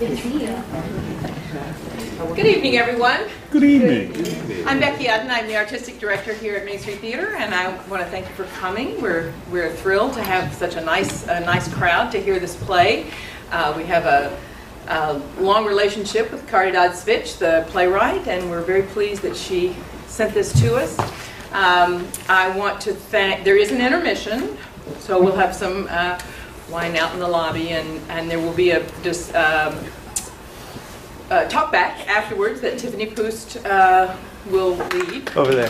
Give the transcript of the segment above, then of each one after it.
Good evening, everyone. Good evening. I'm Becky Udden. I'm the artistic director here at Main Street Theater, and I want to thank you for coming. We're thrilled to have such a nice crowd to hear this play. We have a long relationship with Caridad Svich, the playwright, and we're very pleased that she sent this to us. I want to thank. There is an intermission, so we'll have some wine out in the lobby, and there will be a talk back afterwards that Tiffany Poost will lead. Over there.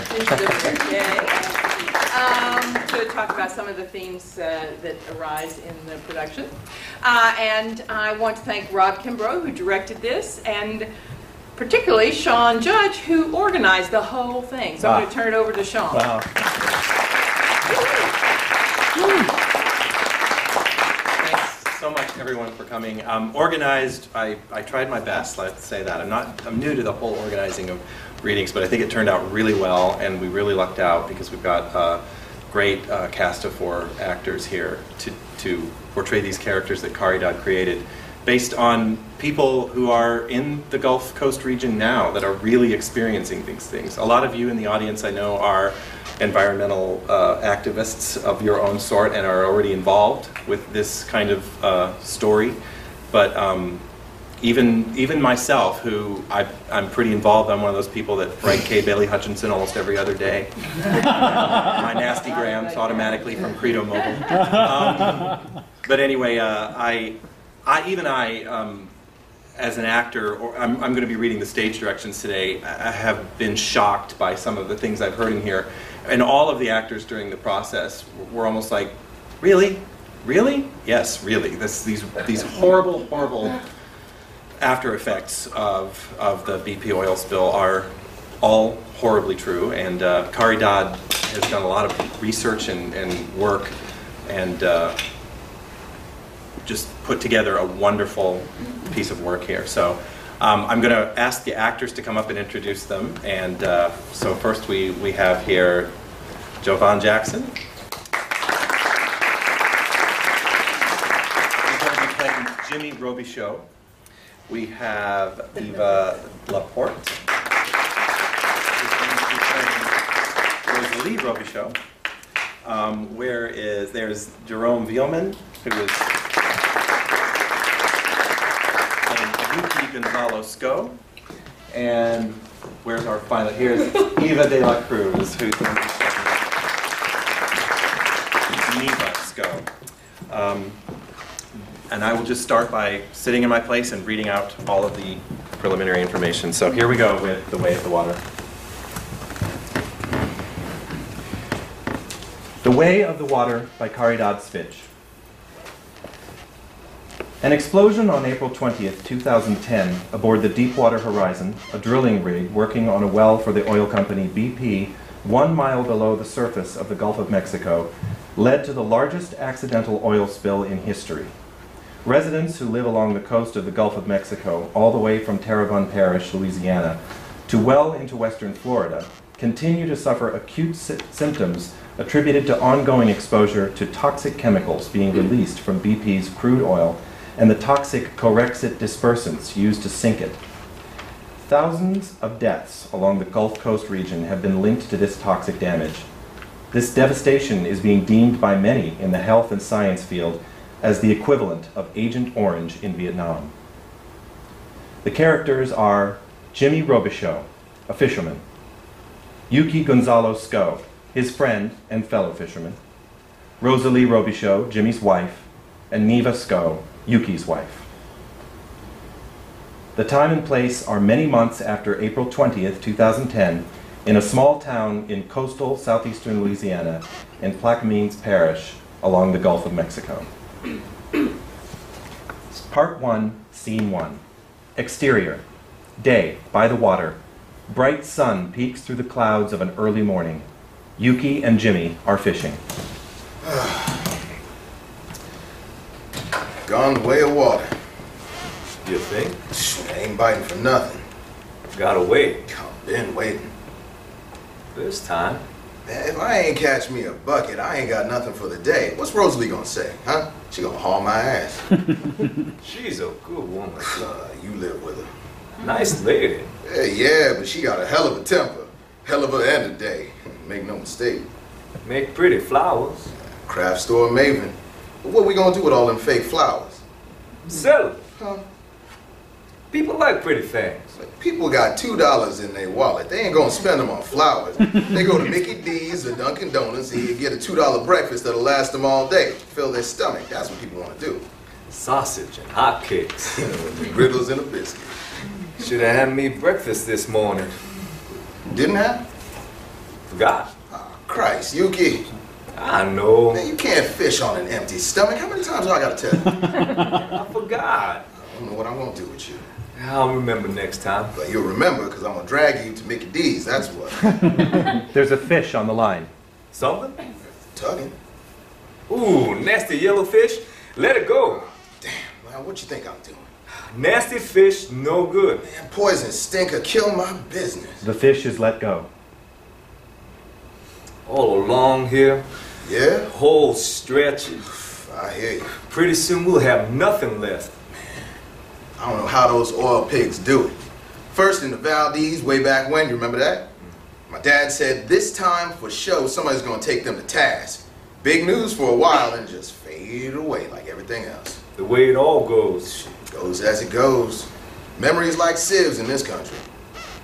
To talk about some of the themes that arise in the production. And I want to thank Rob Kimbrough, who directed this, and particularly Sean Judge, who organized the whole thing. So I'm going to turn it over to Sean. Wow. So much, everyone, for coming. Organized, I tried my best, let's say that. I'm new to the whole organizing of readings, but I think it turned out really well, and we really lucked out because we've got a great cast of 4 actors here to portray these characters that Caridad created, based on people who are in the Gulf Coast region now that are really experiencing these things. A lot of you in the audience, I know, are environmental activists of your own sort and are already involved with this kind of story. But even myself, who I'm pretty involved, I'm one of those people that write Kay Bailey Hutchinson almost every other day. My nasty grams automatically from Credo Mobile. But anyway, as an actor, or I'm going to be reading the stage directions today, I have been shocked by some of the things I've heard in here. And all of the actors during the process were almost like, really? Really? Yes, really. These horrible, horrible after effects of the BP oil spill are all horribly true. And Caridad has done a lot of research and work and just put together a wonderful piece of work here. So I'm going to ask the actors to come up and introduce them. And so first we have here Jovan Jackson. He's going to be playing Jimmy Robichaud. We have Eva Laporte. She's going to be playing Rosalie Robichaud. There's Jerome Vielman, who is Gonzalo Sco, and where's our final? Here's Eva de la Cruz, who's going to be Neva Sco. And I will just start by sitting in my place and reading out all of the preliminary information. So here we go with The Way of the Water. The Way of the Water by Caridad Svich. An explosion on April 20th, 2010, aboard the Deepwater Horizon, a drilling rig working on a well for the oil company BP, 1 mile below the surface of the Gulf of Mexico, led to the largest accidental oil spill in history. Residents who live along the coast of the Gulf of Mexico, all the way from Terrebonne Parish, Louisiana, to well into western Florida, continue to suffer acute symptoms attributed to ongoing exposure to toxic chemicals being released from BP's crude oil and the toxic Corexit dispersants used to sink it. Thousands of deaths along the Gulf Coast region have been linked to this toxic damage. This devastation is being deemed by many in the health and science field as the equivalent of Agent Orange in Vietnam. The characters are Jimmy Robichaud, a fisherman; Yuki Gonzalo Sco, his friend and fellow fisherman; Rosalie Robichaud, Jimmy's wife; and Neva Sco, Yuki's wife. The time and place are many months after April 20th, 2010, in a small town in coastal southeastern Louisiana in Plaquemines Parish along the Gulf of Mexico. Part 1, Scene 1. Exterior. Day, by the water. Bright sun peeks through the clouds of an early morning. Yuki and Jimmy are fishing. Gone the way of water. You think? I ain't biting for nothing. Gotta wait. Been waiting. This time. Man, if I ain't catch me a bucket, I ain't got nothing for the day. What's Rosalie gonna say, huh? She gonna haul my ass. She's a good woman. You live with her. Nice lady. Yeah, but she got a hell of a temper. Hell of a end of day. Make no mistake. Make pretty flowers. Craft store maven. But what we gonna do with all them fake flowers? Sell it. Huh? People like pretty things. People got $2 in their wallet. They ain't gonna spend them on flowers. They go to Mickey D's or Dunkin' Donuts and you get a $2 breakfast that'll last them all day. Fill their stomach. That's what people wanna do. Sausage and hotcakes. Griddles and a biscuit. Should have had me breakfast this morning. Didn't have? Forgot. Oh, Christ, Yuki. I know. Man, you can't fish on an empty stomach. How many times do I gotta tell you? I forgot. I don't know what I'm gonna do with you. I'll remember next time. But you'll remember, because I'm gonna drag you to Mickey D's, that's what. There's a fish on the line. Something? Tugging. Ooh, nasty yellow fish. Let it go. Damn, man, what you think I'm doing? Nasty fish, no good. Man, poison stinker, kill my business. The fish is let go. All along here, Yeah? whole stretch. I hear you. Pretty soon we'll have nothing left. I don't know how those oil pigs do it. First in the Valdez, way back when, you remember that? My dad said this time for sure somebody's gonna take them to task. Big news for a while and just fade away like everything else. The way it all goes. Goes as it goes. Memories like sieves in this country.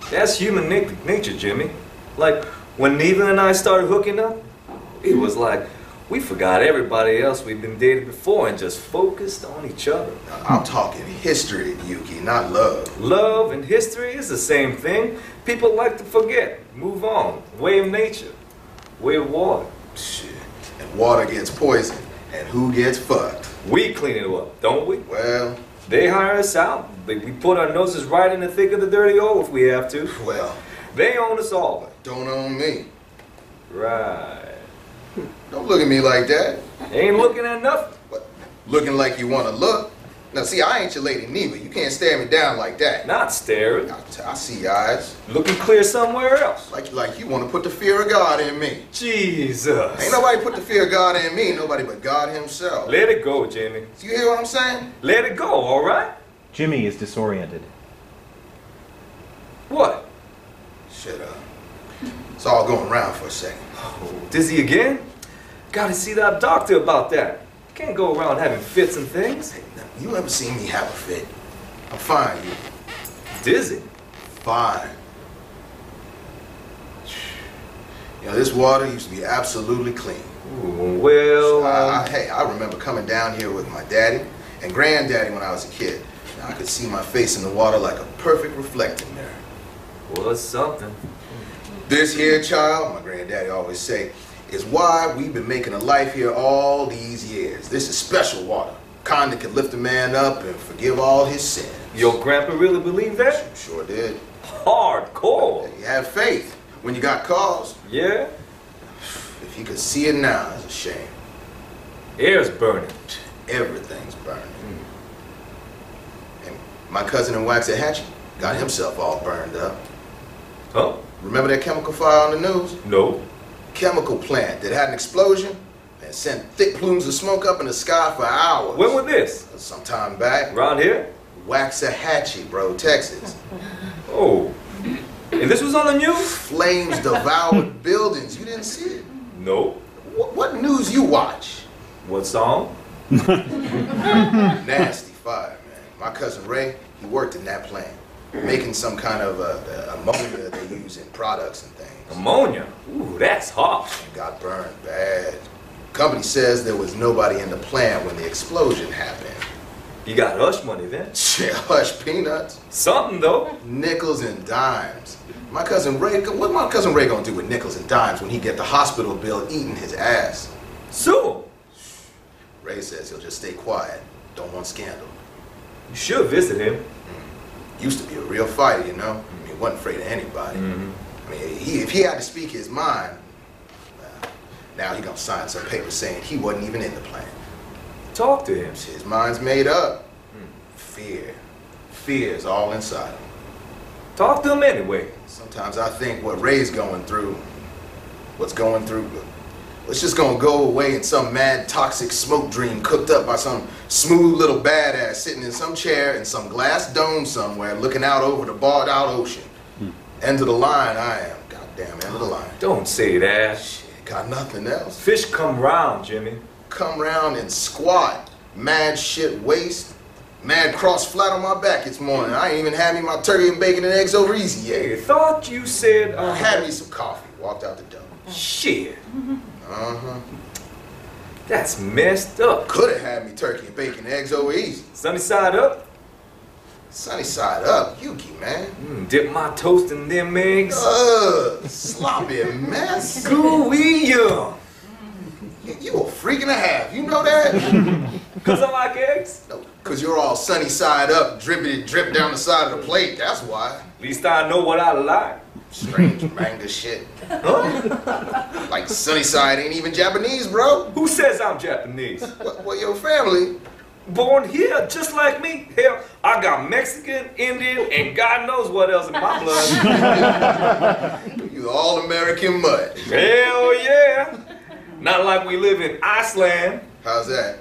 That's human nature, Jimmy. Like, when Neva and I started hooking up, it was like we forgot everybody else we'd been dating before and just focused on each other. Now, I'm talking history, Yuki, not love. Love and history is the same thing. People like to forget, move on. Way of nature, way of water. Shit. And water gets poisoned. And who gets fucked? We clean it up, don't we? Well, They hire us out. We put our noses right in the thick of the dirty oil if we have to. well, They own us all. don't own me. Right. Don't look at me like that. Ain't looking at nothing. What? Looking like you want to look? Now, see, I ain't your lady Neva. You can't stare me down like that. Not staring. I see your eyes. Looking clear somewhere else. Like you want to put the fear of God in me. Jesus. Ain't nobody put the fear of God in me, nobody but God himself. Let it go, Jimmy. You hear what I'm saying? Let it go, all right? Jimmy is disoriented. What? Shut up. It's all going around for a second. Oh, dizzy again? Gotta see that doctor about that. Can't go around having fits and things. Hey, now, you ever seen me have a fit? I'm fine, you. Dizzy? Fine. You know, this water used to be absolutely clean. Ooh, well, Hey, I remember coming down here with my daddy and granddaddy when I was a kid. I could see my face in the water like a perfect reflecting mirror. well, it's something. This here, child, my granddaddy always say, is why we've been making a life here all these years. This is special water. Kind that can lift a man up and forgive all his sins. Your grandpa really believed that? Sure did. Hardcore. You have faith when you got cause. Yeah? If you could see it now, it's a shame. Air's burning. Everything's burning. And my cousin in Waxahachie got himself all burned up. Huh? Remember that chemical fire on the news? No. Chemical plant that had an explosion and sent thick plumes of smoke up in the sky for hours. When was this? Sometime back. Around here? Waxahachie, bro, Texas. Oh. And this was on the news? Flames devoured buildings. You didn't see it? No. What news you watch? What song? Nasty fire, man. My cousin Ray, he worked in that plant, making some kind of ammonia they use in products and things. Ammonia? Ooh, that's harsh. Got burned bad. Company says there was nobody in the plant when the explosion happened. You got hush money then? Shit, hush peanuts. Something though. Nickels and dimes. My cousin Ray, what my cousin Ray gonna do with nickels and dimes when he get the hospital bill eating his ass? Sue him. Ray says he'll just stay quiet. Don't want scandal. You should visit him. Used to be a real fighter, you know? I mean, he wasn't afraid of anybody. I mean, if he had to speak his mind, now he gonna sign some paper saying he wasn't even in the plant. Talk to him. His mind's made up. Fear. Fear is all inside him. Talk to him anyway. Sometimes I think what Ray's going through, what's going through. It's just gonna go away in some mad toxic smoke dream cooked up by some smooth little badass sitting in some chair in some glass dome somewhere looking out over the barred out ocean. End of the line I am. Goddamn, end of the line. Don't say that. Shit, got nothing else. Fish come round, Jimmy. Come round and squat. Mad shit waste. Mad cross flat on my back this morning. I ain't even had me my turkey and bacon and eggs over easy yet. Hey, thought you said I had me some coffee. Walked out the door. Shit. Uh-huh. That's messed up. Could have had me turkey and bacon and eggs over easy. Sunny side up. Sunny side up. Yuki, man. Dip my toast in them eggs. Sloppy mess. Gooey yum. You a freak and a half. You know that? Cause I like eggs. No, cause you're all sunny side up, drippity drip down the side of the plate. That's why. At least I know what I like. Strange manga shit. Huh? Like sunny side ain't even Japanese, bro. Who says I'm Japanese? Well, your family. Born here, just like me. Hell, I got Mexican, Indian, and God knows what else in my blood. You all American mud. Hell yeah. Not like we live in Iceland. How's that?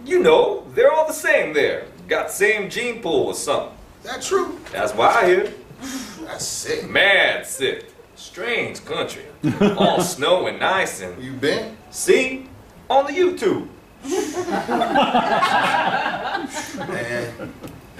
You know, they're all the same there. Got the same gene pool or something. That true? That's why I hear. That's sick. Mad sick. Strange country. All snow and ice and... You been? See? On the YouTube. Man,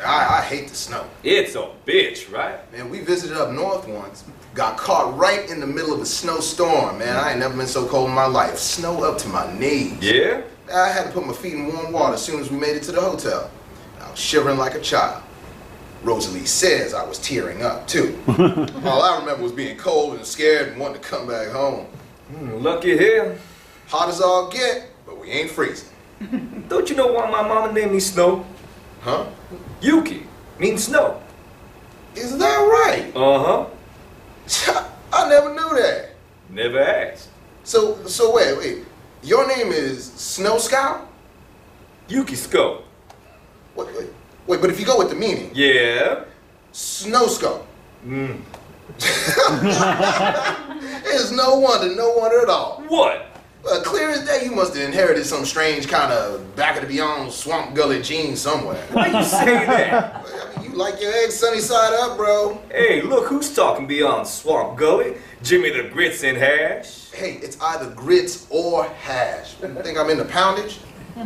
I hate the snow. It's a bitch, right? Man, we visited up north once. Got caught right in the middle of a snowstorm, man. I ain't never been so cold in my life. Snow up to my knees. Yeah? I had to put my feet in warm water as soon as we made it to the hotel. I was shivering like a child. Rosalie says I was tearing up, too. All I remember was being cold and scared and wanting to come back home. Lucky here. Hot as all get, but we ain't freezing. Don't you know why my mama named me Snow? Huh? Yuki means snow. Is that right? Uh-huh. I never knew that. Never asked. So wait. Your name is Snow Scout? Yuki Sko. Wait, but if you go with the meaning, Yeah? Snow Scout. Mm. It's no wonder at all. What? Clear as day, you must have inherited some strange kind of back of the beyond swamp gully gene somewhere. Why you say that? I mean, you like your eggs sunny side up, bro. Hey, look who's talking beyond Swamp Gully. Jimmy the Grits and Hash. Hey, it's either grits or hash. You think I'm into poundage?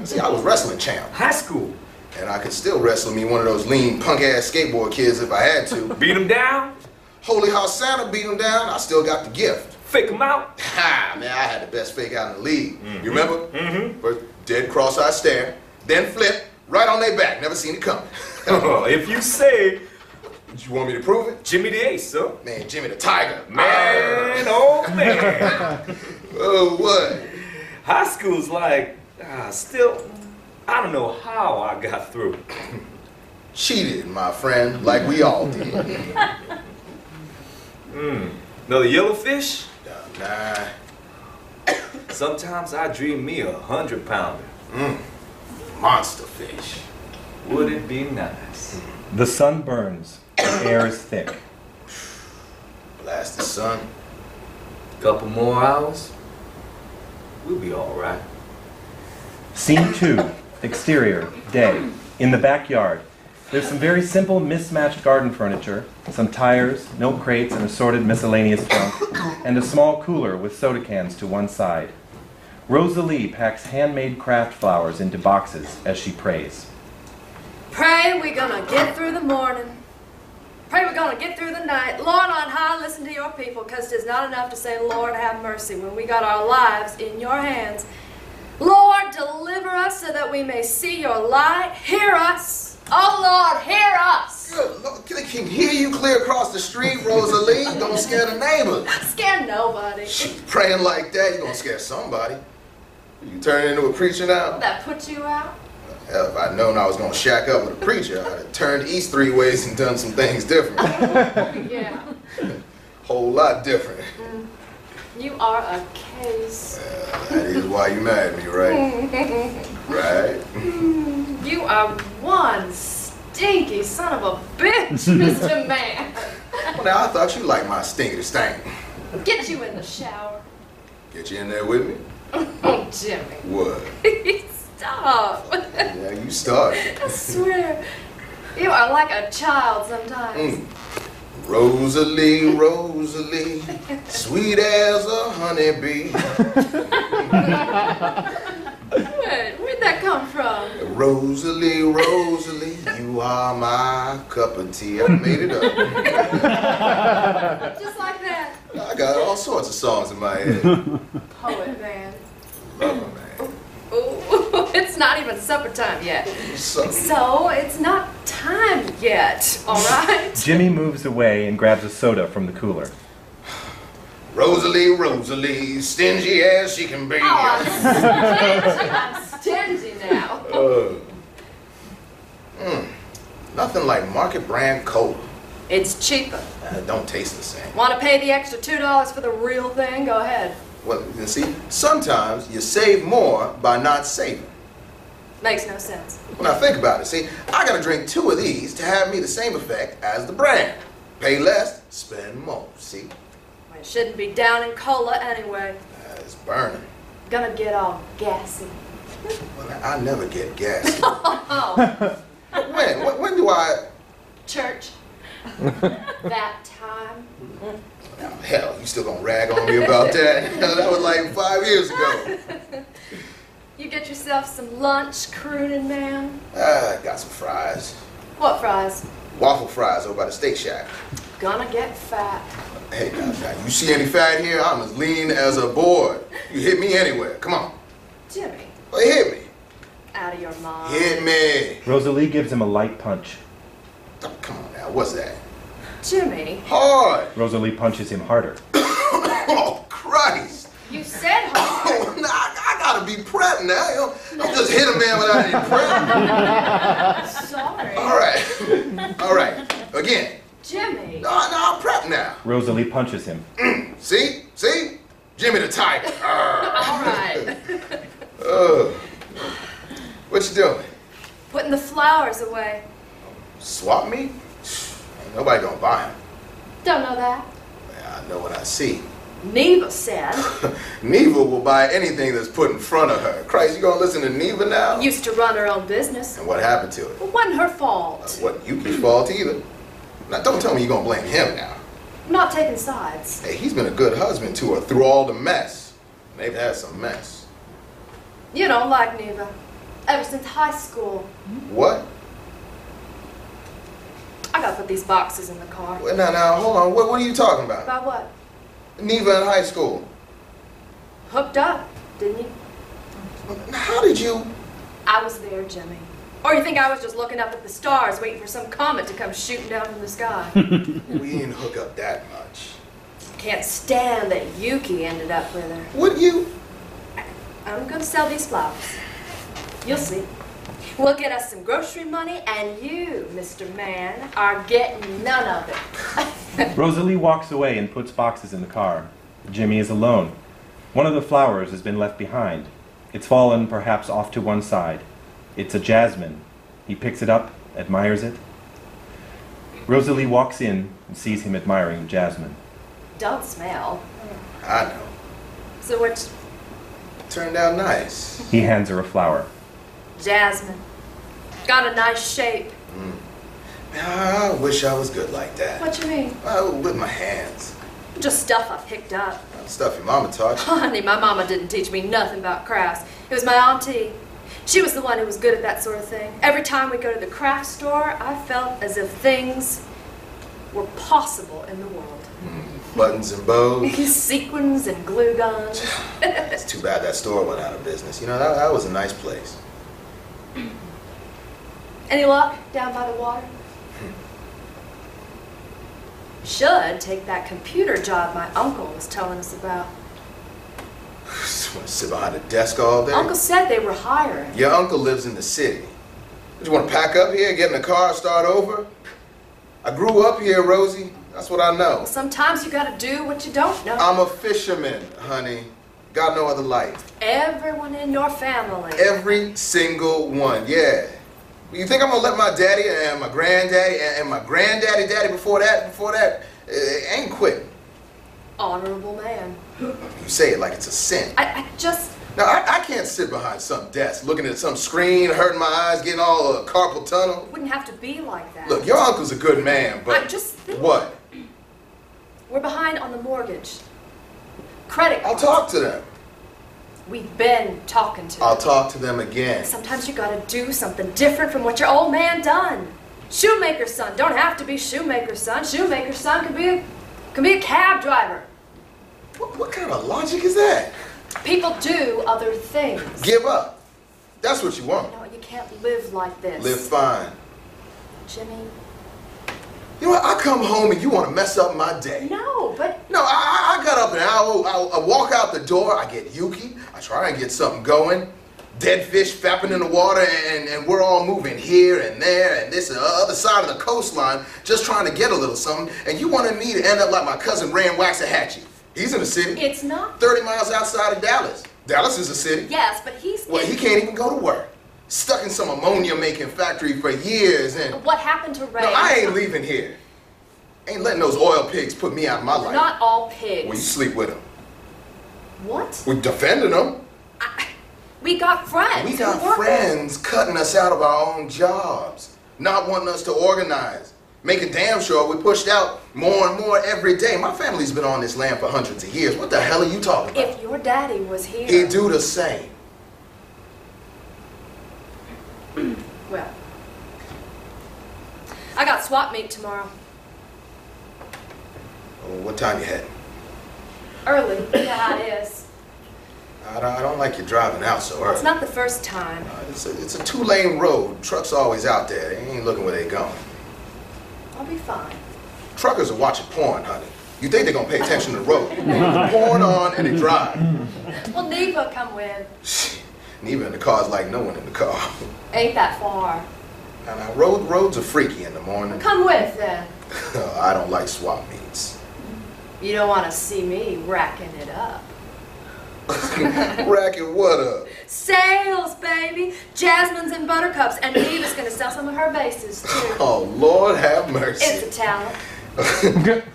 See, I was wrestling champ. High school. And I could still wrestle me one of those lean punk-ass skateboard kids if I had to. Beat him down. Holy House Santa beat him down, I still got the gift. Fake him out. Ha, man, I had the best fake out in the league. You remember? Mm-hmm. First, dead cross-eyed stare, then flip, right on their back, never seen it coming. If you say You want me to prove it? Jimmy the Ace, sir. Man, Jimmy the Tiger. Man, oh man. Oh, what? High school's like, still, I don't know how I got through. Cheated, my friend, like we all did. Another yellowfish? Nah. Sometimes I dream me 100-pounder. Monster fish. Would it be nice? The sun burns, the air is thick. Blast the sun. Couple more hours, we'll be all right. Scene 2, exterior, day. In the backyard, there's some very simple mismatched garden furniture, some tires, milk crates, and assorted miscellaneous junk, and a small cooler with soda cans to one side. Rosalie packs handmade craft flowers into boxes as she prays. Pray we're gonna get through the morning. Pray we're gonna get through the night. Lord on high, listen to your people, because 'tis not enough to say, Lord, have mercy, when we got our lives in your hands. Lord, deliver us so that we may see your light. Hear us. Oh, Lord, hear us. Good Lord, they can hear you clear across the street, Rosalie. Don't scare the neighbors. Scare nobody. Praying like that, you're gonna scare somebody. You turn into a preacher now? That put you out? Hell, if I'd known I was gonna shack up with a preacher, I'd have turned east 3 ways and done some things different. Yeah. Whole lot different. You are a case. That is why you mad at me, right? Right? You are one stinky son of a bitch, Mr. Man. Well, now I thought you liked my stinky stank. Get you in the shower. Get you in there with me? Oh, Jimmy. What? Stop. Yeah, you started. I swear. You are like a child sometimes. Rosalie, Rosalie, sweet as a honeybee. Where'd that come from? Rosalie, Rosalie, you are my cup of tea. I made it up. Just like that. I got all sorts of songs in my head. Poet man. Love 'em, man. Oh, it's not even supper time yet. So, So it's not time yet, all right? Jimmy moves away and grabs a soda from the cooler. Rosalie, Rosalie, stingy as she can be. Oh, I'm stingy now. Nothing like market brand cola. It's cheaper. Don't taste the same. Want to pay the extra $2 for the real thing? Go ahead. Well, you see, sometimes you save more by not saving. Makes no sense. When I think about it, see, I gotta drink 2 of these to have me the same effect as the brand. Pay less, spend more, see? Well, it shouldn't be down in cola anyway. It's burning. Gonna get all gassy. Well, I never get gas. Oh, When do I... church. That time. Oh, hell, you still gonna rag on me about that? That was like 5 years ago. You get yourself some lunch, crooning man. Got some fries. What fries? Waffle fries over by the Steak Shack. Gonna get fat. Hey, now, you see any fat here? I'm as lean as a board. You hit me anywhere. Come on. Jimmy, Well, hit me. out of your mind. Hit me. Rosalie gives him a light punch. Oh, come on now. What's that? Jimmy, Hard. Rosalie punches him harder. Oh, Christ. you said hard. Oh, nah, I gotta be prepped now. You know, don't just hit a man without any prep. Sorry. All right. All right. Again. Jimmy. No, I'm prepped now. Rosalie punches him. See? See? Jimmy the Tiger. All right. What you doing? Putting the flowers away. Swap me? Ain't nobody gonna buy them. Don't know that. I know what I see. Neva said. Neva will buy anything that's put in front of her. Christ, you gonna listen to Neva now? Used to run her own business. And what happened to it? It wasn't her fault. What Yuki's fault either. Now don't tell me you're gonna blame him now. I'm not taking sides. Hey, he's been a good husband to her through all the mess. They've had some mess. You don't like Neva. Ever since high school. What? I gotta put these boxes in the car. Well, now, hold on. What are you talking about? About what? Neva in high school. Hooked up, didn't you? How did you? I was there, Jimmy. Or you think I was just looking up at the stars waiting for some comet to come shooting down from the sky? We didn't hook up that much. Can't stand that Yuki ended up with her. What you? I'm gonna sell these flowers. You'll see. We'll get us some grocery money, and you, Mr. Man, are getting none of it. Rosalie walks away and puts boxes in the car. Jimmy is alone. One of the flowers has been left behind. It's fallen perhaps off to one side. It's a jasmine. He picks it up, admires it. Rosalie walks in and sees him admiring the jasmine. Don't smell. I know. So which Turned out nice. He hands her a flower. jasmine? Got a nice shape. I wish I was good like that. What you mean? With my hands. Just stuff I picked up. Stuff your mama taught you. Honey, my mama didn't teach me nothing about crafts. It was my auntie. She was the one who was good at that sort of thing. Every time we go to the craft store, I felt as if things were possible in the world. Buttons and bows. Sequins and glue guns. It's too bad that store went out of business. You know, that was a nice place. Any luck down by the water? Should take that computer job my uncle was telling us about. Just want to sit behind a desk all day. Uncle said they were hiring. Your uncle lives in the city. You want to pack up here, get in the car, start over? I grew up here, Rosie. That's what I know. Sometimes you gotta do what you don't know. I'm a fisherman, honey. Got no other life. Everyone in your family. Every single one, yeah. You think I'm gonna let my daddy and my granddaddy and my granddaddy before that ain't quitting. honorable man. You say it like it's a sin. I just... Now, I can't sit behind some desk looking at some screen, hurting my eyes, getting all carpal tunnel. It wouldn't have to be like that. Look, your uncle's a good man, but... I'm just thinking. What? We're behind on the mortgage. Credit I'll cards. talk to them. We've been talking to I'll them. talk to them again. Sometimes you gotta do something different from what your old man done. Shoemaker's son don't have to be shoemaker's son. Shoemaker's son can be a cab driver. What kind of logic is that? People do other things. Give up. That's what you want. No, you can't live like this. Live fine. Jimmy. You know what? I come home and you want to mess up my day. No, but No, I got up and I walk out the door. I get Yuki. I try and get something going. Dead fish fapping in the water, and we're all moving here and there and this and the other side of the coastline, just trying to get a little something. And you wanted me to end up like my cousin Ran Waxahachie. He's in the city. it's not. 30 miles outside of Dallas. Dallas is a city. Yes, but he's. Well, he can't even go to work. Stuck in some ammonia-making factory for years, and What happened to Ray? no, I ain't leaving here. Ain't letting those oil pigs put me out of my life. Not all pigs. Well, you sleep with them. What? We're defending them. We got friends. We got who work friends cutting us out of our own jobs, not wanting us to organize, making damn sure we're pushed out more and more every day. My family's been on this land for hundreds of years. What the hell are you talking about? If your daddy was here. He'd do the same. Well, I got swap meet tomorrow. Oh, what time you heading? Early. You know how it is. I don't like you driving out so early. It's not the first time. It's a two-lane road. Trucks always out there. They ain't looking where they going. I'll be fine. Truckers are watching porn, honey. You think they're gonna pay attention to the road? They put porn on and they drive. Well, Neva come with. And even in the car's like no one in the car. Ain't that far. Now, roads are freaky in the morning. Come with then. I don't like swap meets. You don't want to see me racking it up. Racking what up? Sales, baby. Jasmine's and buttercups, and Neva's gonna sell some of her bases too. Oh, Lord have mercy. It's a talent.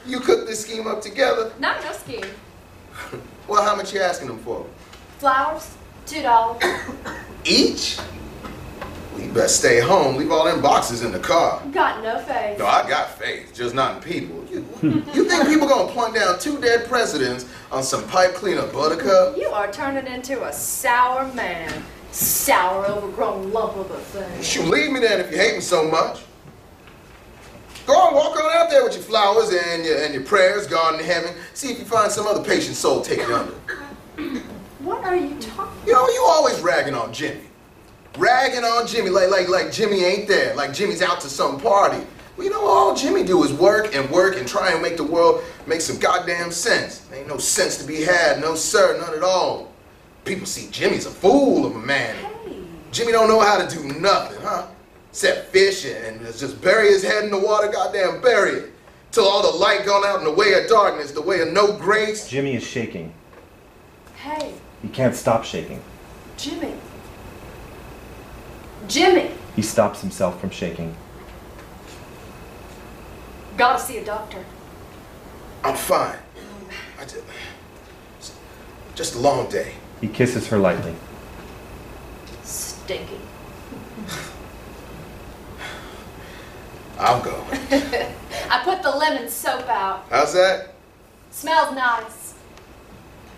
You cooked this scheme up together? No scheme. Well, how much you asking them for? Flowers, $2. Each? Well, you better stay home. Leave all them boxes in the car. Got no faith. No, I got faith, just not in people. You think people gonna plunk down 2 dead presidents on some pipe cleaner buttercup? You are turning into a sour man. Sour, overgrown lump of a thing. Shoot, leave me then if you hate me so much. Go on, walk on out there with your flowers and your prayers, God in heaven. See if you find some other patient soul take you under. What are you talking You know, you always ragging on Jimmy. Ragging on Jimmy like Jimmy ain't there, like Jimmy's out to some party. Well, you know, all Jimmy do is work and try and make the world make some goddamn sense. There ain't no sense to be had, no sir, none at all. People see Jimmy's a fool of a man. Hey. Jimmy don't know how to do nothing, huh? Except fish and just bury his head in the water, goddamn bury it. Till all the light gone out in the way of darkness, the way of no grace. Jimmy is shaking. Hey, He can't stop shaking. Jimmy. Jimmy. He stops himself from shaking. Gotta see a doctor. I'm fine. Just a long day. He kisses her lightly. Stinky. I'll go. I put the lemon soap out. How's that? Smells nice.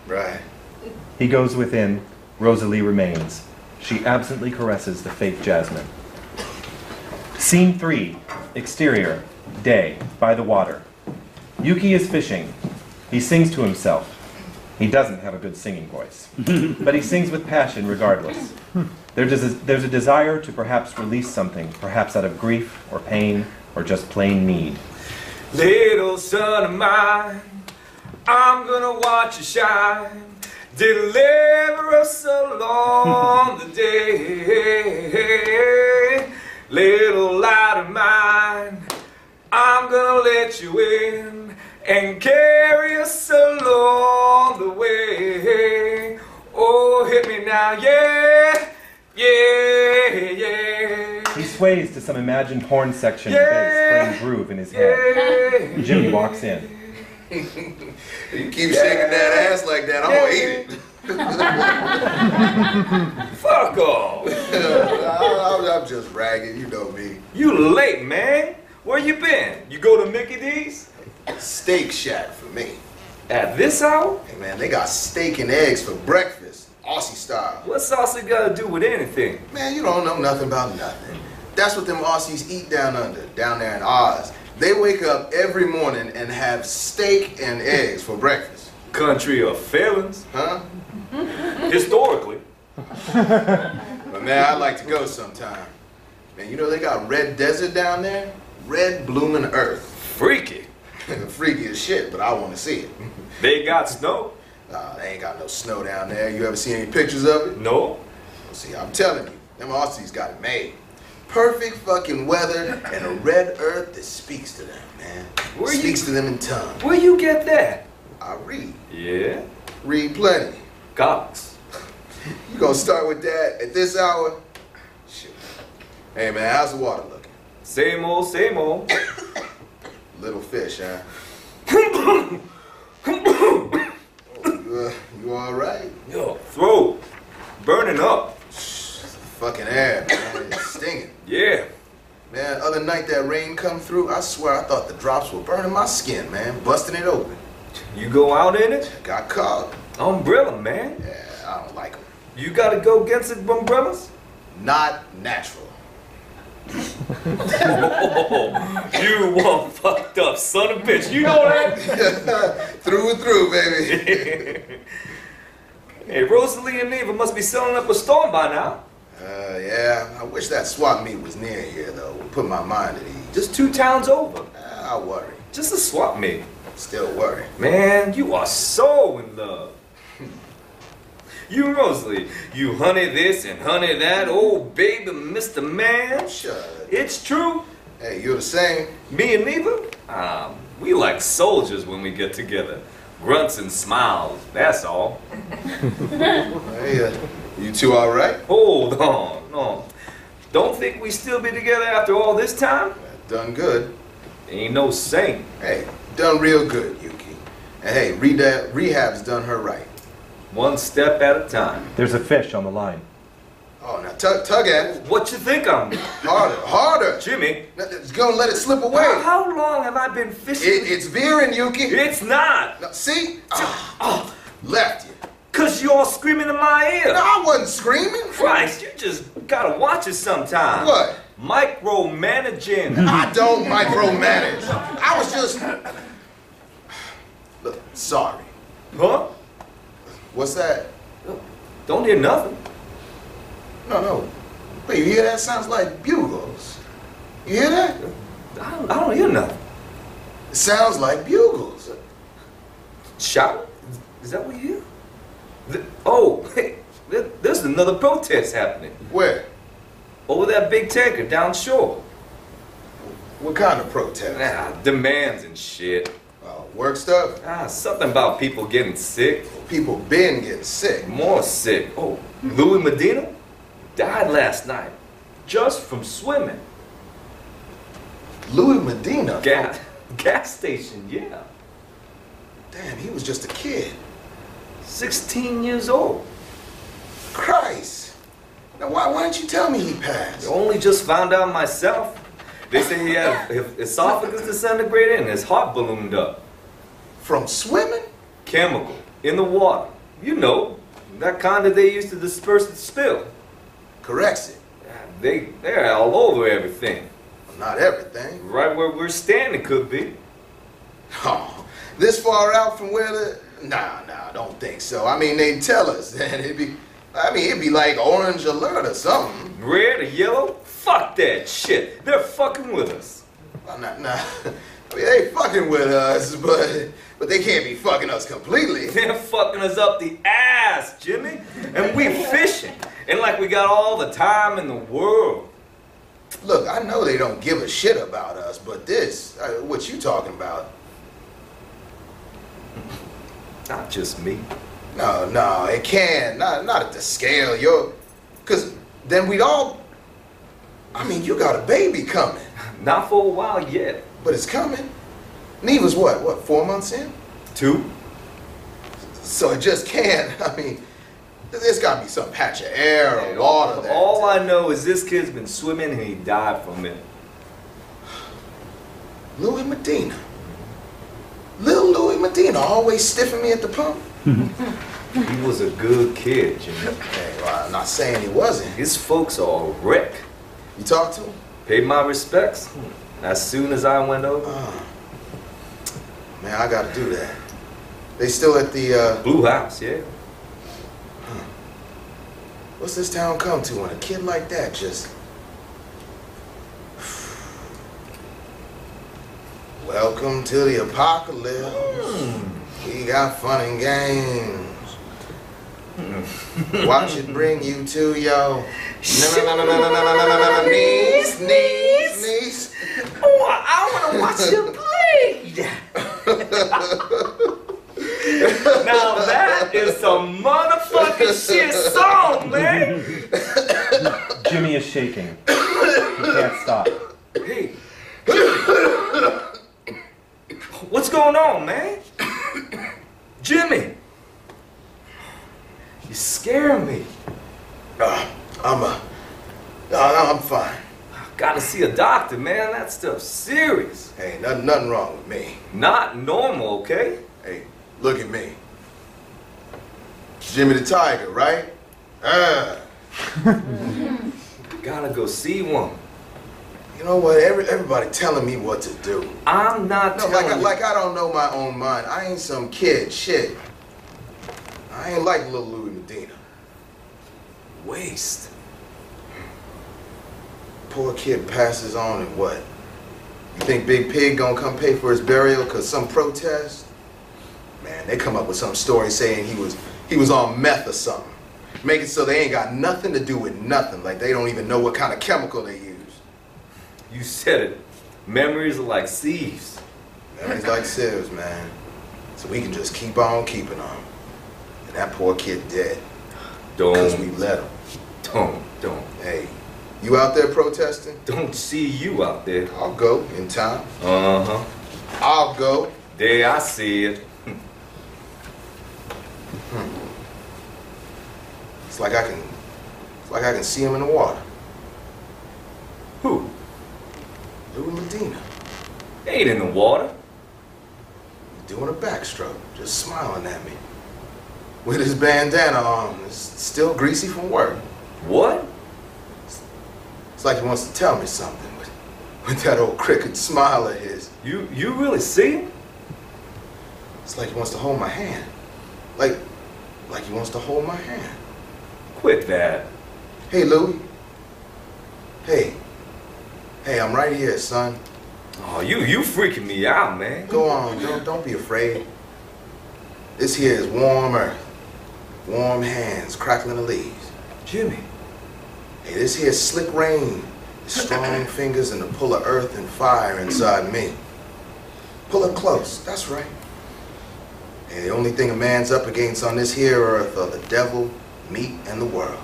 Right. He goes within. Rosalie remains. She absently caresses the fake Jasmine. Scene 3. Exterior. Day. By the water. Yuki is fishing. He sings to himself. He doesn't have a good singing voice. But he sings with passion regardless. There's a desire to perhaps release something, perhaps out of grief or pain or just plain need. Little son of mine, I'm gonna watch you shine. Deliver us along the day. Little light of mine, I'm gonna let you in and carry us along the way. Oh, hit me now, yeah, yeah, yeah. He sways to some imagined horn section of bass playing groove in his head. Yeah. Jimmy walks in. You keep shaking that ass like that, I'm gonna eat it. Fuck off. I'm just bragging, you know me. You late, man. Where you been? You go to Mickey D's? Steak Shack for me. At this hour? Hey man, they got steak and eggs for breakfast, Aussie style. What's sausage got to do with anything? Man, you don't know nothing about nothing. That's what them Aussies eat down there in Oz. They wake up every morning and have steak and eggs for breakfast. Country of felons. Huh? Historically. But man, I'd like to go sometime. Man, you know they got red desert down there? Red blooming earth. Freaky. Freaky as shit, but I want to see it. They got snow? They ain't got no snow down there. You ever seen any pictures of it? No. Well, see, I'm telling you, them Aussies got it made. Perfect fucking weather and a red earth that speaks to them, man. Speaks to them in tongues. Where you get that? I read. Yeah. Read plenty. Comics. You gonna start with that at this hour? Shit. Hey man, how's the water looking? Same old, same old. Little fish, huh? You all right? Yo, throat. Burning up. Fucking air, man. It's stinging. Yeah. Man, other night that rain come through, I swear I thought the drops were burning my skin, man. Busting it open. You go out in it? Got caught. Umbrella, man. Yeah, I don't like them. You gotta go against the umbrellas? Not natural. Oh, you one fucked up son of a bitch. You know that? Through and through, baby. Hey, Rosalie and Neva must be selling up a storm by now. Yeah, I wish that swap meet was near here, though. Would put my mind at ease. Just 2 towns over. I worry. Just a swap meet. Still worry. Man, you are so in love. You and Rosalie, you honey this and honey that. Oh, baby, Mr. Man. Shut up. It's true. Hey, you're the same. Me and Neva, we like soldiers when we get together. Grunts and smiles, that's all. Hey, you two all right? Hold on, no. Don't think we still be together after all this time? Done good. Ain't no saint. Hey, done real good, Yuki. And hey, rehab's done her right. One step at a time. There's a fish on the line. Oh, now tug at it. What you think I'm doing? Harder. Jimmy, It's gonna let it slip away. how long have I been fishing? It's veering, Yuki. It's not. No, see? Left you. Cause you're all screaming in my ear. No, I wasn't screaming. Christ, you just gotta watch it sometime. What? Micromanaging. I don't micromanage. I was just... Look, sorry. Huh? What's that? Don't hear nothing. No. Wait, you hear that? Sounds like bugles. You hear that? I don't hear nothing. It sounds like bugles. Shout? Is that what you hear? Oh, hey, there's another protest happening. Where? Over that big tanker down shore. What kind of protest? Demands and shit. Work stuff? Something about people getting sick. People been getting sick. More sick. Oh, Louis Medina died last night. Just from swimming. Louis Medina? Gas station, yeah. Damn, he was just a kid. 16 years old. Christ. Now, why didn't you tell me he passed? I only just found out myself. They say he had esophagus disintegrated and his heart ballooned up. From swimming? Chemical. In the water. You know, that kind that they used to disperse the spill. Corrects it. They're all over everything. Well, not everything. Right where we're standing could be. Oh, this far out from where the... Nah, don't think so. I mean, they tell us, and it'd be like orange alert or something. Red or yellow? Fuck that shit. They're fucking with us. Well, nah. I mean, they fucking with us, but they can't be fucking us completely. They're fucking us up the ass, Jimmy. And we fishing. And like we got all the time in the world. Look, I know they don't give a shit about us, but this, what you talking about? Not just me. No, it can't. Not at the scale. Because then we'd all... I mean, you got a baby coming. Not for a while yet. But it's coming. Neva's what, 4 months in? 2? So it just can't. I mean, there's got to be some patch of air or water there. All I know is this kid's been swimming and he died from it. Louis Medina. Little Louis Medina always stiffing me at the pump. He was a good kid, Jimmy. Hey, well, I'm not saying he wasn't. His folks are a wreck. You talked to him? Paid my respects as soon as I went over. Man, I got to do that. They still at the, Blue House, yeah. What's this town come to when a kid like that just... Welcome to the apocalypse. We got fun and games. Watch it bring you to your knees. Oh, I want to watch you play. Now that is some motherfucking shit song, man. Jimmy is shaking. He can't stop. Hey, what's going on, man? Jimmy, you scare me. I'm fine. Gotta see a doctor, man. That stuff's serious. Hey, nothing wrong with me. Not normal, okay? Hey, look at me. Jimmy the Tiger, right? Gotta go see one. You know what? Everybody telling me what to do. I'm not No, telling you. like I don't know my own mind. I ain't some kid. Shit. I ain't like little Louis Medina. Waste. Poor kid passes on and what? You think Big Pig gonna come pay for his burial cause some protest? Man, they come up with some story saying he was on meth or something. Make it so they ain't got nothing to do with nothing. Like they don't even know what kind of chemical they use. You said it. Memories are like sieves. Memories like sieves, man. So we can just keep on keeping on. And that poor kid dead. Because we let him. Don't. Hey, you out there protesting? Don't see you out there. I'll go in time. Uh-huh. I'll go. There, I see it. It's like I can see him in the water. Who? Louis Medina. Ain't in the water. Doing a backstroke, just smiling at me. With his bandana on, it's still greasy from work. What? It's like he wants to tell me something with that old crooked smile of his. You really see him? It's like he wants to hold my hand. Like he wants to hold my hand. Quit that. Hey, Louis. Hey, I'm right here, son. Oh, you freaking me out, man. Go on, don't be afraid. This here is warm earth. Warm hands crackling the leaves. Jimmy. Hey, this here is slick rain. Strong fingers and the pull of earth and fire inside me. Pull up close, that's right. Hey, the only thing a man's up against on this here earth are the devil, meat, and the world.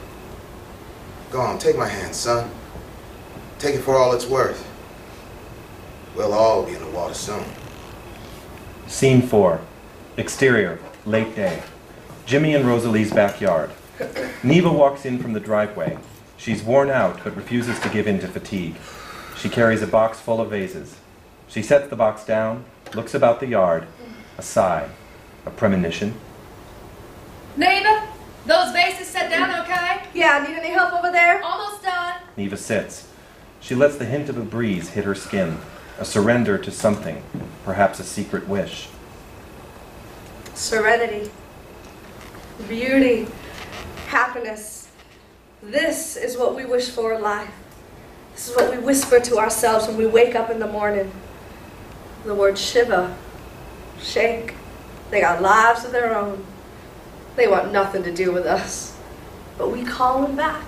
Go on, take my hand, son. Take it for all it's worth. We'll all be in the water soon. Scene 4. Exterior, late day. Jimmy and Rosalie's backyard. Neva walks in from the driveway. She's worn out but refuses to give in to fatigue. She carries a box full of vases. She sets the box down, looks about the yard, a sigh, a premonition. Neva, those vases set down okay? Yeah, need any help over there? Almost done. Neva sits. She lets the hint of a breeze hit her skin, a surrender to something, perhaps a secret wish. Serenity, beauty, happiness. This is what we wish for in life. This is what we whisper to ourselves when we wake up in the morning. The word shiver, shake. They got lives of their own. They want nothing to do with us. But we call them back.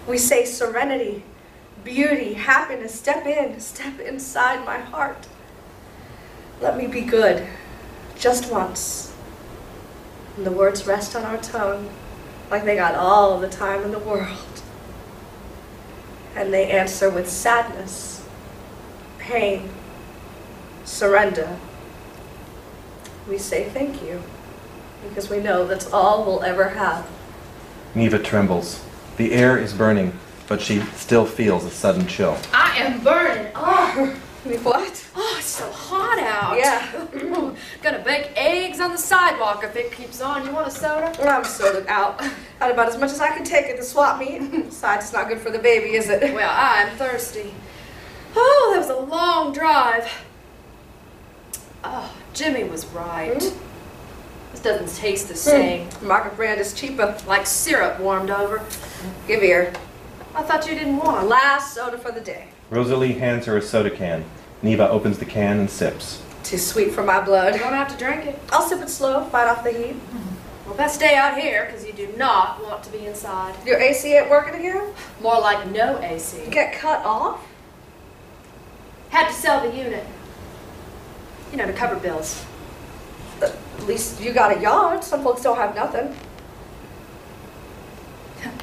We say serenity, beauty, happiness, step inside my heart. Let me be good, just once. And the words rest on our tongue like they got all the time in the world. And they answer with sadness, pain, surrender, We say thank you. Because we know that's all we'll ever have. Neva trembles. The air is burning, but she still feels a sudden chill. I am burning. Oh, What? oh, it's so hot out. Yeah. Gonna bake eggs on the sidewalk if it keeps on. You want a soda? I'm sorted out. Had about as much as I can take at the swap meet. Besides, it's not good for the baby, is it? Well, I'm thirsty. Oh, that was a long drive. Oh, Jimmy was right. This doesn't taste the same. Market brand is cheaper. Like syrup warmed over. Give here. I thought you didn't want. Last soda for the day. Rosalie hands her a soda can. Neva opens the can and sips. Too sweet for my blood. You don't have to drink it. I'll sip it slow, fight off the heat. Well, best stay out here because you do not want to be inside. Your AC ain't working again? More like no AC. Get cut off? Had to sell the unit. You know, to cover bills. At least you got a yard. Some folks don't have nothing.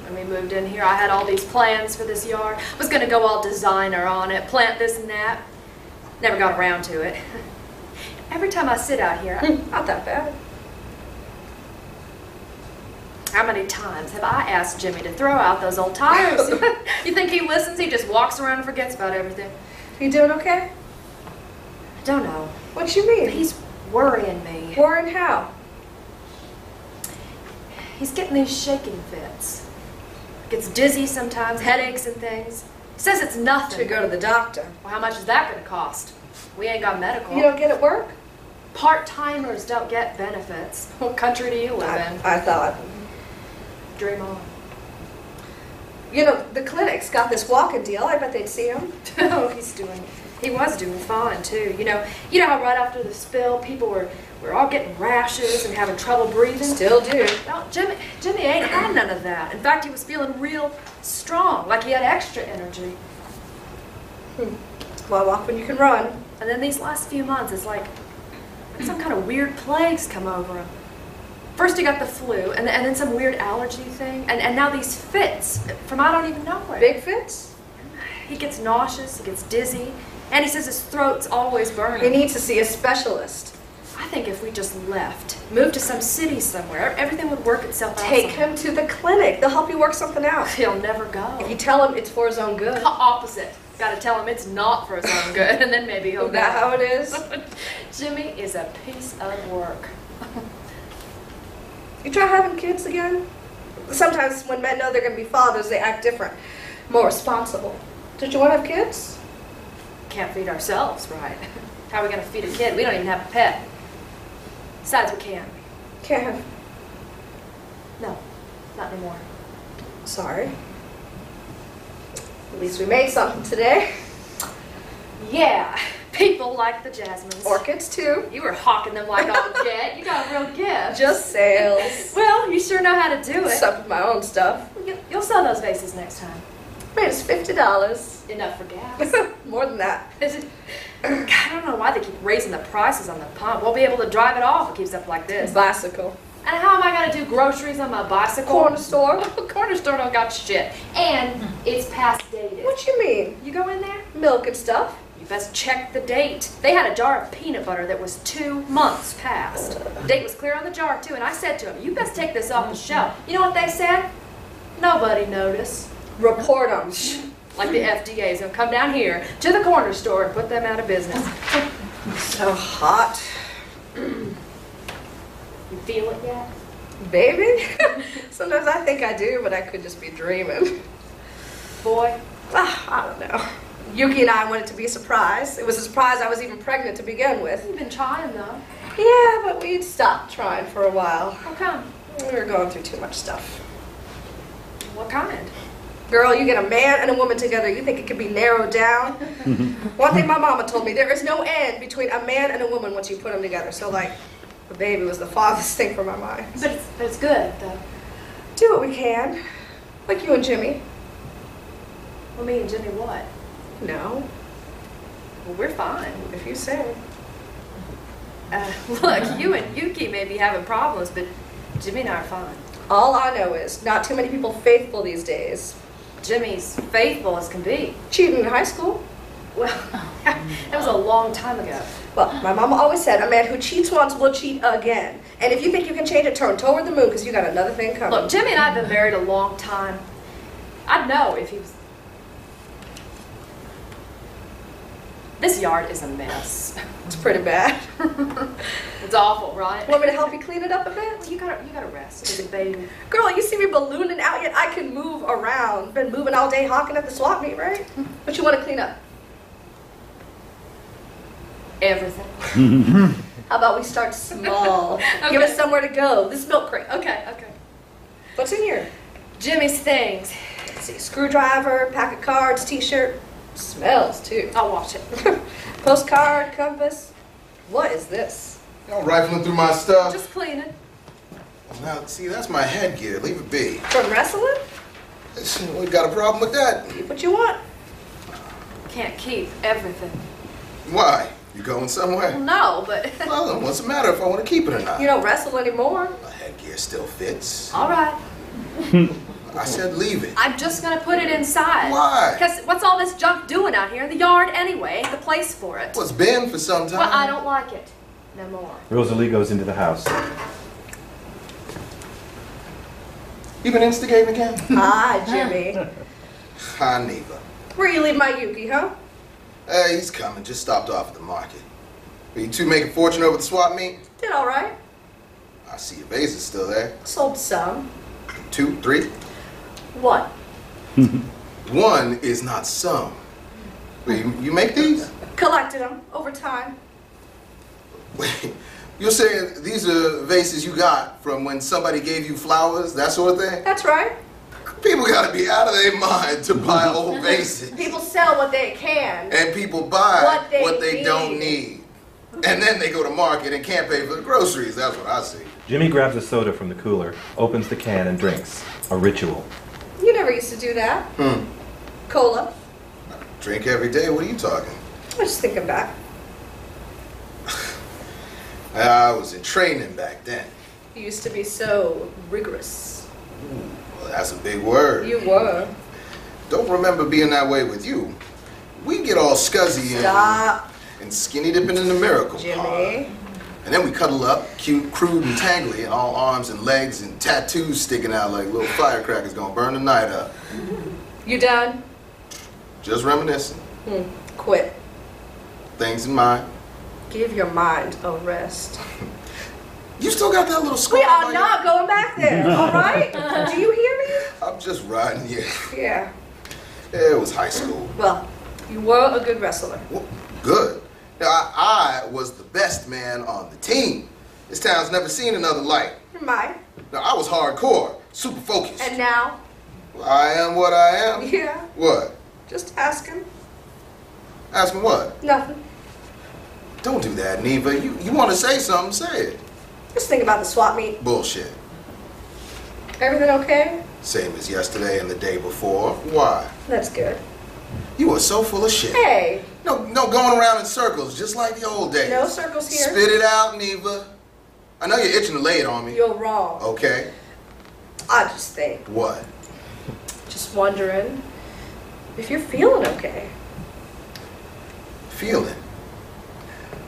When we moved in here, I had all these plans for this yard. Was gonna go all designer on it, plant this and that. Never got around to it. Every time I sit out here, Not that bad. how many times have I asked Jimmy to throw out those old tires? You think he listens? He just walks around and forgets about everything. You doing okay? I don't know. What you mean? He's worrying me. Warren how? He's getting these shaking fits. Gets dizzy sometimes, headaches and things. He says it's nothing. Should go to the doctor. Well, how much is that going to cost? We ain't got medical. You don't get at work? Part-timers don't get benefits. What country do you live in? I thought. Dream on. You know, the clinic's got this walking deal. I bet they'd see him. Oh, he was doing fine too. You know how right after the spill, people were all getting rashes and having trouble breathing? Still do. No, Jimmy ain't had none of that. In fact, he was feeling real strong, like he had extra energy. Well, walk when you can run. And then these last few months, it's like some kind of weird plagues come over him. First he got the flu, and then some weird allergy thing, and now these fits from I don't even know where. Big fits? He gets nauseous, he gets dizzy, and he says his throat's always He burning. needs to see a specialist. I think if we just left, moved to some city somewhere, everything would work itself out. Take somehow. him to the clinic. They'll help you work something out. He'll never go. If you tell him it's for his own good. Opposite. Gotta tell him it's not for his own good, and then maybe he'll Isn't that go. how it is? Jimmy is a piece of work. You try having kids again? Sometimes when men know they're going to be fathers, they act different. More responsible. Did you want to have kids? Can't feed ourselves, right? How are we gonna feed a kid? We don't even have a pet. Besides, we can't. Can't have. No, not anymore. Sorry. At least we made something today. Yeah, people like the jasmines. Orchids, too. You were hawking them like all get. You got a real gift. Just sales. Well, you sure know how to do it. Some of my own stuff. You'll sell those vases next time. Made us $50. Enough for gas. More than that. God, I don't know why they keep raising the prices on the pump. We'll be able to drive it off if it keeps up like this. Bicycle. And how am I going to do groceries on my bicycle? Corner store. Corner store don't got shit. And it's past dated. What you mean? You go in there? Milk and stuff? You best check the date. They had a jar of peanut butter that was 2 months past. Date was clear on the jar too, and I said to them, you best take this off the shelf. You know what they said? Nobody noticed. Report them. Like the FDA is gonna come down here to the corner store and put them out of business. So hot. You feel it yet? Baby? Sometimes I think I do, but I could just be dreaming. Boy, I don't know. Yuki and I wanted it to be a surprise. It was a surprise I was even pregnant to begin with. you've been trying though. Yeah, but we'd stopped trying for a while. How come? We were going through too much stuff. What kind? Girl, you get a man and a woman together, you think it could be narrowed down? One thing my mama told me, there is no end between a man and a woman once you put them together. So, like, the baby was the farthest thing from my mind. But it's good though. Do what we can. Like you and Jimmy. Well, me and Jimmy what? No, Well, we're fine. if you say. Look, you and Yuki may be having problems, but Jimmy and I are fine. All I know is, not too many people faithful these days. Jimmy's faithful as can be. Cheating in high school. Well, that was a long time ago. Well, my mama always said a man who cheats once will cheat again. And if you think you can change it, turn toward the moon because you got another thing coming. Look, Jimmy and I have been married a long time. I'd know if he was... This yard is a mess. It's pretty bad. It's awful, right? Want me to help you clean it up a bit? You gotta rest. It's a baby. Girl, you see me ballooning out yet? I can move around. Been moving all day hawking at the swap meet, right? What you want to clean up? Everything. How about we start small? Give us somewhere to go. This milk crate. Okay. What's in here? Jimmy's things. Let's see. Screwdriver, pack of cards, t-shirt. Smells, too. I'll watch it. Postcard, compass. What is this? Y'all rifling through my stuff? Just cleaning. Now, see, that's my headgear. Leave it be. From wrestling? Listen, we got a problem with that. Keep what you want. Can't keep everything. Why? You going somewhere? No, but... Well, then what's the matter if I want to keep it or not? You don't wrestle anymore. My headgear still fits. All right. I said leave it. I'm just gonna put it inside. Why? Because what's all this junk doing out here in the yard anyway? Ain't the place for it. Well, it's been for some time. Well, I don't like it. No more. Rosalie goes into the house. You been instigating again? Hi, Jimmy. Hi, Neva. Where you leave my Yuki, huh? Hey, he's coming. Just stopped off at the market. You two make a fortune over the swap meet? Did all right. I see your vase is still there. Sold some. 2, 3. What? One is not some. Wait, you make these? Collected them over time. Wait, you're saying these are vases you got from when somebody gave you flowers, that sort of thing? That's right. People gotta be out of their mind to buy old vases. People sell what they can. And people buy What they don't need. And then they go to market and can't pay for the groceries. That's what I see. Jimmy grabs a soda from the cooler, opens the can, and drinks. A ritual. You never used to do that. Cola. Drink every day. What are you talking? I was just thinking back. I was in training back then. You used to be so rigorous. Well, that's a big word. You were. Don't remember being that way with you. We get all scuzzy Stop, and skinny dipping in the miracle Jimmy. pond. And then we cuddle up, cute, crude, and tangly, and all arms and legs and tattoos sticking out like little firecrackers gonna burn the night up. You done? Just reminiscing. Quit. Things in mind. Give your mind a rest. You still got that little scar? We are on not going back there, all right? Do you hear me? I'm just riding you. Yeah. It was high school. Well, you were a good wrestler. Well, good. Now, I was the best man on the team. This town's never seen another light. You might. Now, I was hardcore, super focused. And now? I am what I am. Yeah. What? Just asking. Asking what? Nothing. Don't do that, Neva. You want to say something, say it. Just think about the swap meet. Bullshit. Everything okay? Same as yesterday and the day before. Why? That's good. You are so full of shit. Hey, No, going around in circles, just like the old days. no circles here. Spit it out, Neva. I know you're itching to lay it on me. You're wrong. Okay. I just think. What? Just wondering if you're feeling okay. Feeling?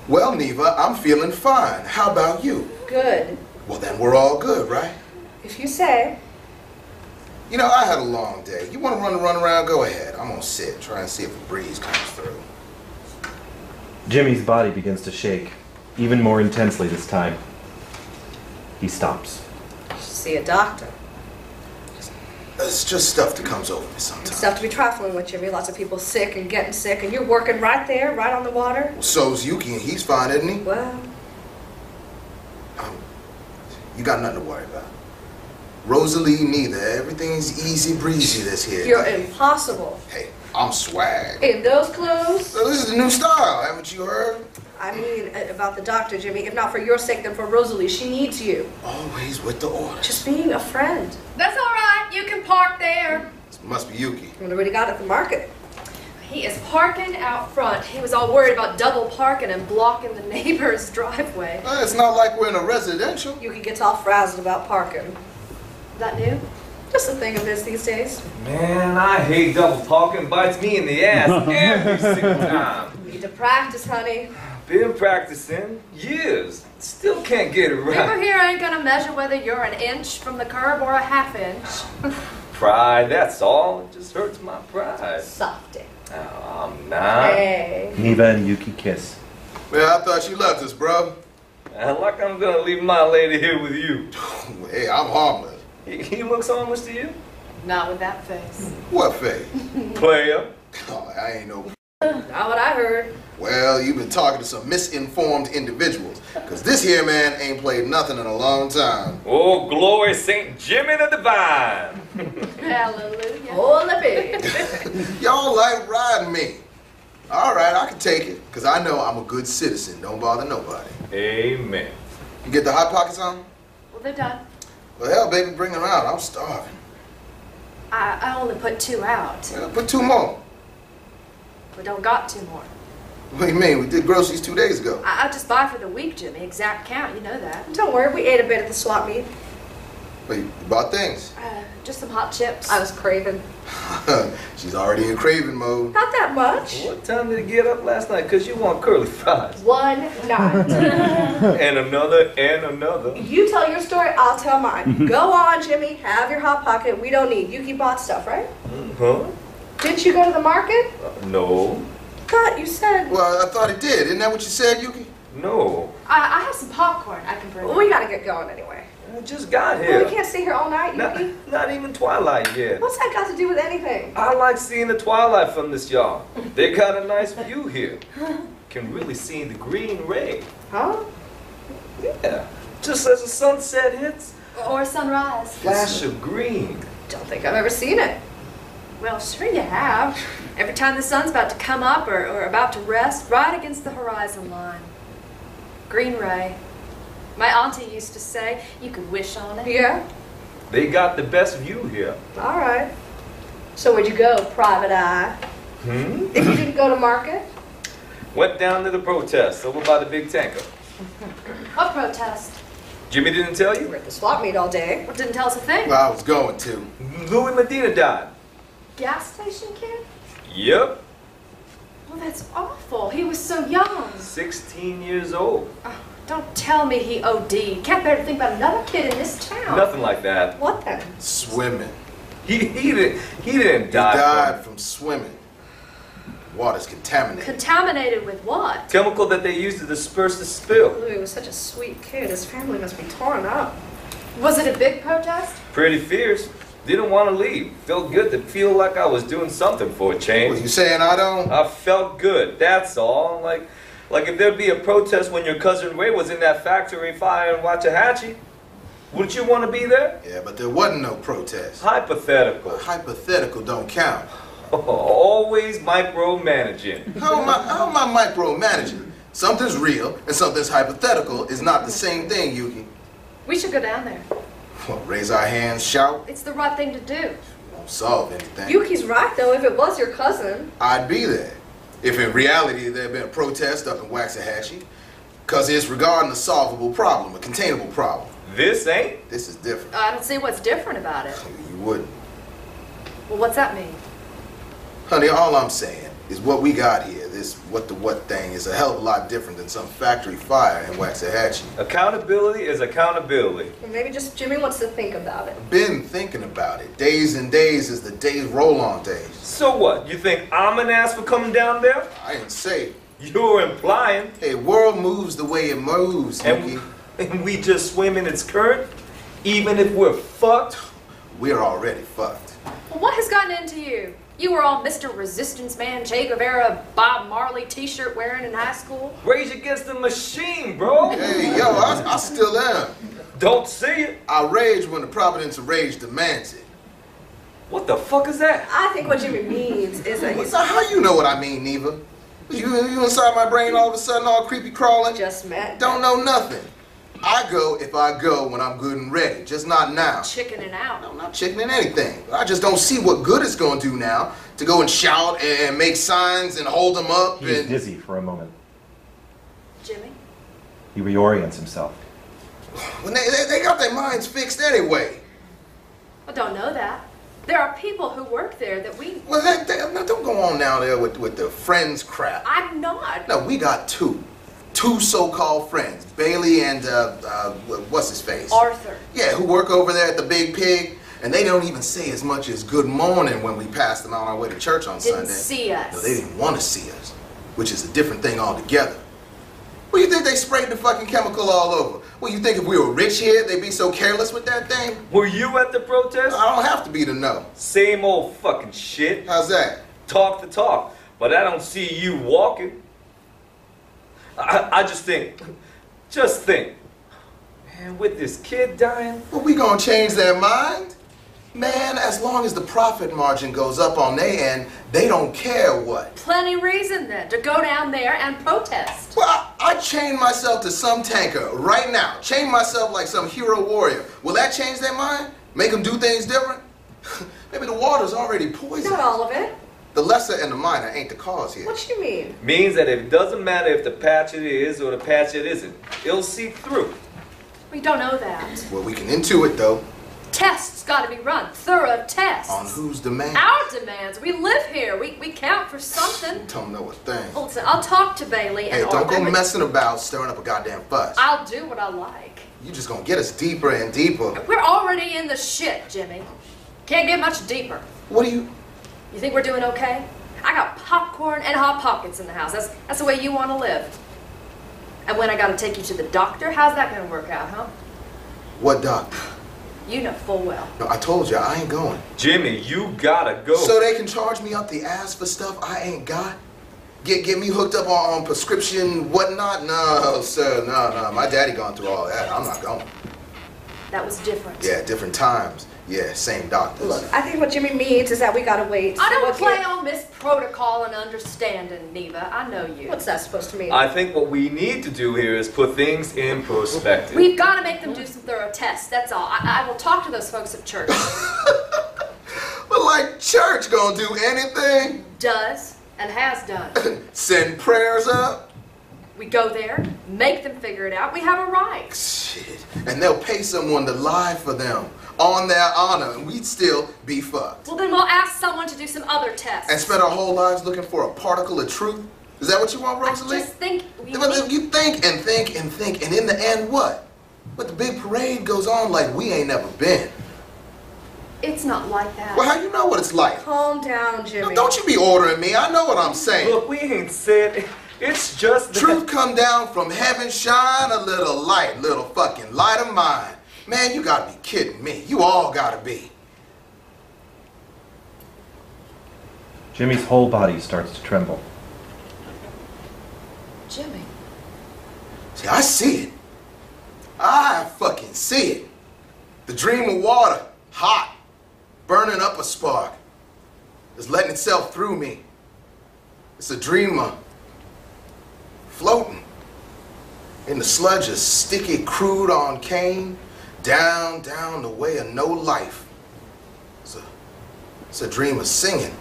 Well, Neva, I'm feeling fine. How about you? Good. Well, then we're all good, right? If you say. You know, I had a long day. You want to run around? Go ahead. I'm going to sit, try and see if a breeze comes through. Jimmy's body begins to shake, even more intensely this time. He stops. You should see a doctor. It's just stuff that comes over me sometimes. Stuff to be trifling with, Jimmy. Lots of people sick and getting sick, and you're working right there, right on the water. Well, so's Yuki, and he's fine, isn't he? Well, You got nothing to worry about. Rosalie, neither. Everything's easy breezy this here. you're impossible. Hey, I'm swag. In those clothes, So this is the new style. Haven't you heard? I mean about the doctor, Jimmy. If not for your sake, then for Rosalie. She needs you. Always with the orders. Just being a friend. That's all right. You can park there. This must be Yuki. I wonder what he got at the market. He is parking out front. He was all worried about double parking and blocking the neighbor's driveway. Well, it's not like we're in a residential. Yuki gets all frazzled about parking. That new? Just a thing of his these days. Man, I hate double parking. Bites me in the ass every single time. You need to practice, honey. Been practicing years. Still can't get it People right. here ain't gonna measure whether you're an inch from the curb or a half inch. Pride, that's all. It just hurts my pride. Softy. Oh, I'm not. Hey. Neva and Yuki kiss. Well, I thought you left us, bro. Like I'm gonna leave my lady here with you. Hey, I'm harmless. He looks harmless to you? Not with that face. What fake? Player. Oh, I ain't no. Not what I heard. Well, you've been talking to some misinformed individuals. Because this here man ain't played nothing in a long time. Oh, glory St. Jimmy the Divine. Hallelujah. Holy pig. Y'all like riding me. All right, I can take it. Because I know I'm a good citizen. Don't bother nobody. Amen. You get the Hot Pockets on? Well, they're done. Well, hell, baby, bring them out. I'm starving. I only put 2 out. Well, put 2 more. We don't got 2 more. What do you mean? We did groceries 2 days ago. I just buy for the week, Jimmy. Exact count, you know that. Don't worry, we ate a bit at the swap meet. Wait, you bought things? Just some hot chips. I was craving. She's already in craving mode. Not that much. What time did he get up last night? Because you want curly fries. One night. And another, and another. You tell your story, I'll tell mine. Go on, Jimmy. Have your Hot Pocket. We don't need. Yuki bought stuff, right? Huh? Didn't you go to the market? No. God, you said. Well, I thought it did. Isn't that what you said, Yuki? No. I have some popcorn I can bring. Well, we gotta get going anyway. I just got Well, here. we can't stay here all night, Yuki. Not even twilight yet. What's that got to do with anything? I like seeing the twilight from this yard. They got a nice view here. Can really see the green ray. Huh? Yeah. Just as the sunset hits, Or sunrise. flash of green. Don't think I've ever seen it. Well, sure you have. Every time the sun's about to come up or about to rest, right against the horizon line. Green ray. My auntie used to say you could wish on it. Yeah? They got the best view here. All right. So where'd you go, Private Eye? Hmm? If you didn't go to market? Went down to the protest over by the big tanker. What protest? Jimmy didn't tell You you? were at the swap meet all day. What, didn't tell us a thing? Well, I was going to. Louis Medina died. Gas station kid? Yep. Well, that's awful. He was so young. 16 years old. Oh, don't tell me he OD'd. Can't bear to think about another kid in this town. Nothing like that. What then? Swimming. He didn't He die. died from swimming. Water's contaminated. Contaminated with what? Chemical that they used to disperse the spill. Louis was such a sweet kid. His family must be torn up. Was it a big protest? Pretty fierce. Didn't want to leave. Felt good to feel like I was doing something for a What, change. you saying I don't? I felt good, that's all. Like if there'd be a protest when your cousin Ray was in that factory fire in Waxahachie, wouldn't you want to be there? Yeah, but there wasn't no protest. Hypothetical. Hypothetical don't count. Always micromanaging. How am I micromanaging? Something's real and something's hypothetical is not the same thing, Yuki. We should go down there. Well, raise our hands, shout, It's the right thing to do. won't solve anything. Yuki's right, though. If it was your cousin. I'd be there. If in reality there had been a protest up in Waxahachie, because it's regarding a solvable problem, a containable problem. This ain't? This is different. I don't see what's different about it. You wouldn't. Well, what's that mean? Honey, all I'm saying is what we got here, this what the what thing, is a hell of a lot different than some factory fire in Waxahachie. Accountability is accountability. Or maybe just Jimmy wants to think about it. Been thinking about it. Days and days as the days roll on days. So what? You think I'm an ass for coming down there? I ain't say. You're implying. Hey, world moves the way it moves, Yuki. And we just swim in its current? Even if we're fucked? We're already fucked. Well, what has gotten into you? You were all Mr. Resistance Man, Che Guevara, Bob Marley t-shirt wearing in high school. Rage Against the Machine, bro. Hey, yo, I still am. Don't see it. I rage when the providence of rage demands it. What the fuck is that? I think what Jimmy means is that he's So how you know what I mean, Neva? You inside my brain all of a sudden all creepy crawling? just met. Don't know nothing. I go if I go when I'm good and ready, just not now. Chickening out. I'm not chickening anything. I just don't see what good it's going to do now to go and shout and make signs and hold them up He's and... dizzy for a moment. Jimmy? He reorients himself. When they got their minds fixed anyway. I don't know that. There are people who work there that we... Well, now don't go on now there with the friends crap. I'm not. No, we got two so-called friends, Bailey and what's his face? Arthur. Yeah, who work over there at the Big Pig, and they don't even say as much as good morning when we pass them on our way to church on Didn't Sunday. see us. No, they didn't want to see us, which is a different thing altogether. Well, you think they sprayed the fucking chemical all over? Well, you think if we were rich here, they'd be so careless with that thing? Were you at the protest? I don't have to be to know. Same old fucking shit. How's that? Talk the talk, but I don't see you walking. I just think, man, with this kid dying. Well, we gonna change their mind? Man, as long as the profit margin goes up on their end, they don't care what. Plenty reason then to go down there and protest. Well, I chain myself to some tanker right now. Chain myself like some hero warrior. Will that change their mind? Make them do things different? Maybe the water's already poisoned. Not all of it. The lesser and the minor ain't the cause here. What you mean? Means that it doesn't matter if the patch it is or the patch it isn't. It'll seep through. We don't know that. Well, we can intuit though. Tests got to be run. Thorough tests. On whose demand? Our demands. We live here. We count for something. Don't know a thing. Listen, I'll talk to Bailey and Hey, don't Arthur, go but messing about stirring up a goddamn fuss. I'll do what I like. You just gonna get us deeper and deeper. We're already in the shit, Jimmy. Can't get much deeper. What do you... You think we're doing okay? I got popcorn and Hot Pockets in the house. That's the way you want to live. And when I got to take you to the doctor, how's that going to work out, huh? What doctor? You know full well. No, I told you, I ain't going. Jimmy, you gotta go. So they can charge me up the ass for stuff I ain't got? Get me hooked up on prescription whatnot? No, sir, no. My daddy gone through all that. I'm not going. That was different. Yeah, different times. Yeah, same doctors. Look, I think what Jimmy means is that we gotta wait. I don't Look play here. on Miss Protocol and understanding, Neva. I know you. What's that supposed to mean? I think what we need to do here is put things in perspective. We've got to make them do some thorough tests. That's all. I will talk to those folks at church. But like church gonna do anything? Does and has done. Send prayers up? We go there, make them figure it out. We have a right. Shit. And they'll pay someone to lie for them on their honor, and we'd still be fucked. Well, then we'll ask someone to do some other tests. And spend our whole lives looking for a particle of truth? Is that what you want, I Rosalie? just think we But need... you think and think and think, and in the end, what? But the big parade goes on like we ain't never been. It's not like that. Well, how you know what it's like? Calm down, Jimmy. Don't you be ordering me. I know what I'm saying. Look, we ain't said. It's just that. Truth come down from heaven, shine a little light, little fucking light of mine. Man, you gotta be kidding me. You all gotta be. Jimmy's whole body starts to tremble. Jimmy. See, I see it. I fucking see it. The dream of water, hot, burning up a spark, is letting itself through me. It's a dreamer floating in the sludge of sticky crude on cane, down the way of no life. It's a dreamer singing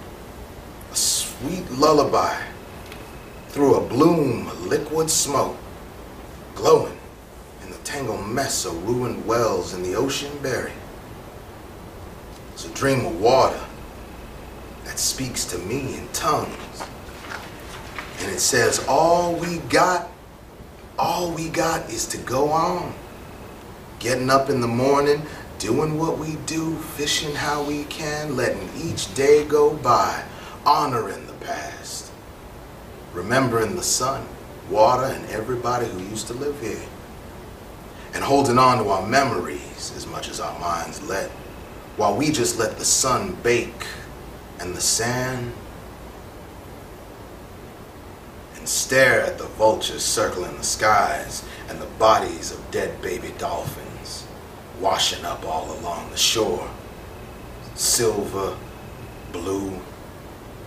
a sweet lullaby through a bloom of liquid smoke, glowing in the tangled mess of ruined wells in the ocean buried. It's a dream of water that speaks to me in tongues. And it says all we got is to go on. Getting up in the morning, doing what we do, fishing how we can, letting each day go by, honoring the past, remembering the sun, water, and everybody who used to live here, and holding on to our memories as much as our minds let, while we just let the sun bake and the sand, and stare at the vultures circling the skies and the bodies of dead baby dolphins washing up all along the shore, silver, blue,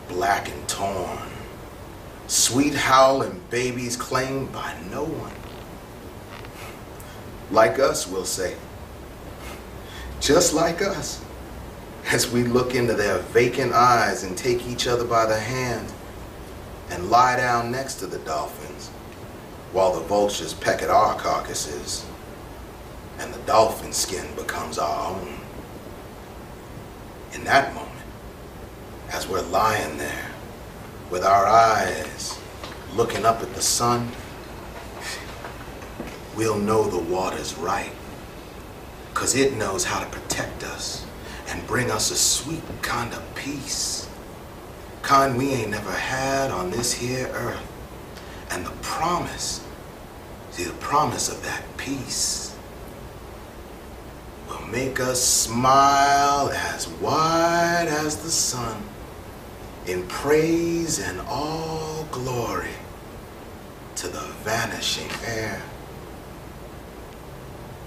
black and torn, sweet howling babies claimed by no one. Like us, we'll say. Just like us. As we look into their vacant eyes and take each other by the hand and lie down next to the dolphins while the vultures peck at our carcasses and the dolphin skin becomes our own. In that moment, as we're lying there with our eyes looking up at the sun, we'll know the water's right, 'cause it knows how to protect us and bring us a sweet kind of peace, kind we ain't never had on this here earth. And the promise, see, the promise of that peace will make us smile as wide as the sun in praise and all glory to the vanishing air.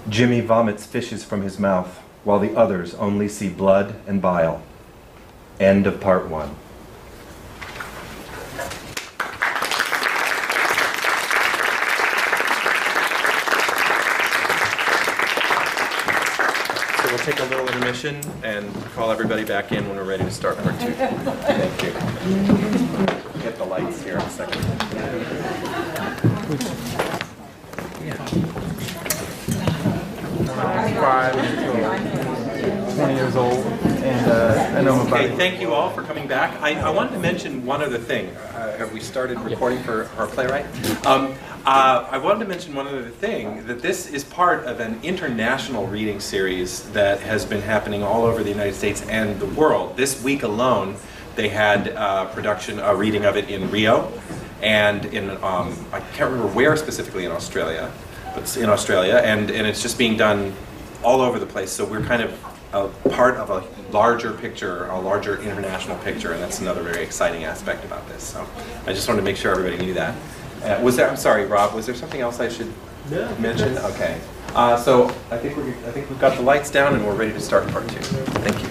Jimmy vomits fishes from his mouth, while the others only see blood and bile. End of part 1. So we'll take a little intermission and call everybody back in when we're ready to start part 2. Thank you. Get the lights here in a second. 20 years old, and I know him about Okay, thank you all for coming back. I wanted to mention one other thing. Have we started recording for our playwright? I wanted to mention one other thing, that this is part of an international reading series that has been happening all over the United States and the world. This week alone, they had a reading of it in Rio, and in, I can't remember where specifically in Australia, but it's in Australia, and it's just being done all over the place. So we're kind of a part of a larger picture, a larger international picture, and that's another very exciting aspect about this. So I just wanted to make sure everybody knew that. I'm sorry, Rob, was there something else I should mention? Okay. So I think we've got the lights down and we're ready to start part 2. Thank you.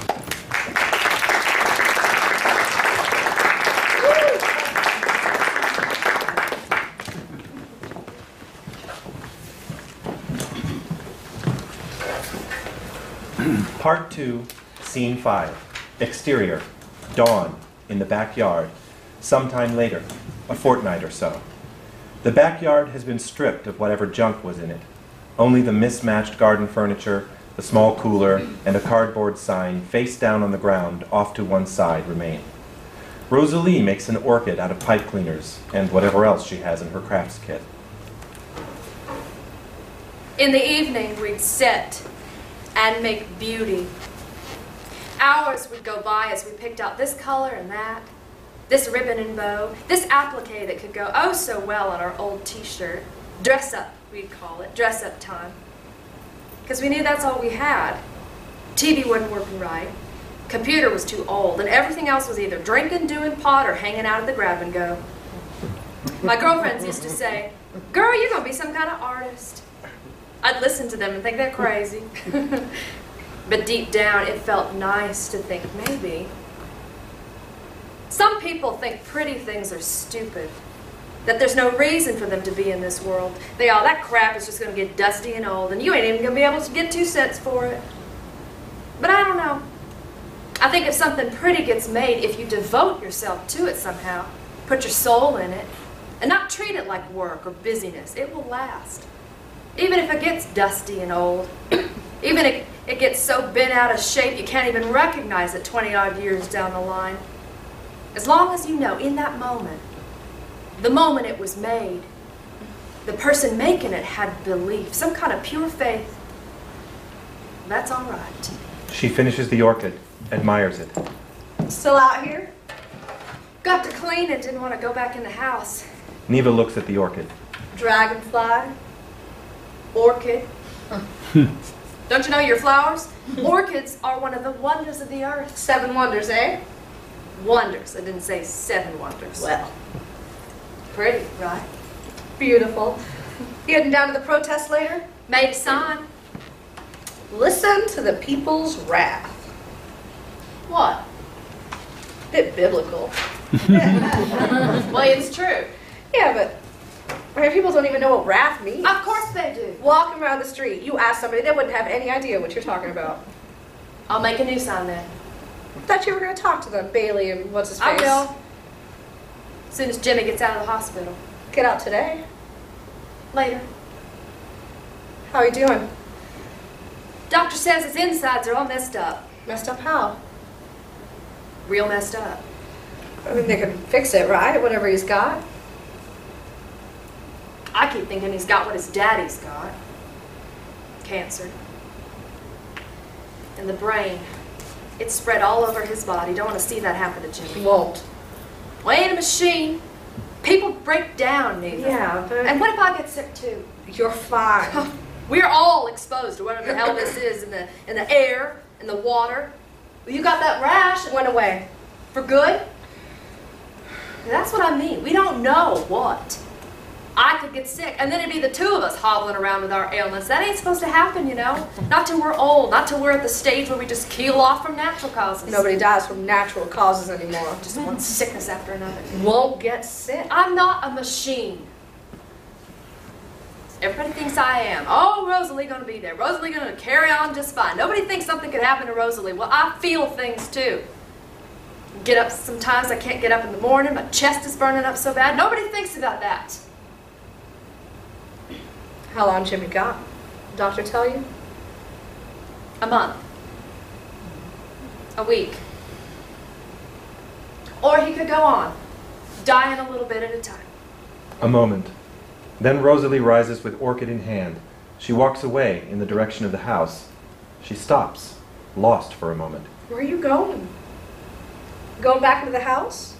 Part 2, Scene 5. Exterior, dawn, in the backyard, sometime later, a fortnight or so. The backyard has been stripped of whatever junk was in it. Only the mismatched garden furniture, the small cooler, and a cardboard sign face down on the ground off to one side remain. Rosalie makes an orchid out of pipe cleaners and whatever else she has in her crafts kit. In the evening, we'd sit and make beauty. Hours would go by as we picked out this color and that, this ribbon and bow, this applique that could go oh so well on our old t-shirt. Dress up, we'd call it, dress up time. Because we knew that's all we had. TV wasn't working right, computer was too old, and everything else was either drinking, doing pot, or hanging out at the grab and go. My girlfriends used to say, "Girl, you're gonna be some kind of artist." I'd listen to them and think they're crazy. But deep down, it felt nice to think maybe. Some people think pretty things are stupid, that there's no reason for them to be in this world. That crap is just going to get dusty and old, and you ain't even going to be able to get 2 cents for it. But I don't know. I think if something pretty gets made, if you devote yourself to it somehow, put your soul in it, and not treat it like work or busyness, it will last. Even if it gets dusty and old, even if it gets so bent out of shape you can't even recognize it 20-odd years down the line. As long as you know in that moment, the moment it was made, the person making it had belief, some kind of pure faith, that's all right. She finishes the orchid, admires it. Still out here? Got to clean it, didn't want to go back in the house. Neva looks at the orchid. Dragonfly? Orchid. Don't you know your flowers? Orchids are one of the wonders of the earth. 7 wonders, eh? Wonders. I didn't say 7 wonders. Well, Pretty, right? beautiful. You heading down to the protest later? Made a sign. Listen to the people's wrath. What? Bit biblical. Well, it's true. Yeah, but people don't even know what wrath means. Of course they do. Walking around the street, you ask somebody, they wouldn't have any idea what you're talking about. I'll make a new sign then. Thought you were going to talk to them, Bailey and what's his face. I will. As soon as Jimmy gets out of the hospital. Get out today. Later. How are you doing? Doctor says his insides are all messed up. Messed up how? real messed up. I mean, they can fix it, right? Whatever he's got. I keep thinking he's got what his daddy's got. Cancer. In the brain. It's spread all over his body. Don't want to see that happen to Jimmy. Won't. Well, ain't a machine. People break down, Neva. Yeah, but And what if I get sick too? you're fine. We're all exposed to whatever the hell this is in the air, in the water. Well, you got that rash. It went away. For good? That's what I mean. We don't know what. I could get sick, and then it'd be the two of us hobbling around with our ailments. That ain't supposed to happen, you know? Not till we're old, not till we're at the stage where we just keel off from natural causes. Nobody dies from natural causes anymore. Just one sickness after another. Won't get sick. I'm not a machine. Everybody thinks I am. Oh, Rosalie gonna be there. Rosalie gonna carry on just fine. Nobody thinks something could happen to Rosalie. Well, I feel things too. Get up sometimes, I can't get up in the morning. My chest is burning up so bad. Nobody thinks about that. How long Jimmy got? Doctor tell you? A month. A week. Or he could go on, dying a little bit at a time. A moment. Then Rosalie rises with orchid in hand. She walks away in the direction of the house. She stops, lost for a moment. Where are you going? Going back into the house?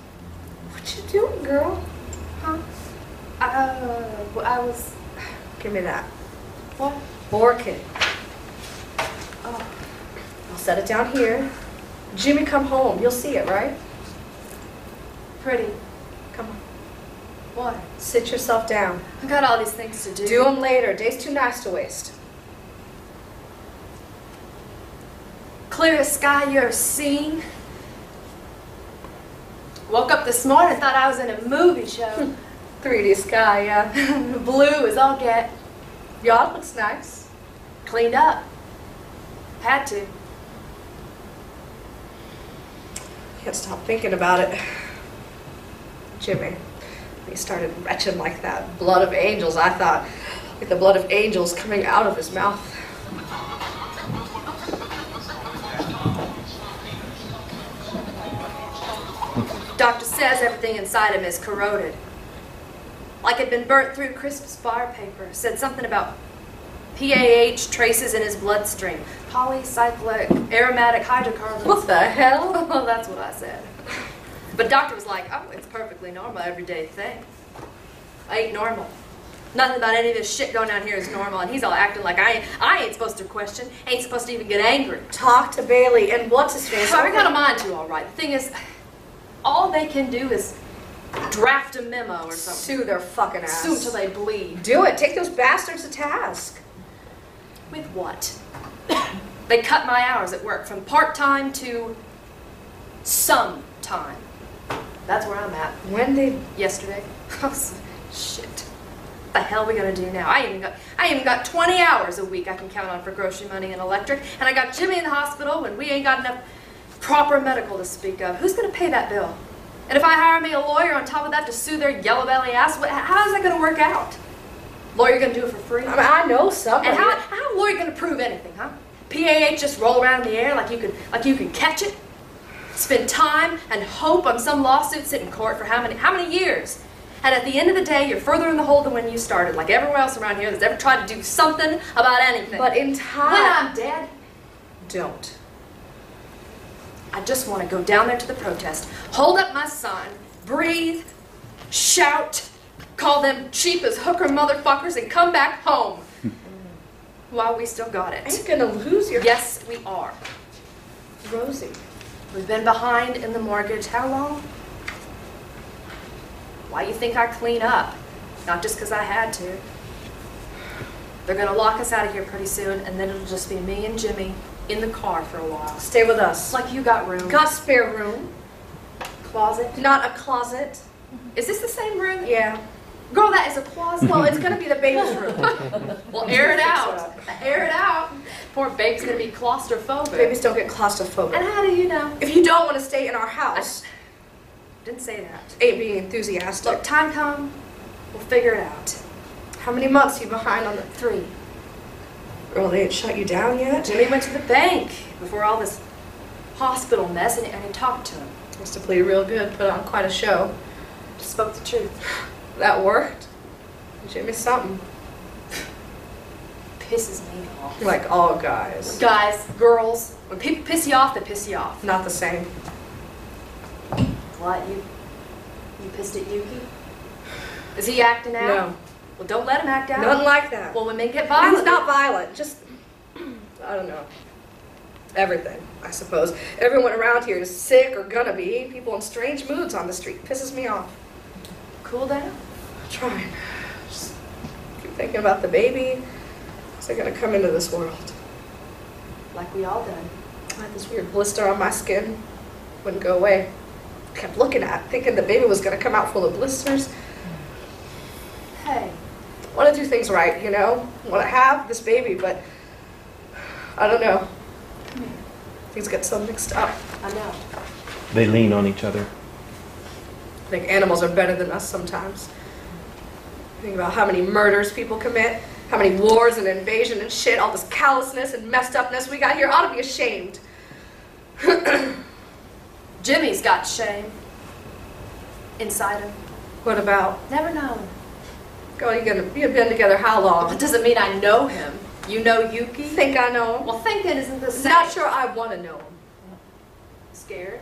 What you doing, girl? Huh? I was... Give me that. What? Orchid. Oh. I'll set it down here. Jimmy, come home. You'll see it, right? Pretty. Come on. What? Sit yourself down. I got all these things to do. Do them later. Day's too nice to waste. Clearest sky you ever seen. Woke up this morning, thought I was in a movie show. 3D sky, yeah. Blue as all get. Yard looks nice. Cleaned up. Had to. Can't stop thinking about it. Jimmy, he started retching like that. Blood of angels, I thought. Like the blood of angels coming out of his mouth. Doctor says everything inside him is corroded. Like it'd been burnt through Christmas bar paper. Said something about PAH traces in his bloodstream. Polycyclic aromatic hydrocarbons. What the hell? Well, that's what I said. But doctor was like, oh, it's perfectly normal, everyday thing. I ain't normal. Nothing about any of this shit going on here is normal, and he's all acting like I ain't supposed to question, ain't supposed to even get angry. Talk to Bailey and what's his face? I got a mind to, all right. The thing is, all they can do is draft a memo or something. Sue their fucking ass. Sue till they bleed. Do it. Take those bastards to task. With what? They cut my hours at work from part-time to some time. That's where I'm at. When they... Yesterday. Shit. What the hell are we gonna do now? I even got 20 hours a week I can count on for grocery money and electric, and I got Jimmy in the hospital when we ain't got enough proper medical to speak of. Who's gonna pay that bill? And if I hire me a lawyer on top of that to sue their yellow belly ass, how is that gonna work out? Lawyer gonna do it for free? I mean, I know somebody. And how a lawyer gonna prove anything, huh? PAH just roll around in the air like you can catch it? Spend time and hope on some lawsuit, sit in court for how many years? And at the end of the day, you're further in the hole than when you started, like everyone else around here that's ever tried to do something about anything. But in time... When I'm dead, Don't. I just want to go down there to the protest, hold up my sign, breathe, shout, call them cheap as hooker motherfuckers, and come back home. While we still got it. Are you gonna lose your... Yes, we are. Rosie. We've been behind in the mortgage how long? Why you think I clean up? Not just because I had to. They're gonna lock us out of here pretty soon, and then it'll just be me and Jimmy in the car for a while. Stay with us. It's like you got room. Got spare room. Closet? Not a closet. Is this the same room? Yeah. Girl, that is a closet. Well, it's gonna be the baby's room. Well, air it out. Air it out. Poor babe's gonna be claustrophobic. Babies don't get claustrophobic. And how do you know? If you don't want to stay in our house, Didn't say that. ain't being enthusiastic. Look, time come, we'll figure it out. How many months are you behind on the... 3. Girl, they ain't shut you down yet? Jimmy went to the bank before all this hospital mess, and he talked to him. Must have played real good, put on quite a show. Just spoke the truth. That worked. Jimmy's something. Pisses me off. Like all guys. Guys, girls, when people piss you off, they piss you off. Not the same. What, you pissed at Yuki? Is he acting out? No. Well, don't let him act out. Nothing like that. Well, when men get violent. He's not violent. Just, I don't know. Everything, I suppose. Everyone around here is sick or gonna be. People in strange moods on the street. Pisses me off. Cool down. I'm trying. Just keep thinking about the baby. Is it gonna come into this world? Like we all done. I had this weird blister on my skin. Wouldn't go away. I kept looking at it, thinking the baby was gonna come out full of blisters. Hey. I want to do things right, you know? I want to have this baby, but I don't know. Things get so mixed up. I know. They lean on each other. I think animals are better than us sometimes. Think about how many murders people commit, how many wars and invasion and shit, all this callousness and messed upness we got here. Ought to be ashamed. Jimmy's got shame. Inside him. What about? Never known. God, you've been together how long? Well, it doesn't mean I know him. You know Yuki? Think I know him? Well, thinking isn't the same. Not sure I want to know him. Scared?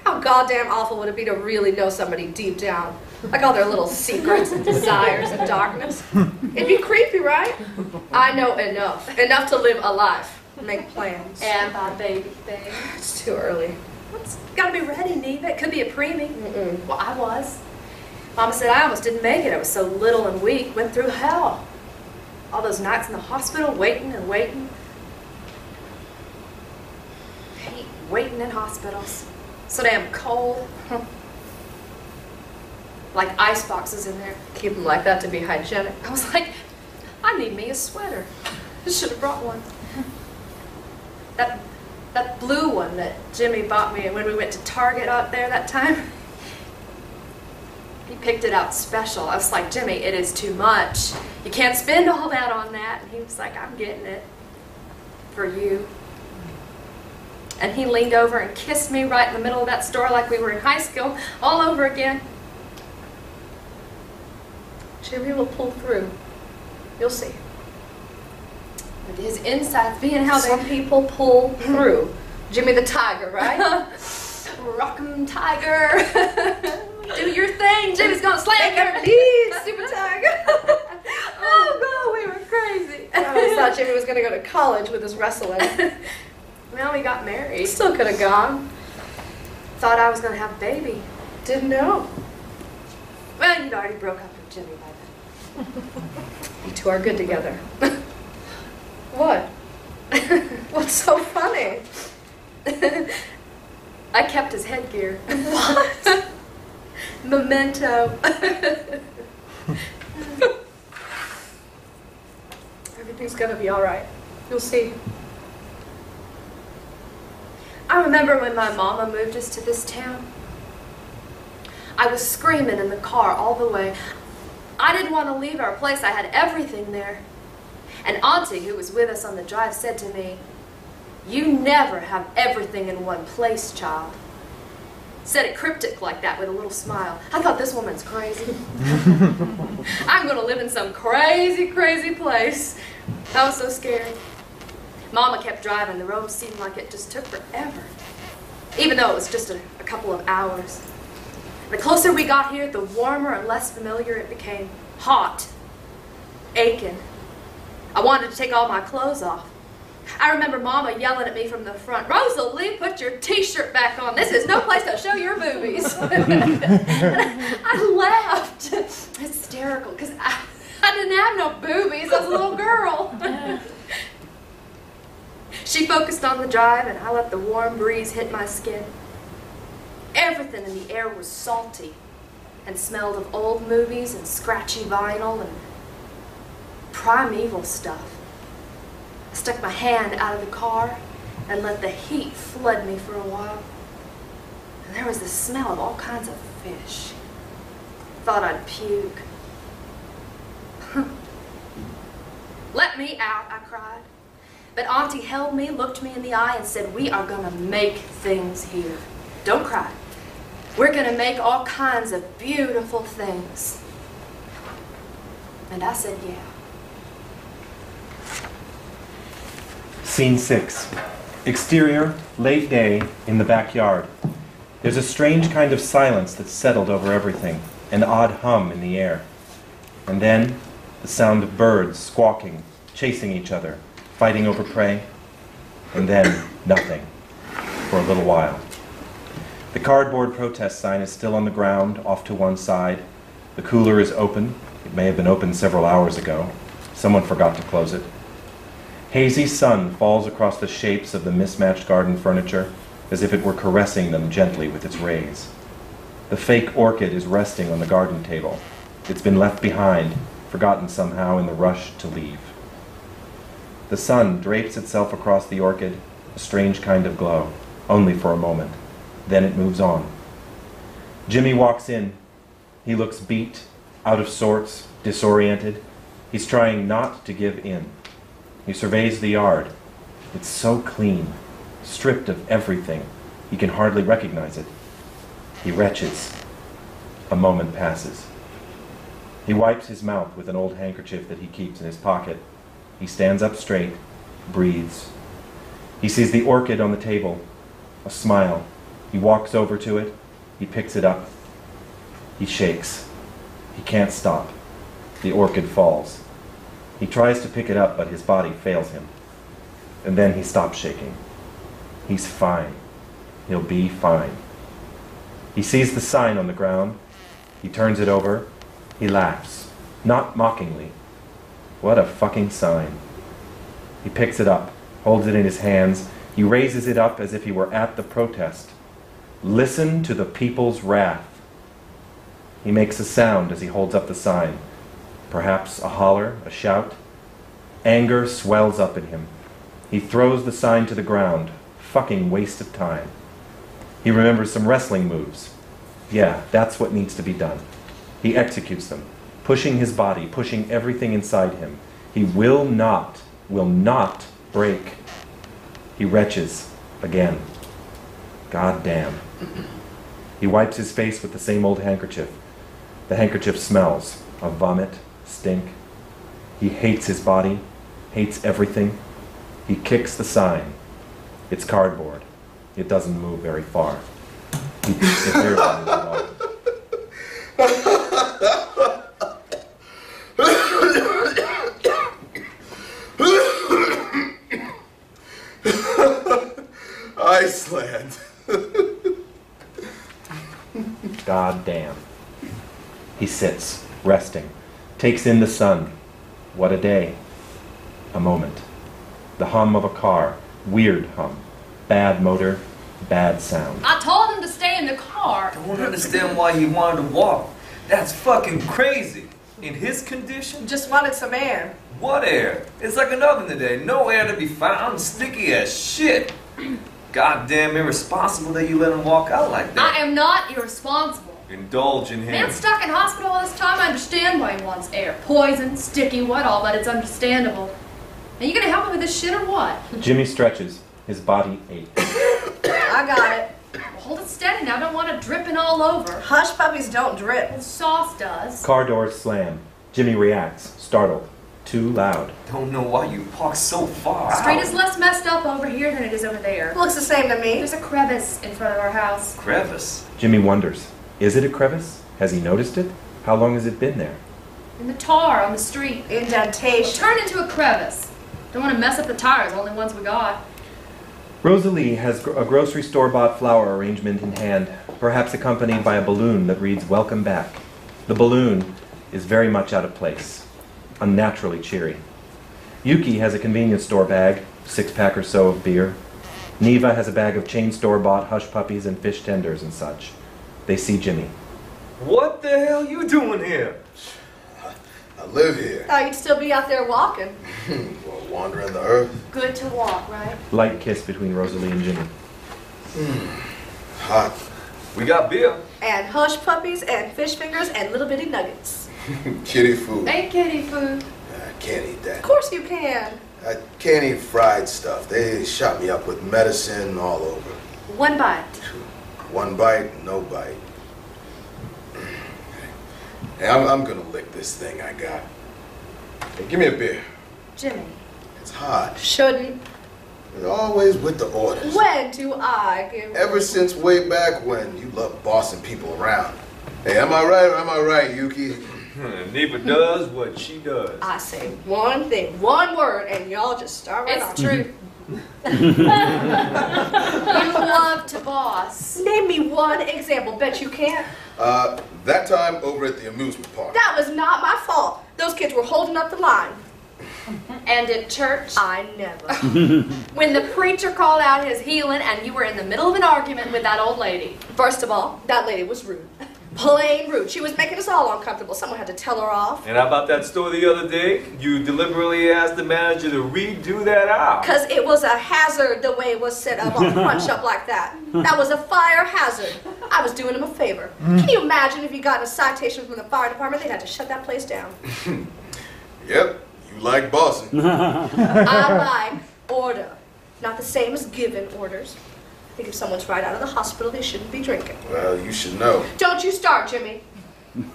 How goddamn awful would it be to really know somebody deep down? Like all their little secrets and desires and darkness. It'd be creepy, right? I know enough. Enough to live a life. Make plans. And my baby thing. It's too early. It's gotta be ready, Neva. It could be a preemie. Mm-mm. Well, I was. Mama said I almost didn't make it. I was so little and weak. Went through hell. All those nights in the hospital, waiting and waiting. Hate waiting in hospitals. So damn cold. Like ice boxes in there. Keep them like that to be hygienic. I was like, I need me a sweater. I should have brought one. That blue one that Jimmy bought me when we went to Target out there that time. He picked it out special. I was like, Jimmy, it is too much. You can't spend all that on that. And he was like, I'm getting it for you. And he leaned over and kissed me right in the middle of that store like we were in high school all over again. Jimmy will pull through. You'll see. With his insides being how Some people pull through. Jimmy the Tiger, right? Rock'em Tiger. Do your thing. Jimmy's gonna slam your Please, Super Tiger. Oh, God, we were crazy. I always thought Jimmy was going to go to college with his wrestling. Well, we got married. He still could have gone. Thought I was gonna have a baby. Didn't know. Well, you'd already broke up with Jimmy by then. You two are good together. What? What's so funny? I kept his headgear. What? Memento. Everything's going to be all right. You'll see. I remember when my mama moved us to this town. I was screaming in the car all the way. I didn't want to leave our place. I had everything there. And Auntie, who was with us on the drive, said to me, "You never have everything in one place, child." Said it cryptic like that with a little smile. I thought, this woman's crazy. I'm going to live in some crazy, crazy place. I was so scared. Mama kept driving. The road seemed like it just took forever, even though it was just a couple of hours. The closer we got here, the warmer and less familiar it became. Hot. Aching. I wanted to take all my clothes off. I remember Mama yelling at me from the front, "Rosalie, put your t-shirt back on. This is no place to show your boobies." I laughed. Hysterical, because I didn't have no boobies. I was a little girl. She focused on the drive, and I let the warm breeze hit my skin. Everything in the air was salty and smelled of old movies and scratchy vinyl and primeval stuff. I stuck my hand out of the car and let the heat flood me for a while. And there was the smell of all kinds of fish. Thought I'd puke. "Let me out," I cried. But Auntie held me, looked me in the eye, and said, we are gonna make things here. Don't cry. We're gonna make all kinds of beautiful things. And I said, yeah. Scene 6. Exterior, late day, in the backyard. There's a strange kind of silence that's settled over everything, an odd hum in the air. And then, the sound of birds squawking, chasing each other, fighting over prey. And then, nothing, for a little while. The cardboard protest sign is still on the ground, off to one side. The cooler is open. It may have been open several hours ago. Someone forgot to close it. Hazy sun falls across the shapes of the mismatched garden furniture, as if it were caressing them gently with its rays. The fake orchid is resting on the garden table. It's been left behind, forgotten somehow in the rush to leave. The sun drapes itself across the orchid, a strange kind of glow, only for a moment. Then it moves on. Jimmy walks in. He looks beat, out of sorts, disoriented. He's trying not to give in. He surveys the yard. It's so clean, stripped of everything. He can hardly recognize it. He retches. A moment passes. He wipes his mouth with an old handkerchief that he keeps in his pocket. He stands up straight, breathes. He sees the orchid on the table, a smile. He walks over to it. He picks it up. He shakes. He can't stop. The orchid falls. He tries to pick it up, but his body fails him. And then he stops shaking. He's fine. He'll be fine. He sees the sign on the ground. He turns it over. He laughs, not mockingly. What a fucking sign. He picks it up, holds it in his hands. He raises it up as if he were at the protest. Listen to the people's wrath. He makes a sound as he holds up the sign. Perhaps a holler, a shout. Anger swells up in him. He throws the sign to the ground. Fucking waste of time. He remembers some wrestling moves. Yeah, that's what needs to be done. He executes them, pushing his body, pushing everything inside him. He will not break. He retches again. God damn. He wipes his face with the same old handkerchief. The handkerchief smells of vomit, stink. He hates his body, hates everything. He kicks the sign. It's cardboard. It doesn't move very far. He barely moves at all. Iceland. God damn. He sits, resting, takes in the sun. What a day. A moment. The hum of a car. Weird hum. Bad motor. Bad sound. I told him to stay in the car. I don't understand why he wanted to walk. That's fucking crazy. In his condition? Just wanted some air. What air? It's like an oven today. No air to be found. Sticky as shit. Goddamn irresponsible that you let him walk out like that. I am not irresponsible. Indulge in him. Man stuck in hospital all this time, I understand why he wants air. Poison, sticky, what all, but it's understandable. Are you gonna help me with this shit or what? Jimmy stretches. His body aches. I got it. Well, hold it steady now, I don't want it dripping all over. Hush puppies don't drip. Well, sauce does. Car doors slam. Jimmy reacts, startled. Too loud. Don't know why you parked so far The street out. is less messed up over here than it is over there. Looks the same to me. There's a crevice in front of our house. Crevice. Jimmy wonders. Is it a crevice? Has he noticed it? How long has it been there? In the tar on the street. Indentation. Turned into a crevice. Don't want to mess up the tires, only ones we got. Rosalie has a grocery store-bought flower arrangement in hand, perhaps accompanied by a balloon that reads, "Welcome back." The balloon is very much out of place, unnaturally cheery. Yuki has a convenience store bag, 6-pack or so of beer. Neva has a bag of chain store-bought hush puppies and fish tenders and such. They see Jimmy. What the hell you doing here? I live here. Oh, you'd still be out there walking. Well, wandering the earth. Good to walk, right? Light kiss between Rosalie and Jimmy. Hot. We got beer. And hush puppies and fish fingers and little bitty nuggets. Kitty food. Ain't kitty food. I can't eat that. Of course you can. I can't eat fried stuff. They shot me up with medicine all over. One bite. One bite, no bite. Hey, I'm gonna lick this thing I got. Hey, give me a beer. Jimmy. It's hot. Shouldn't. You're always with the orders. When do I give? Ever since way back when, you love bossing people around. Hey, am I right or am I right, Yuki? Neva does what she does. I say one thing, one word, and y'all just start right It's off. true. You love to boss. Name me one example. Bet you can't. That time over at the amusement park. That was not my fault. Those kids were holding up the line. And at church, I never. when the preacher called out his healing and you were in the middle of an argument with that old lady. First of all, that lady was rude. Plain rude. She was making us all uncomfortable. Someone had to tell her off. And how about that store the other day? You deliberately asked the manager to redo that aisle. Because it was a hazard the way it was set up on the punch up like that. That was a fire hazard. I was doing him a favor. Can you imagine if you got a citation from the fire department? They'd have to shut that place down. Yep, you like bossing. I like order. Not the same as giving orders. I think if someone's right out of the hospital, they shouldn't be drinking. Well, you should know. Don't you start, Jimmy.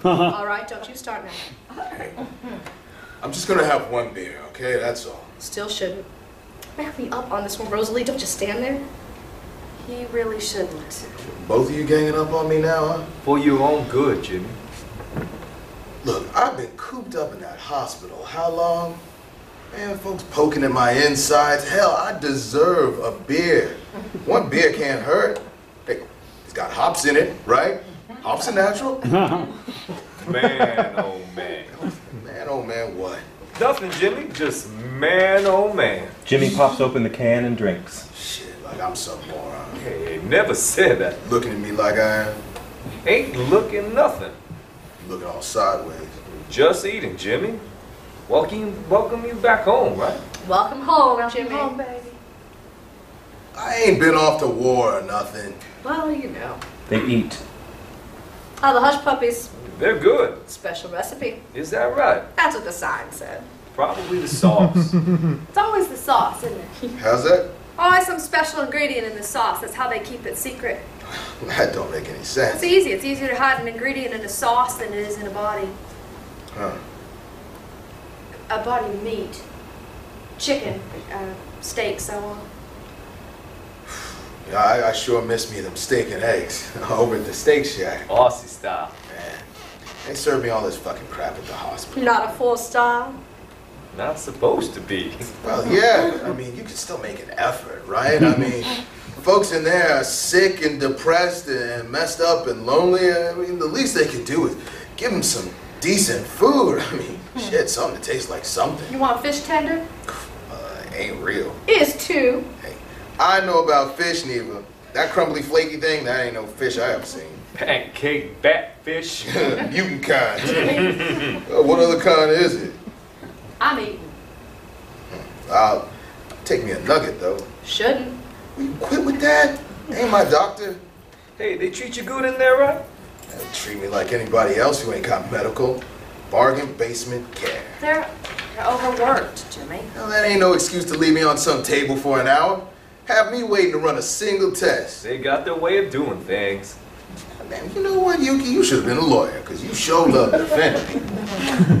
All right, don't you start now. Hey, I'm just gonna have one beer, okay? That's all. Still shouldn't. Back me up on this one, Rosalie. Don't just stand there. He really shouldn't. Both of you ganging up on me now, huh? For your own good, Jimmy. Look, I've been cooped up in that hospital. How long? Man, folks poking at my insides. Hell, I deserve a beer. One beer can't hurt. Hey, it's got hops in it, right? Hops are natural. Man, oh man. Man, oh man, what? Nothing, Jimmy. Just man, oh man. Jimmy pops open the can and drinks. Shit, like I'm some moron. Hey, never said that. Looking at me like I am. Ain't looking nothing. Looking all sideways. Just eating, Jimmy. Welcome you back home, right? Welcome home, Jimmy. Home, baby. I ain't been off to war or nothing. Well, you know. They eat. Oh, the hush puppies. They're good. Special recipe. Is that right? That's what the sign said. Probably the sauce. It's always the sauce, isn't it? How's that? Always some special ingredient in the sauce. That's how they keep it secret. That don't make any sense. It's easy. It's easier to hide an ingredient in a sauce than it is in a body. Huh. A body of meat. Chicken, steak, so on. Yeah, I sure miss me them steak and eggs over at the Steak Shack. Aussie style. Man, they serve me all this fucking crap at the hospital. Not a full style. Not supposed to be. Well, yeah, I mean, you can still make an effort, right? I mean, folks in there are sick and depressed and messed up and lonely. I mean, the least they can do is give them some decent food. I mean, shit, something that tastes like something. You want fish tender? Ain't real. Is too. Hey, I know about fish, Neva. That crumbly, flaky thing, that ain't no fish I ever seen. Pancake batfish. Mutant kind. What other kind is it? I'm eating. Take me a nugget, though. Shouldn't. Will you quit with that? Ain't my doctor. Hey, they treat you good in there, right? They treat me like anybody else who ain't got medical. Bargain basement care. They're overworked, Jimmy. Now, that ain't no excuse to leave me on some table for an hour. Have me waiting to run a single test. They got their way of doing things. Man, you know what, Yuki? You should have been a lawyer, because you sure love defending me.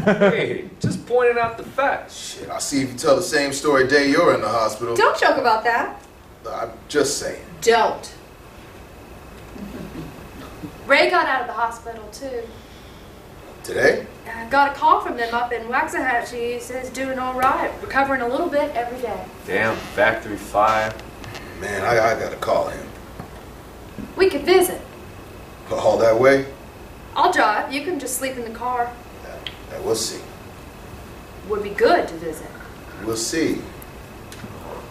Hey, just pointing out the facts. Shit, I'll see if you tell the same story day you're in the hospital. Don't joke about that. I'm just saying. Don't. Ray got out of the hospital, too. Today? Got a call from them up in Waxahachie. He says doing all right, recovering a little bit every day. Damn factory fire. Man, I gotta call him. We could visit. All that way? I'll drive. You can just sleep in the car. Yeah, we'll see. Would be good to visit. We'll see.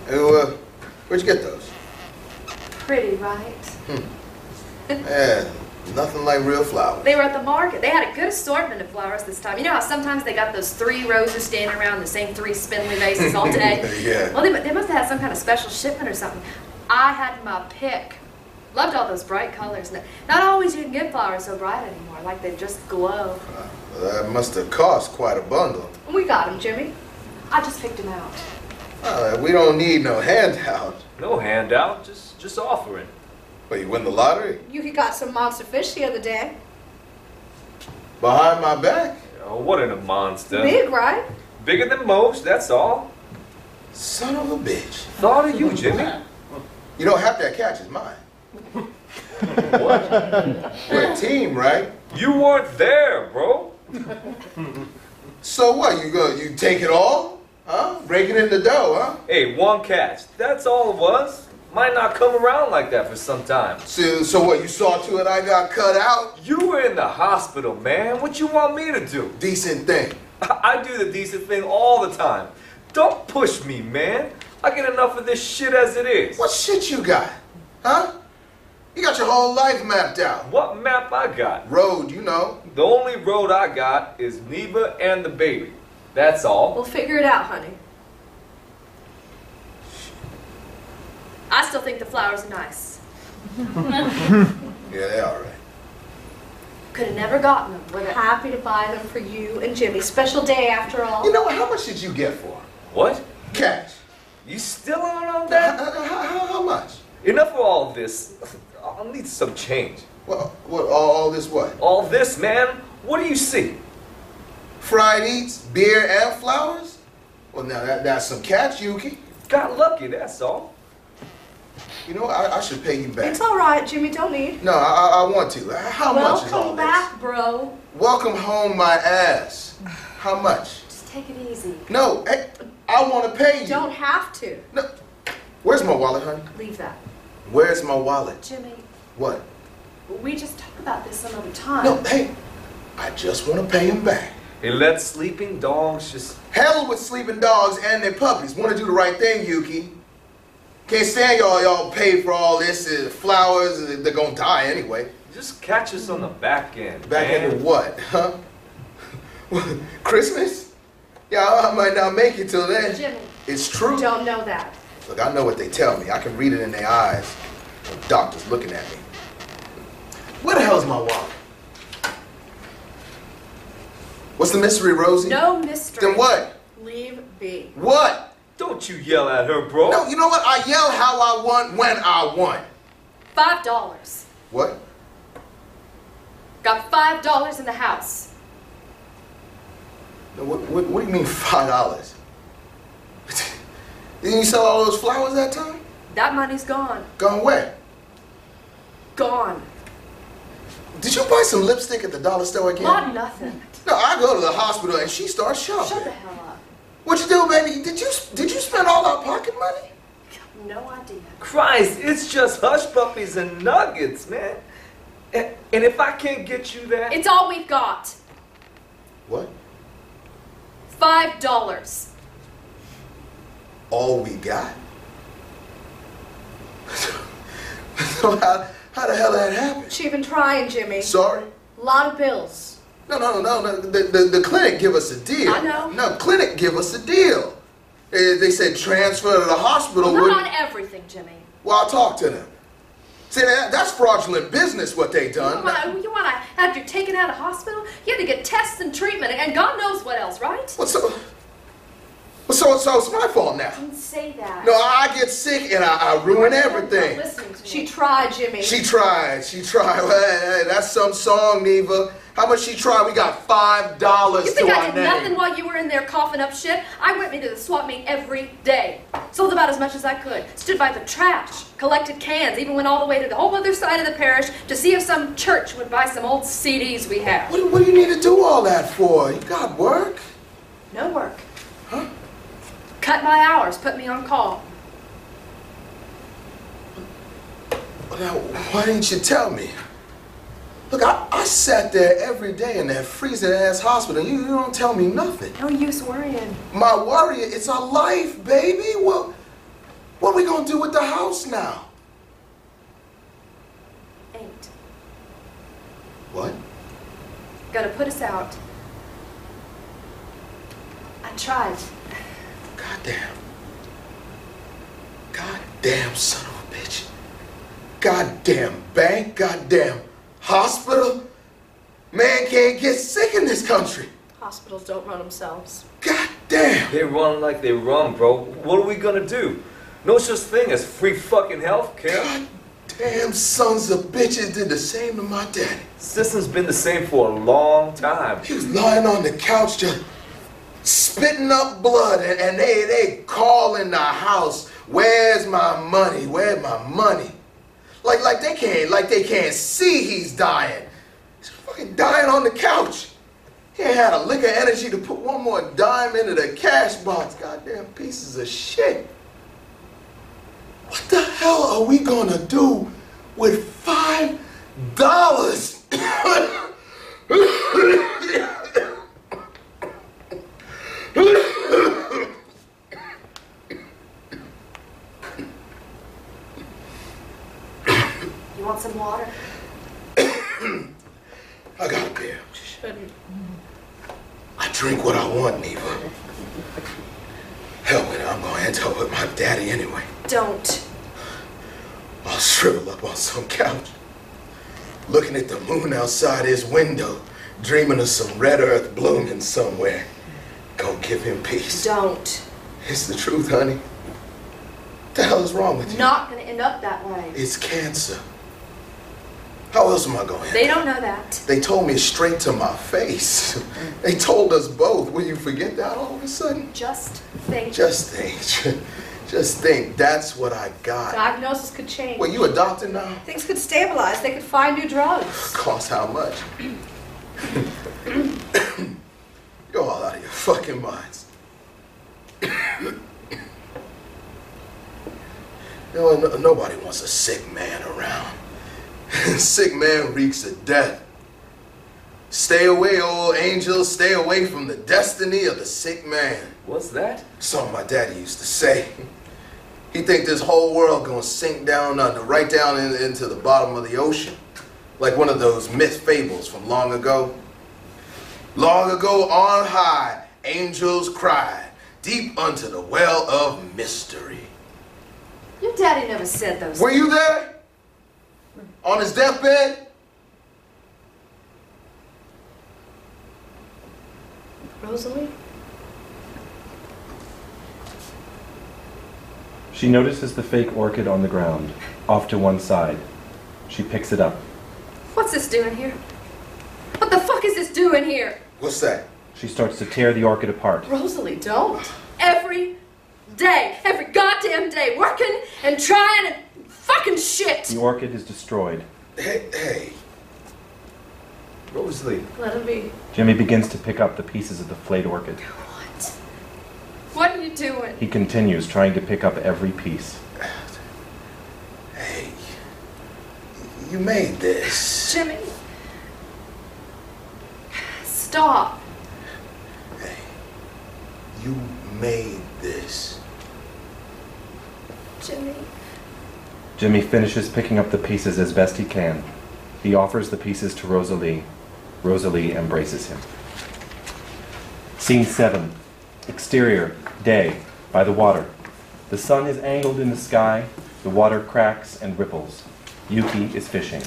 Hey, where'd you get those? Pretty, right? Man, nothing like real flowers. They were at the market. They had a good assortment of flowers this time. You know how sometimes they got those 3 roses standing around the same 3 spindly vases all day? Yeah. Well, they must have had some kind of special shipment or something. I had my pick. Loved all those bright colors. Not always you can get flowers so bright anymore, like they just glow. Well, that must have cost quite a bundle. We got him, Jimmy. I just picked them out. We don't need no handout. No handout, just offering. But you win the lottery? You got some monster fish the other day. Behind my back? Oh, what a monster. Big, right? Bigger than most, that's all. Son of a bitch. Thought of you, Jimmy. You know, half that catch is mine. What? We're a team, right? You weren't there, bro. So what? You take it all? Huh? Breaking in the dough, huh? Hey, one catch. That's all it was. Might not come around like that for some time. So what? You saw to it I got cut out? You were in the hospital, man. What you want me to do? Decent thing. I do the decent thing all the time. Don't push me, man. I get enough of this shit as it is. What shit you got? Huh? You got your whole life mapped out. What map I got? Road, you know. The only road I got is Neva and the baby. That's all. We'll figure it out, honey. I still think the flowers are nice. Yeah, they all right. Could have never gotten them. We're happy to buy them for you and Jimmy. Special day after all. You know what? How much did you get for 'em? What? Cash. You still on that? How much? Enough of all this. I'll need some change. Well, what? All this what? All this, man. What do you see? Fried eats, beer, and flowers? Well, now that's some catch, Yuki. Got lucky, that's all. You know, I should pay you back. It's all right, Jimmy. Don't need. No, I want to. How much is all Welcome this? back, bro. Welcome home, my ass. How much? Just take it easy. No, hey, I want to pay you. Don't have to. No. Where's my wallet, honey? Leave that. Where's my wallet? Jimmy, What? we just talk about this some other time. No, hey, I just want to pay him back. He let sleeping dogs just... Hell with sleeping dogs and their puppies. Want to do the right thing, Yuki. Can't stand y'all pay for all this flowers. They're gonna die anyway. Just catch us on the back end, Back man. into what, huh? Christmas? Yeah, I might not make it till then. Jimmy, It's true. don't know that. Look, I know what they tell me. I can read it in their eyes. The doctor's looking at me. Where the hell's my wallet? What's the mystery, Rosie? No mystery. Then what? Leave be. What? Don't you yell at her, bro. No, you know what? I yell how I want when I want. $5. What? Got $5 in the house. No, what do you mean $5? Didn't you sell all those flowers that time? That money's gone. Gone where? Gone. Did you buy some lipstick at the dollar store again? Not nothing. No, I go to the hospital and she starts shopping. Shut the hell up. What'd you do, baby? Did you spend all our pocket money? No idea. Christ, it's just hush puppies and nuggets, man. And if I can't get you that... It's all we've got. What? $5. All we got? So how the hell that happened? She been trying, Jimmy. Sorry? Lot of bills. No. The clinic give us a deal. I know. No, clinic give us a deal. They said transfer to the hospital. Well, wouldn't- not on everything, Jimmy. Well, I'll talk to them. See, that's fraudulent business what they done. You want to have you taken out of hospital? You had to get tests and treatment and God knows what else, right? So it's my fault now. Don't say that. No, I get sick and I ruin everything. Not listening to me. She tried, Jimmy. She tried. Well, hey, that's some song, Neva. How much she tried? We got $5 You think to I our did nothing name. while you were in there coughing up shit? I went into the swap meet every day. Sold about as much as I could. Stood by the trash. Collected cans. Even went all the way to the whole other side of the parish to see if some church would buy some old CDs we have. What do you need to do all that for? You got work? No work. Huh? Cut my hours. Put me on call. Well, now, why didn't you tell me? Look, I sat there every day in that freezing-ass hospital. You don't tell me nothing. No use worrying. My worry, it's our life, baby. What are we going to do with the house now? Ain't. What? Gotta put us out. I tried. Goddamn son of a bitch. Goddamn bank, goddamn hospital. Man can't get sick in this country. Hospitals don't run themselves. Goddamn. Damn. They run like they run, bro. What are we gonna do? No such thing as free fucking health care. God damn sons of bitches did the same to my daddy. System's been the same for a long time. He was lying on the couch just spitting up blood, and they calling the house, where's my money? Where's my money? Like they can't see he's dying. He's fucking dying on the couch. He ain't had a lick of energy to put one more dime into the cash box. Goddamn pieces of shit. What the hell are we gonna do with $5? You want some water? I got a beer. You shouldn't. I drink what I want, Neva. Hell with it, I'm gonna end up with my daddy anyway. Don't. I'll shrivel up on some couch, looking at the moon outside his window, dreaming of some red earth blooming somewhere. Go give him peace. Don't. It's the truth, honey. What the hell is wrong with you? Not gonna end up that way. It's cancer. How else am I going to They don't know that. They told me straight to my face. They told us both. Will you forget that all of a sudden? Just think. Just think. Just think. That's what I got. Diagnosis could change. Well, you a doctor now? Things could stabilize. They could find new drugs. Cost how much? You're all out of your fucking minds. Nobody wants a sick man around. Sick man reeks of death. Stay away, old angels. Stay away from the destiny of the sick man. What's that? Something my daddy used to say. He think this whole world gonna sink down under, right down into the bottom of the ocean. Like one of those myth fables from long ago. Long ago on high, angels cried, deep unto the well of mystery. Your daddy never said those Were you there? On his deathbed? Rosalie? She notices the fake orchid on the ground, off to one side. She picks it up. What's this doing here? What the fuck is this doing here? What's that? She starts to tear the orchid apart. Rosalie, don't. Every day, every goddamn day, working and trying and fucking shit. The orchid is destroyed. Hey. Rosalie. Let him be. Jimmy begins to pick up the pieces of the flayed orchid. What? What are you doing? He continues, trying to pick up every piece. Hey. You made this. Jimmy. Stop. Hey. You made this. Jimmy. Jimmy finishes picking up the pieces as best he can. He offers the pieces to Rosalie. Rosalie embraces him. Scene 7. Exterior, day, by the water. The sun is angled in the sky. The water cracks and ripples. Yuki is fishing.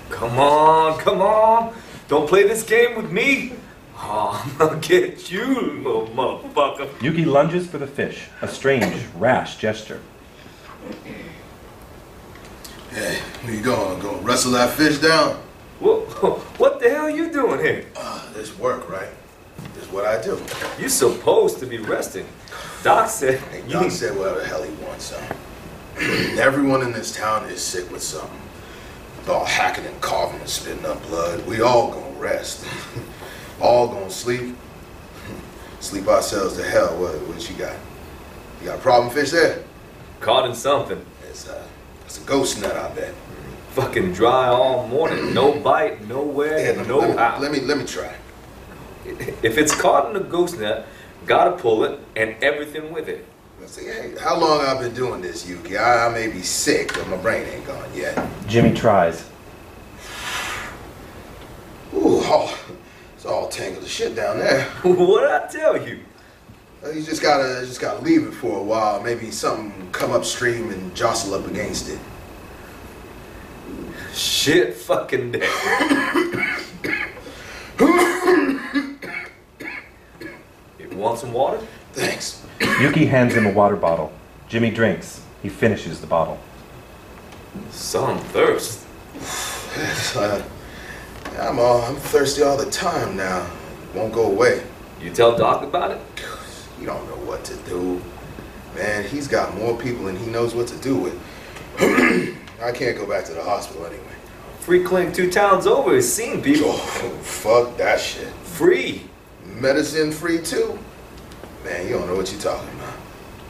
Come on, come on. Don't play this game with me. Oh, I'm gonna get you, little motherfucker. Yuki lunges for the fish, a strange, rash gesture. Hey, where you going? Gonna wrestle that fish down? What the hell are you doing here? This work, right? This is what I do. You're supposed to be resting. Doc said Hey, Doc said whatever the hell he wants, son. Everyone in this town is sick with something. All hacking and coughing and spitting up blood. We all gonna rest. All gonna sleep. Sleep ourselves to hell. What you got? You got a problem fish there? Caught in something. It's a ghost net, I bet. Fucking dry all morning. No bite, nowhere, no how. Let me try. If it's caught in a ghost net, gotta pull it and everything with it. Let's see, hey, how long I've been doing this, Yuki? I may be sick, but my brain ain't gone yet. Jimmy tries. Ooh, it's all tangled to shit down there. What'd I tell you? You just gotta leave it for a while. Maybe something come upstream and jostle up against it. Shit fucking day. Want some water? Thanks. Yuki hands him a water bottle. Jimmy drinks. He finishes the bottle. Some thirst. I'm thirsty all the time now. Won't go away. You tell Doc about it? You don't know what to do. Man, he's got more people than he knows what to do with. I can't go back to the hospital anyway. Free clinic 2 towns over is seeing people. Oh, fuck that shit. Free. Medicine free too? Man, you don't know what you're talking about.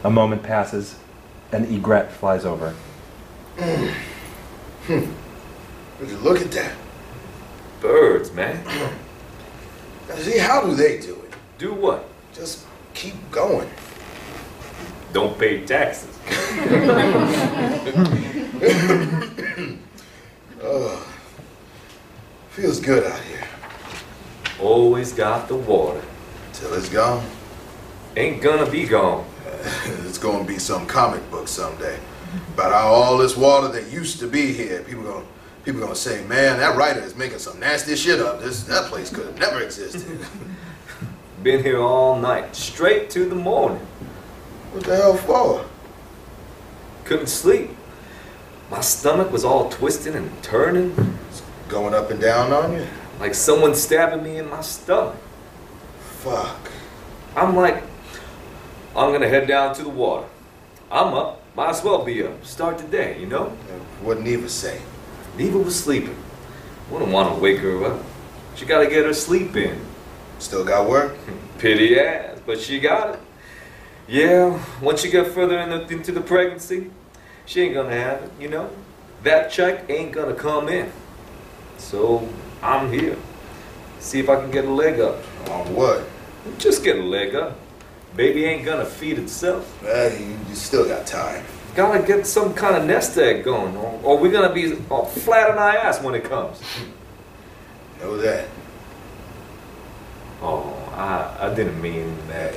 A moment passes. An egret flies over. Would you look at that? Birds, man. Now, see, how do they do it? Do what? Just keep going. Don't pay taxes. Feels good out here. Always got the water. Till it's gone. Ain't gonna be gone. It's gonna be some comic book someday. About how all this water that used to be here, people gonna say, man, that writer is making some nasty shit up. That place could have never existed. Been here all night, straight to the morning. What the hell for? Couldn't sleep. My stomach was all twisting and turning, Going up and down on you? like someone stabbing me in my stomach. Fuck. I'm like, I'm gonna head down to the water. I'm up, might as well be up. Start the day, you know? What'd Neva say? Neva was sleeping. Wouldn't want to wake her up. She gotta get her sleep in. Still got work? Pity ass, but she got it. Yeah, once you get further into the pregnancy, she ain't gonna have it, you know? That check ain't gonna come in. So, I'm here. See if I can get a leg up. On what? Just get a leg up. Baby ain't gonna feed itself. You still got time. Gotta get some kind of nest egg going, or we're gonna be flat on our ass when it comes. Know that. Oh, I didn't mean that.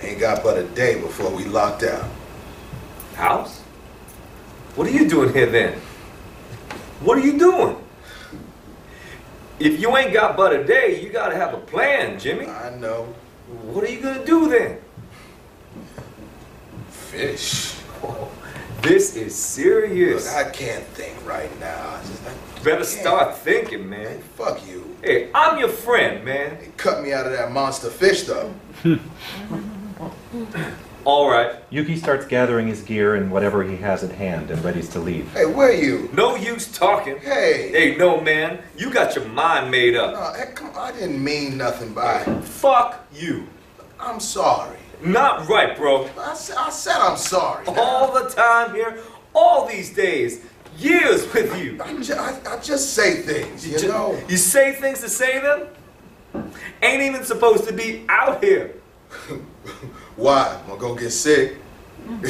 Ain't got but a day before we locked out. House? What are you doing here then? What are you doing? If you ain't got but a day, you gotta have a plan, Jimmy. I know. What are you gonna do then? Fish. Oh, this is serious. Look, I can't think right now. Better start thinking, man. Fuck you. Hey, I'm your friend, man. They cut me out of that monster fish, though. All right. Yuki starts gathering his gear and whatever he has at hand and readies to leave. Hey, where you? No use talking. Hey. Hey, no, man. You got your mind made up. Hey, come on, I didn't mean nothing by it. Fuck you. I'm sorry. Not right, bro. I said I'm sorry. All the time here, all these days, years with you. I just say things, you know? You say things to say them? Ain't even supposed to be out here. Why? I'm gonna get sick. Man,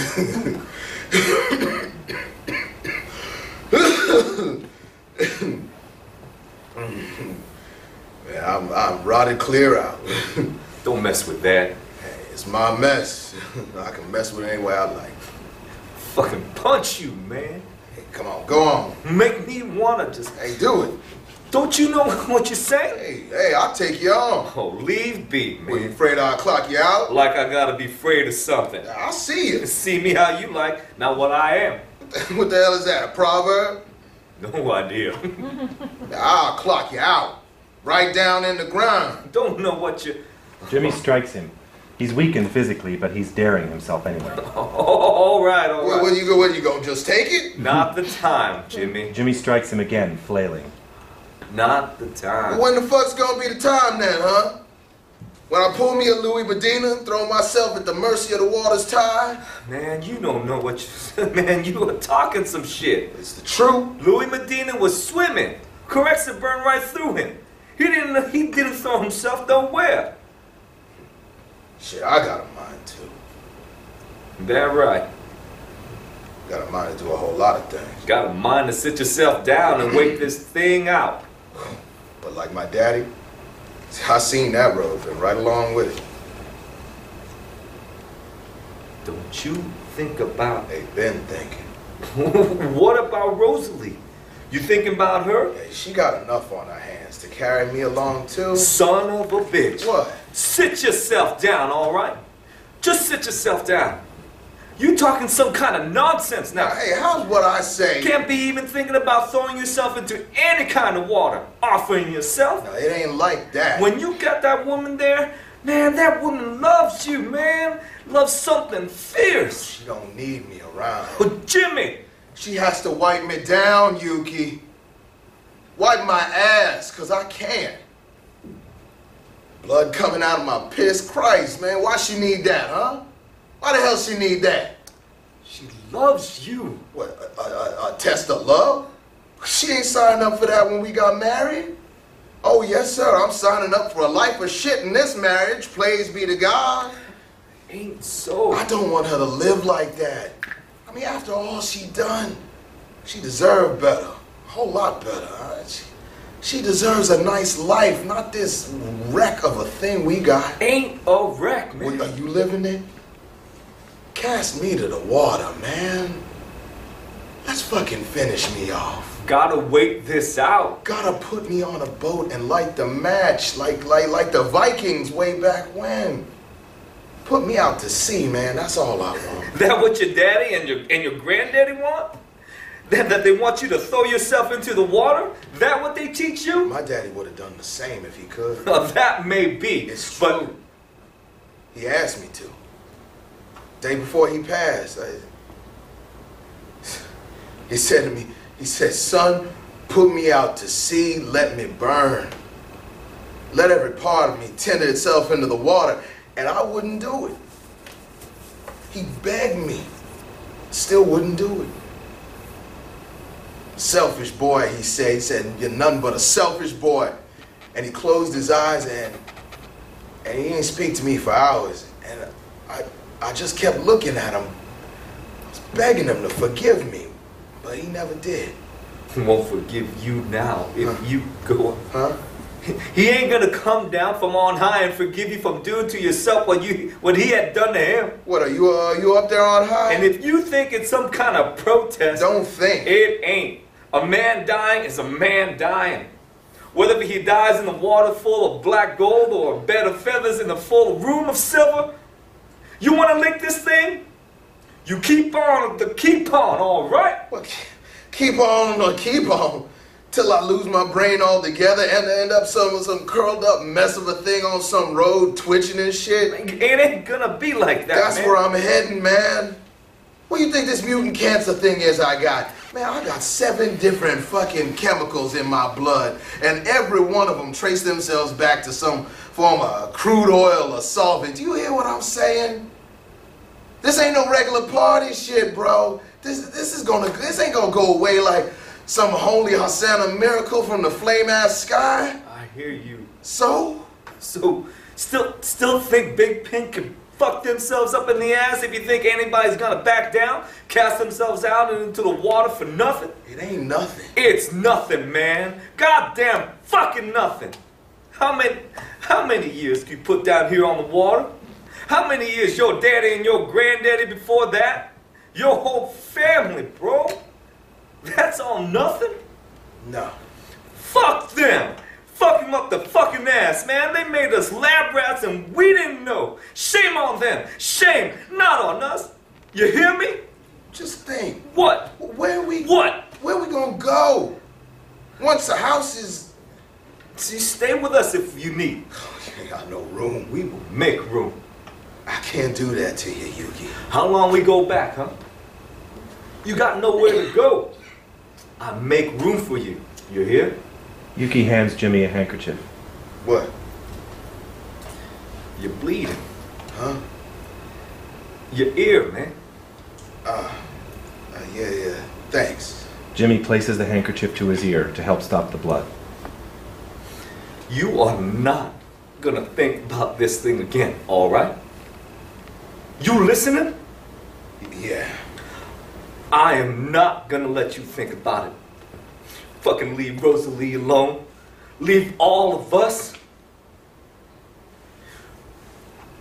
I'm rotted clear out. Don't mess with that. Hey, it's my mess. I can mess with it any way I like. Fucking punch you, man. Hey, come on, go on. Make me wanna just... Hey, do it. Don't you know what you say? Hey, I'll take you on. Oh, leave be, Were you man. afraid I'll clock you out? Like I gotta be afraid of something. I'll see you. See me how you like, not what I am. What the hell is that, a proverb? No idea. I'll clock you out. Right down in the ground. Don't know what you... Jimmy strikes him. He's weakened physically, but he's daring himself anyway. All right, all right. Where you gonna just take it? Not the time, Jimmy. Jimmy strikes him again, flailing. Not the time. When the fuck's gonna be the time then, huh? When I pull me a Louis Medina and throw myself at the mercy of the water's tide? Man, you don't know what you... Man, you are talking some shit. It's the truth. Louis Medina was swimming. Correxa burned right through him. He didn't throw himself nowhere. Shit, I got a mind too. That right. Got a mind to do a whole lot of things. Got a mind to sit yourself down and wait this thing out. But like my daddy, I seen that road, been right along with it. Don't you think about... They been thinking. What about Rosalie? You thinking about her? Hey, she got enough on her hands to carry me along too. Son of a bitch. What? Sit yourself down, all right? Just sit yourself down. You talking some kind of nonsense now. Hey, how's what I say? You can't be even thinking about throwing yourself into any kind of water, offering yourself. No, it ain't like that. When you got that woman there, man, that woman loves you, man. Loves something fierce. She don't need me around. But Jimmy, She has to wipe me down, Yuki. Wipe my ass, cause I can't. Blood coming out of my piss. Christ, man, why she need that, huh? Why the hell she need that? she loves you. What, a test of love? She ain't signed up for that when we got married. Oh, yes, sir, I'm signing up for a life of shit in this marriage. Praise be to God. Ain't so. I don't want her to live like that. I mean, after all she done, she deserved better. A whole lot better. Huh? She deserves a nice life, not this wreck of a thing we got. Ain't a wreck, man. What, are you living it? Cast me to the water, man. Let's fucking finish me off. Gotta wait this out. Gotta put me on a boat and light the match like the Vikings way back when. Put me out to sea, man. That's all I want. That what your daddy and your granddaddy want? That they want you to throw yourself into the water? That what they teach you? My daddy would have done the same if he could. That may be. It's but true. He asked me to. Day before he passed, he said to me, he said, son, put me out to sea, let me burn. Let every part of me tender itself into the water, and I wouldn't do it. He begged me, still wouldn't do it. Selfish boy, he said, you're nothing but a selfish boy. And he closed his eyes and he didn't speak to me for hours. And I just kept looking at him. I was begging him to forgive me, but he never did. he won't forgive you now if you go. Huh? He ain't gonna come down from on high and forgive you from doing to yourself what he had done to him. What, are you up there on high? And if you think it's some kind of protest, Don't think. it ain't. A man dying is a man dying. Whether he dies in the water full of black gold or a bed of feathers in the full room of silver, you want to lick this thing? You keep on, all right? Well, keep on, till I lose my brain altogether and end up some curled up mess of a thing on some road twitching and shit. It ain't gonna be like that, That's man. where I'm heading, man. What do you think this mutant cancer thing is I got? Man, I got 7 different fucking chemicals in my blood, and every one of them trace themselves back to some form of crude oil or solvent. Do you hear what I'm saying? This ain't no regular party shit, bro. This ain't gonna go away like some holy Hosanna miracle from the flame-ass sky. I hear you. So? So, still think Big Pink can fuck themselves up in the ass if you think anybody's gonna back down, cast themselves out into the water for nothing? It ain't nothing. It's nothing, man. Goddamn fucking nothing. How many years can you put down here on the water? How many years your daddy and your granddaddy before that? Your whole family, bro. That's all nothing? No. Fuck them. Fuck them up the fucking ass, man. They made us lab rats and we didn't know. Shame on them. Shame, not on us. You hear me? Just think. What? Where we gonna go? Once the house is... See, stay with us if you need. Oh, you ain't got no room. We will make room. I can't do that to you, Yuki. How long we go back, huh? You got nowhere to go. I make room for you. You hear? Yuki hands Jimmy a handkerchief. What? You're bleeding. Huh? Your ear, man. Yeah. Thanks. Jimmy places the handkerchief to his ear to help stop the blood. You are not gonna think about this thing again, all right? You listening? Yeah. I am not gonna let you think about it. Fucking leave Rosalie alone. Leave all of us.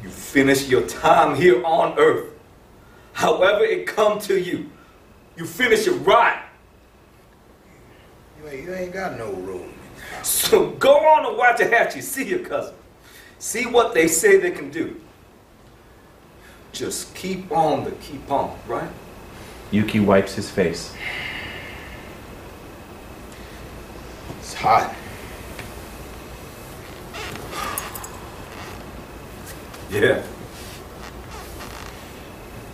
You finish your time here on earth. However it come to you, you finish it right. Hey, you ain't got no room. So go on to Waxahachie, see your cousin. See what they say they can do. Just keep on the keep on, right? Yuki wipes his face. It's hot. Yeah.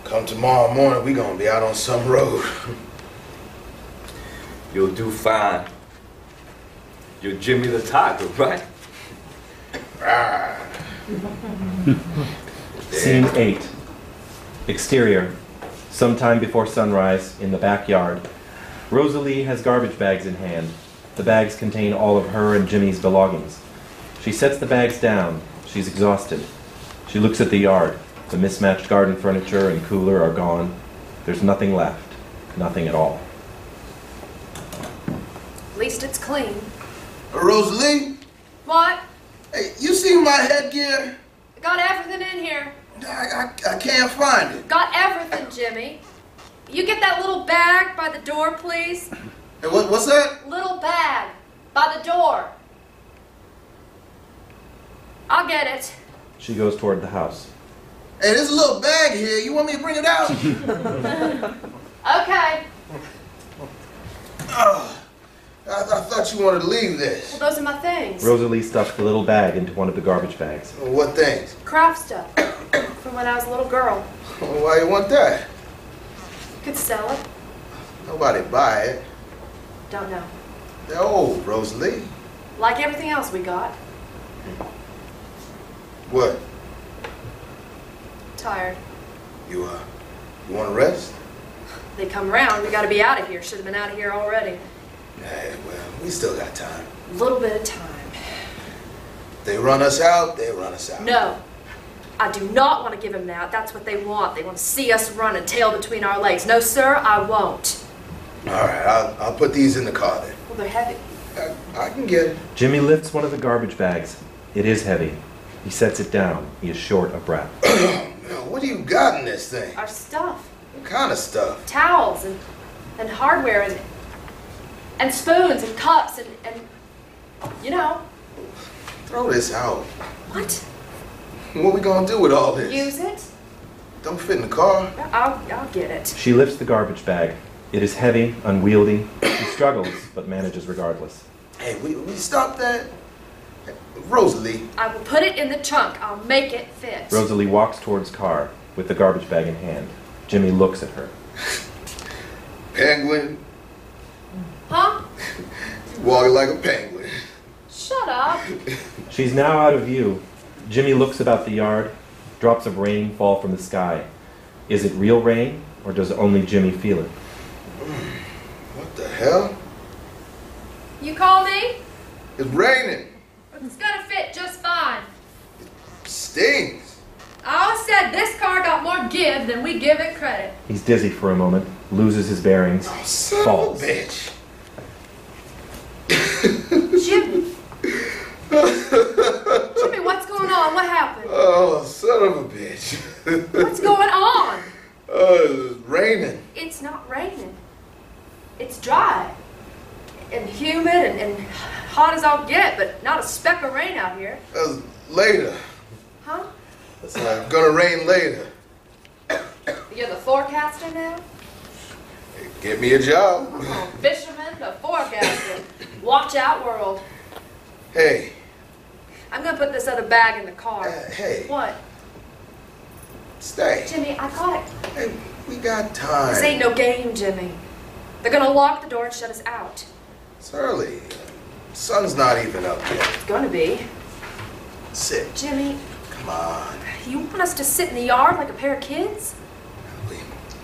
Come tomorrow morning, we gonna be out on some road. You'll do fine. You're Jimmy the Tiger, right? Ah. Scene 8. Exterior. Sometime before sunrise, in the backyard. Rosalie has garbage bags in hand. The bags contain all of her and Jimmy's belongings. She sets the bags down. She's exhausted. She looks at the yard. The mismatched garden furniture and cooler are gone. There's nothing left. Nothing at all. At least it's clean. Rosalie, What? hey, you see my headgear? Got everything in here. I can't find it. Got everything, Jimmy. You get that little bag by the door, please? Hey, what's that? Little bag by the door. I'll get it. She goes toward the house. Hey, there's a little bag here. You want me to bring it out? Okay. I thought you wanted to leave this. Well, those are my things. Rosalie stuffs the little bag into one of the garbage bags. What things? Craft stuff from when I was a little girl. Why you want that? Could sell it. Nobody buy it. Don't know. They're old, Rosalie. Like everything else we got. What? Tired. You want to rest? They come around. We got to be out of here. Should have been out of here already. Hey, well, we still got time. A little bit of time. They run us out, they run us out. No. I do not want to give them that. That's what they want. They want to see us run and tail between our legs. No, sir, I won't. All right, I'll put these in the car then. Well, they're heavy. I can get it. Jimmy lifts one of the garbage bags. It is heavy. He sets it down. He is short of breath. Now, what do you got in this thing? Our stuff. What kind of stuff? Towels and hardware and spoons and cups and you know. Throw this out. What? What we gonna do with all this? Use it? Don't fit in the car. I'll get it. She lifts the garbage bag. It is heavy, unwieldy. She struggles, but manages regardless. Hey, we stop that? Hey, Rosalie. I will put it in the trunk. I'll make it fit. Rosalie walks towards car with the garbage bag in hand. Jimmy looks at her. Penguin. Huh? Walking like a penguin. Shut up. She's now out of view. Jimmy looks about the yard. Drops of rain fall from the sky. Is it real rain, or does only Jimmy feel it? What the hell? You call me? It's raining. It's gonna fit just fine. Stings. I always said this car got more give than we give it credit. He's dizzy for a moment, loses his bearings, Oh, son falls. of a bitch. Jimmy. Jimmy, what's going on? What happened? Oh, son of a bitch. What's going on? It's raining. It's not raining. It's dry and humid and hot as I'll get, but not a speck of rain out here. Later. Huh? It's gonna rain later. You're the forecaster now? Get me a job. Oh, fisherman, the forecaster. Watch out, world. Hey. I'm gonna put this other bag in the car. Hey. What? Stay. Jimmy, I got it. Hey, we got time. This ain't no game, Jimmy. They're gonna lock the door and shut us out. It's early. Sun's not even up yet. It's gonna be. Sit. Jimmy, Come on. you want us to sit in the yard like a pair of kids?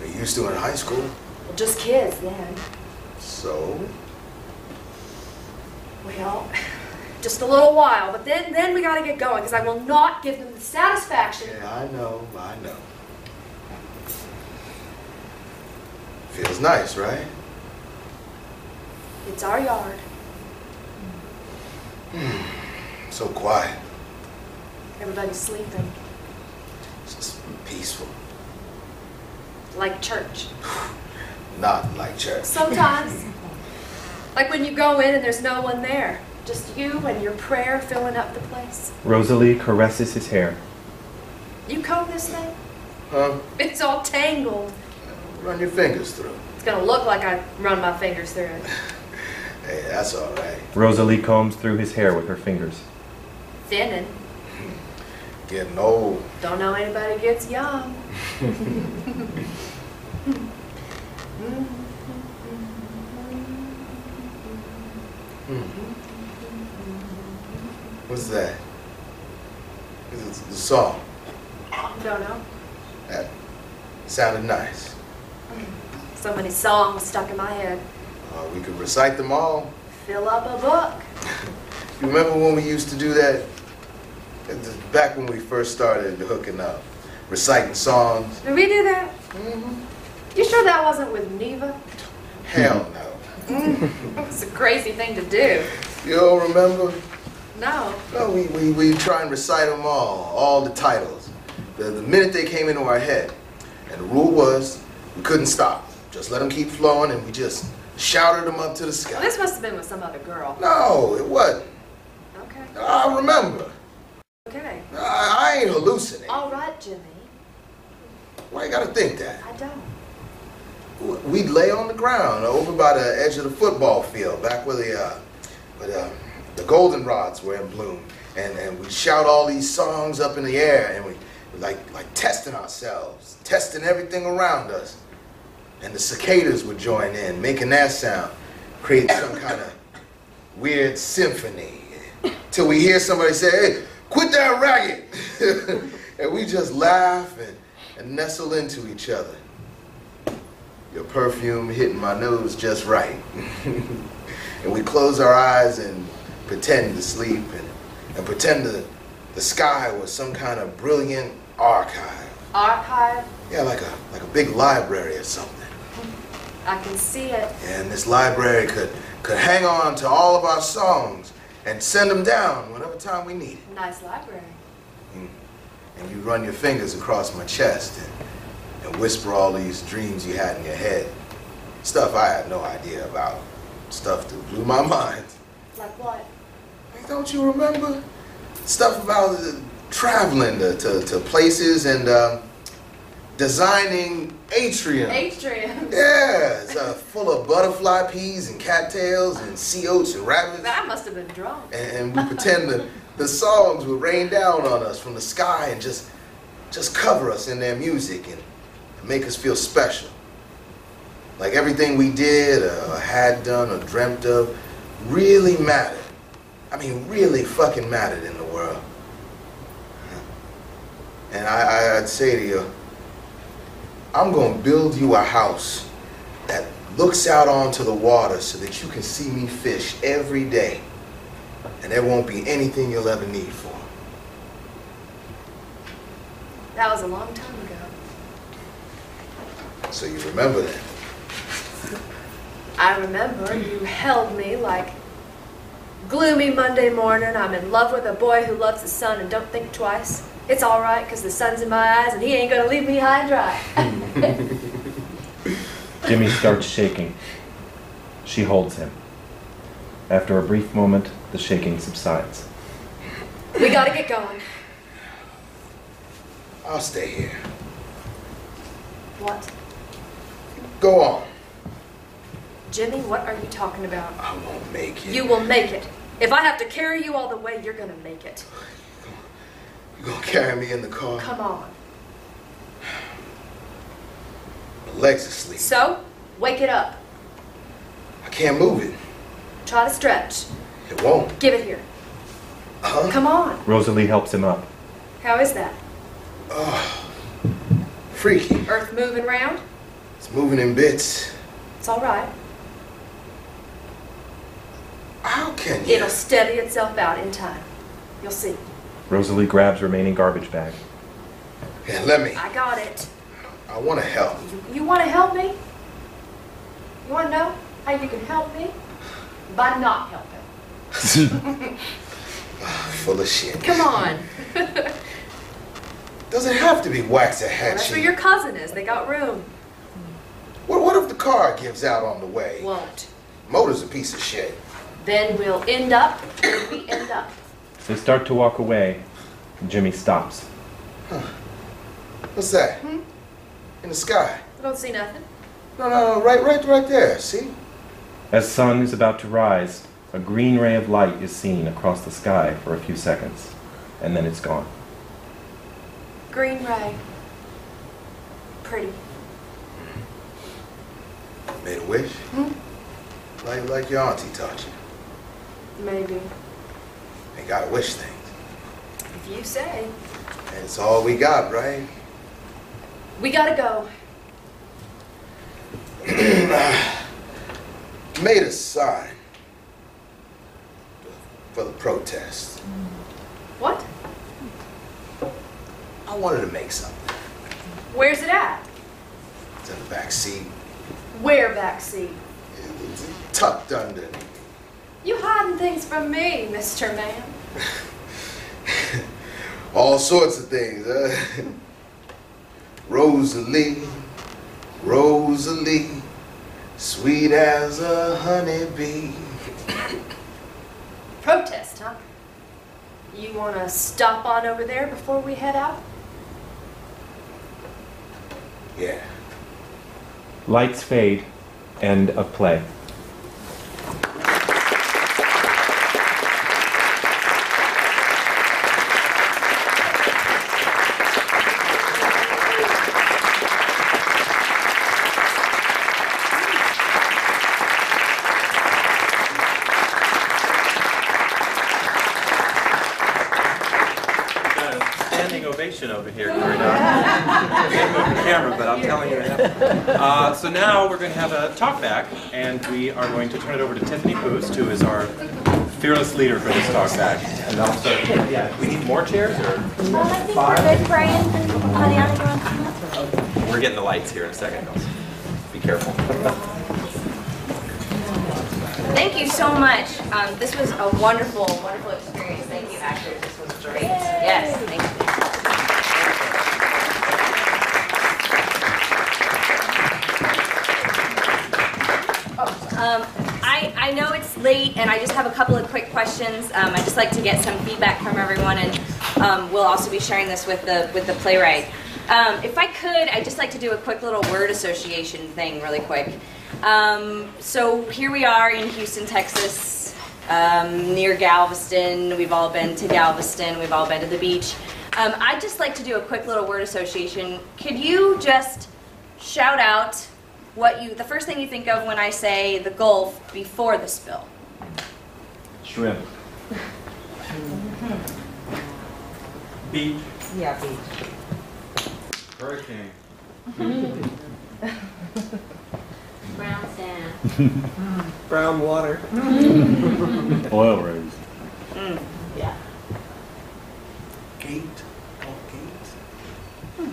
We used to in high school. Well, just kids then. So? Well, just a little while, but then we gotta get going, because I will not give them the satisfaction. Yeah, I know. Feels nice, right? It's our yard. So quiet. Everybody's sleeping. It's just peaceful. Like church. Not like church. Sometimes. Like when you go in and there's no one there. Just you and your prayer filling up the place. Rosalie caresses his hair. You comb this thing? Huh? It's all tangled. Run your fingers through. It's gonna look like I run my fingers through it. Hey, that's all right. Rosalie combs through his hair with her fingers. Thinning. Getting old. Don't know anybody gets young. What's that? It's the song. Don't know. That sounded nice. So many songs stuck in my head. We could recite them all. Fill up a book. You remember when we used to do that? Back when we first started hooking up, reciting songs. Did we do that? Mm-hmm. You sure that wasn't with Neva? Hell no. It was a crazy thing to do. You don't remember? No. No, we try and recite them all the titles, the minute they came into our head. And the rule was, we couldn't stop. Just let them keep flowing, and we just shouted them up to the Well, sky. this must have been with some other girl. No, it wasn't. Okay. I remember. Okay. I ain't hallucinating. All right, Jimmy. Why you gotta think that? I don't. We'd lay on the ground over by the edge of the football field, back where the goldenrods were in bloom, and we shout all these songs up in the air, and we like testing ourselves, testing everything around us, and the cicadas would join in, making that sound, create some kind of weird symphony, till we hear somebody say, "Hey, quit that racket," and we just laugh and nestle into each other. Your perfume hitting my nose just right. And we close our eyes and pretend to sleep and pretend the sky was some kind of brilliant archive. Archive? Yeah, like a big library or something. I can see it. And this library could hang on to all of our songs and send them down whenever time we need it. Nice library. And you run your fingers across my chest and whisper all these dreams you had in your head. Stuff I had no idea about. Stuff that blew my mind. Like what? Hey, don't you remember? Stuff about traveling to places and designing atrium. Atrium. Yeah, it's full of butterfly peas and cattails and sea oats and rabbits. I must have been drunk. And we pretend that the songs would rain down on us from the sky and just cover us in their music and make us feel special. Like everything we did or had done or dreamt of really mattered. I mean, really fucking mattered in the world. And I'd say to you, I'm gonna build you a house that looks out onto the water so that you can see me fish every day. And there won't be anything you'll ever need for. That was a long time ago. So you remember that? I remember you held me like gloomy Monday morning. I'm in love with a boy who loves the sun and don't think twice. It's all right because the sun's in my eyes and he ain't gonna leave me high and dry. Jimmy starts shaking. She holds him. After a brief moment, the shaking subsides. We gotta get going. I'll stay here. What? Go on. Jimmy, what are you talking about? I won't make it. You will make it. If I have to carry you all the way, you're gonna make it. You gonna carry me in the car? Come on. My legs are asleep. So, wake it up. I can't move it. Try to stretch. It won't. Give it here. Huh? Come on. Rosalie helps him up. How is that? Freaky. Earth moving round? It's moving in bits. It's all right. How can you? It'll steady itself out in time. You'll see. Rosalie grabs remaining garbage bag. Yeah, let me. I got it. I want to help. You want to help me? You want to know how you can help me? By not helping. Full of shit. Come on. Does it have to be That's where Waxahachie? your cousin is. They got room. What if the car gives out on the way? Won't. Motor's a piece of shit. Then we'll end up where we end up. They start to walk away, and Jimmy stops. What's that? In the sky. I don't see nothing. No, right there, see? As sun is about to rise, a green ray of light is seen across the sky for a few seconds, and then it's gone. Green ray. Pretty. Made a wish? Like your auntie taught you. Maybe. They gotta wish things. If you say. And it's all we got, right? We gotta go. Made a sign for the protest. What? I wanted to make something. Where's it at? It's in the back seat. Where backseat? It's tucked under. You hiding things from me, Mr. Man. All sorts of things. Rosalie, Rosalie, sweet as a honeybee. Protest, huh? You wanna stop on over there before we head out? Yeah. Lights fade. End of play. Standing ovation over here, Corey. Can't move the camera, but I'm telling you. So now we're going to have a talk back, and we are going to turn it over to Tiffany Boost, who is our fearless leader for this talk back. And also, we need more chairs, or I think we're good, Brian. Mariana, you want to come up? we're getting the lights here in a second. Be careful. Thank you so much. This was a wonderful, wonderful experience. Thank you, actors. This was great. Yes, thank you. I know it's late, and I just have a couple of quick questions. I'd just like to get some feedback from everyone, and we'll also be sharing this with the playwright. If I could, I'd just like to do a quick little word association thing really quick. So here we are in Houston, Texas, near Galveston. We've all been to Galveston. We've all been to the beach. I'd just like to do a quick little word association. Could you just shout out the first thing you think of when I say the Gulf before the spill? Shrimp. Beach. Yeah, beach. Hurricane. Brown sand. Brown water. Oil rigs. Yeah. Gate. Oh, gate.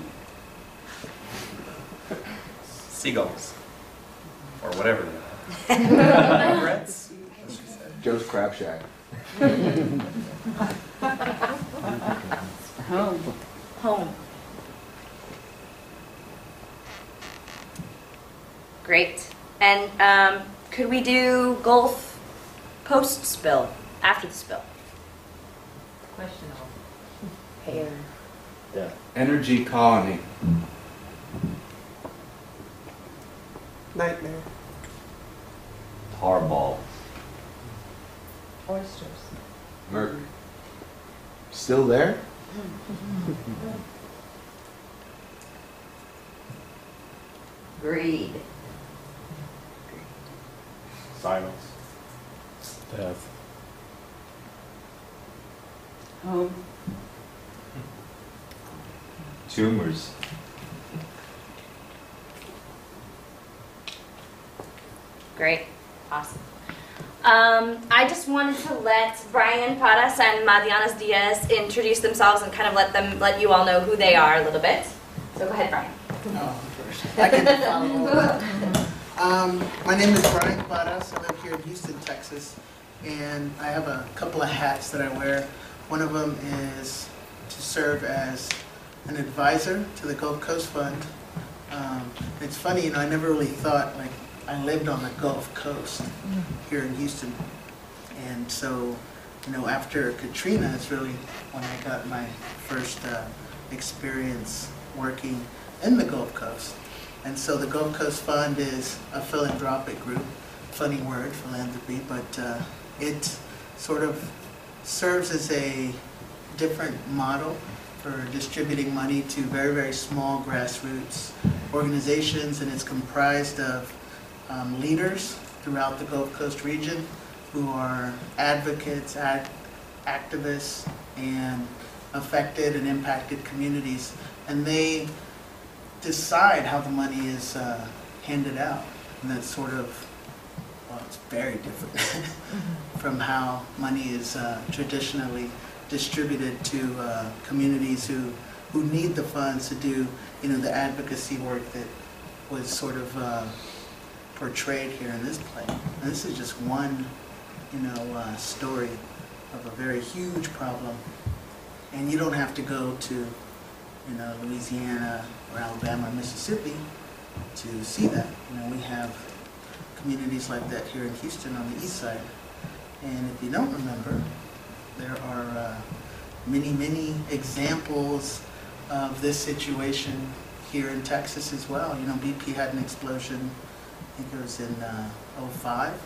Seagulls. Or whatever they are. Regrets? Joe's Crab Shack. Home. Great. And could we do Gulf post-spill, after the spill? Questionable. Hair. Yeah. Energy colony. Nightmare. Hardball. Oysters. Merc. Still there? Greed. Silence. Death. Home. Tumors. Great. Awesome. I just wanted to let Brian Paras and Madianas Diaz introduce themselves and kind of let you all know who they are a little bit. So go ahead, Brian. I can follow. My name is Brian Paras. I live here in Houston, Texas, and I have a couple of hats that I wear. One of them is to serve as an advisor to the Gulf Coast Fund. It's funny, I never really thought, I lived on the Gulf Coast here in Houston. And so, you know, after Katrina is really when I got my first experience working in the Gulf Coast. And so the Gulf Coast Fund is a philanthropic group. Funny word, philanthropy, but it sort of serves as a different model for distributing money to very, very small grassroots organizations, and it's comprised of leaders throughout the Gulf Coast region who are advocates, activists, and affected and impacted communities. And they decide how the money is handed out. And that's sort of, well, it's very different from how money is traditionally distributed to communities who need the funds to do, you know, the advocacy work that was sort of portrayed here in this play. And this is just one, you know, story of a very huge problem. And you don't have to go to, you know, Louisiana or Alabama or Mississippi to see that. You know, we have communities like that here in Houston on the east side. And if you don't remember, there are many, many examples of this situation here in Texas as well. You know, BP had an explosion, I think it was in '05,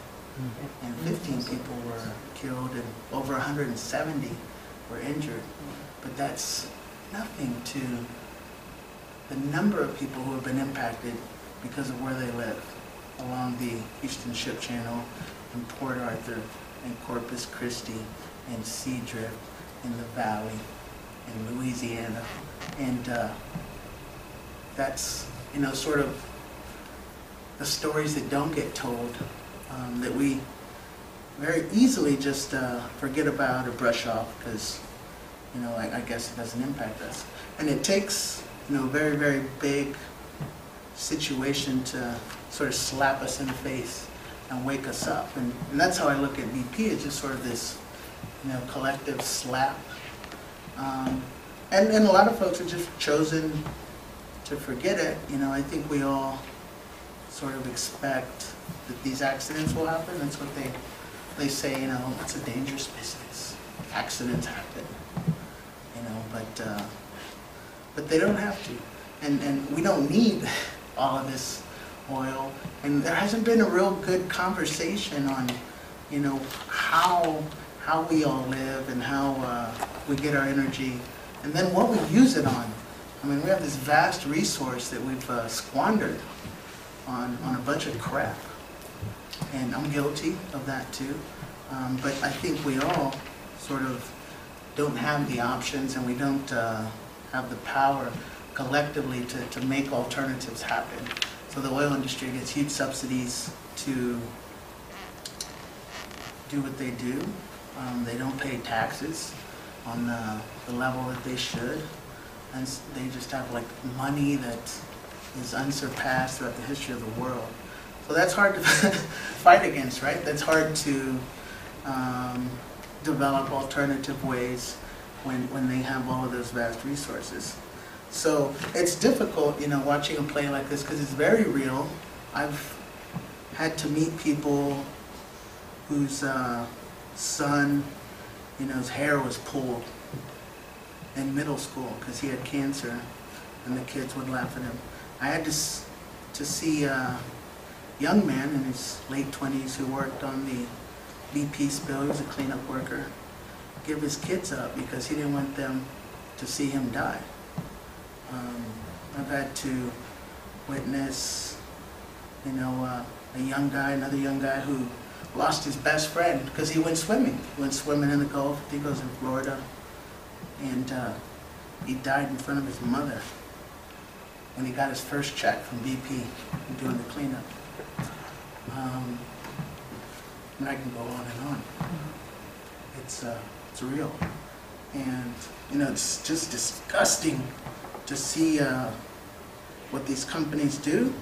and 15 people were killed and over 170 were injured. But that's nothing to the number of people who have been impacted because of where they live along the Houston Ship Channel, in Port Arthur, in Corpus Christi, in Seadrift, in the Valley, in Louisiana. And that's, you know, sort of the stories that don't get told, that we very easily just forget about or brush off because, you know, I guess it doesn't impact us. And it takes, you know, a very, very big situation to sort of slap us in the face and wake us up. And that's how I look at BP, it's just sort of this, you know, collective slap. And a lot of folks have just chosen to forget it. You know, I think we all sort of expect that these accidents will happen. That's what they say, you know, it's a dangerous business. Accidents happen, you know, but they don't have to. And we don't need all of this oil. And there hasn't been a real good conversation on, you know, how we all live and how we get our energy, and then what we use it on. I mean, we have this vast resource that we've squandered on a bunch of crap. And I'm guilty of that too. But I think we all sort of don't have the options, and we don't have the power collectively to make alternatives happen. So the oil industry gets huge subsidies to do what they do. They don't pay taxes on the level that they should. And they just have like money that is unsurpassed throughout the history of the world. So that's hard to fight against, right? That's hard to develop alternative ways when they have all of those vast resources. So it's difficult, you know, watching a play like this because it's very real. I've had to meet people whose son, you know, his hair was pulled in middle school because he had cancer, and the kids would laugh at him. I had to see a young man in his late 20s who worked on the BP spill. He was a cleanup worker. Give his kids up because he didn't want them to see him die. I've had to witness, you know, a young guy, another young guy who lost his best friend because he went swimming. He went swimming in the Gulf. I think it was in Florida. And he died in front of his mother when he got his first check from BP doing the cleanup. And I can go on and on. It's real. And, you know, it's just disgusting to see what these companies do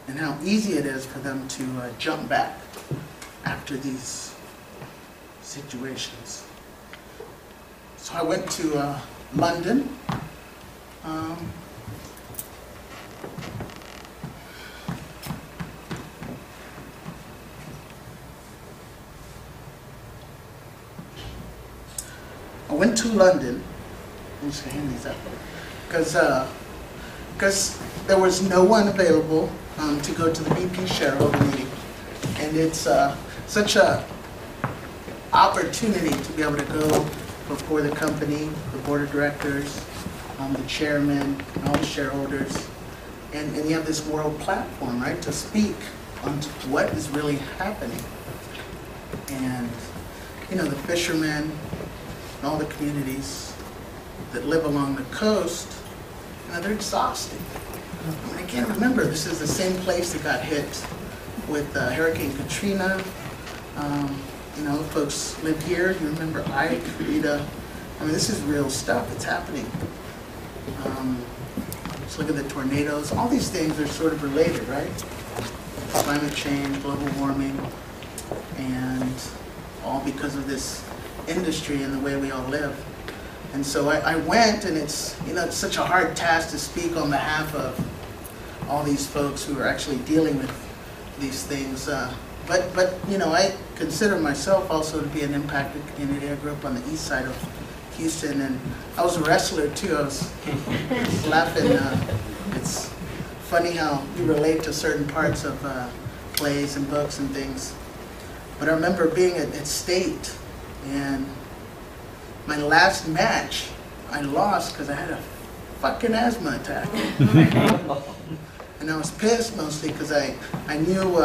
and how easy it is for them to jump back after these situations. So I went to London. London. I'm just gonna hand these up because there was no one available to go to the BP shareholder meeting, and it's such a opportunity to be able to go before the company, the board of directors, the chairman, and all the shareholders, and you have this world platform, right, to speak on what is really happening. And you know, the fishermen and all the communities that live along the coast, you know, they're exhausted. I mean, I can't remember, this is the same place that got hit with Hurricane Katrina. You know, folks live here, you remember Ike, Rita. I mean, this is real stuff that's happening. Just look at the tornadoes. All these things are sort of related, right? Climate change, global warming, and all because of this industry and the way we all live. And so I went, and it's, you know, it's such a hard task to speak on behalf of all these folks who are actually dealing with these things. But you know, I consider myself also to be an impacted community. I grew up on the east side of Houston, and I was a wrestler too. I was laughing. It's funny how you relate to certain parts of plays and books and things. But I remember being at State, and my last match, I lost because I had a fucking asthma attack. And I was pissed mostly because I knew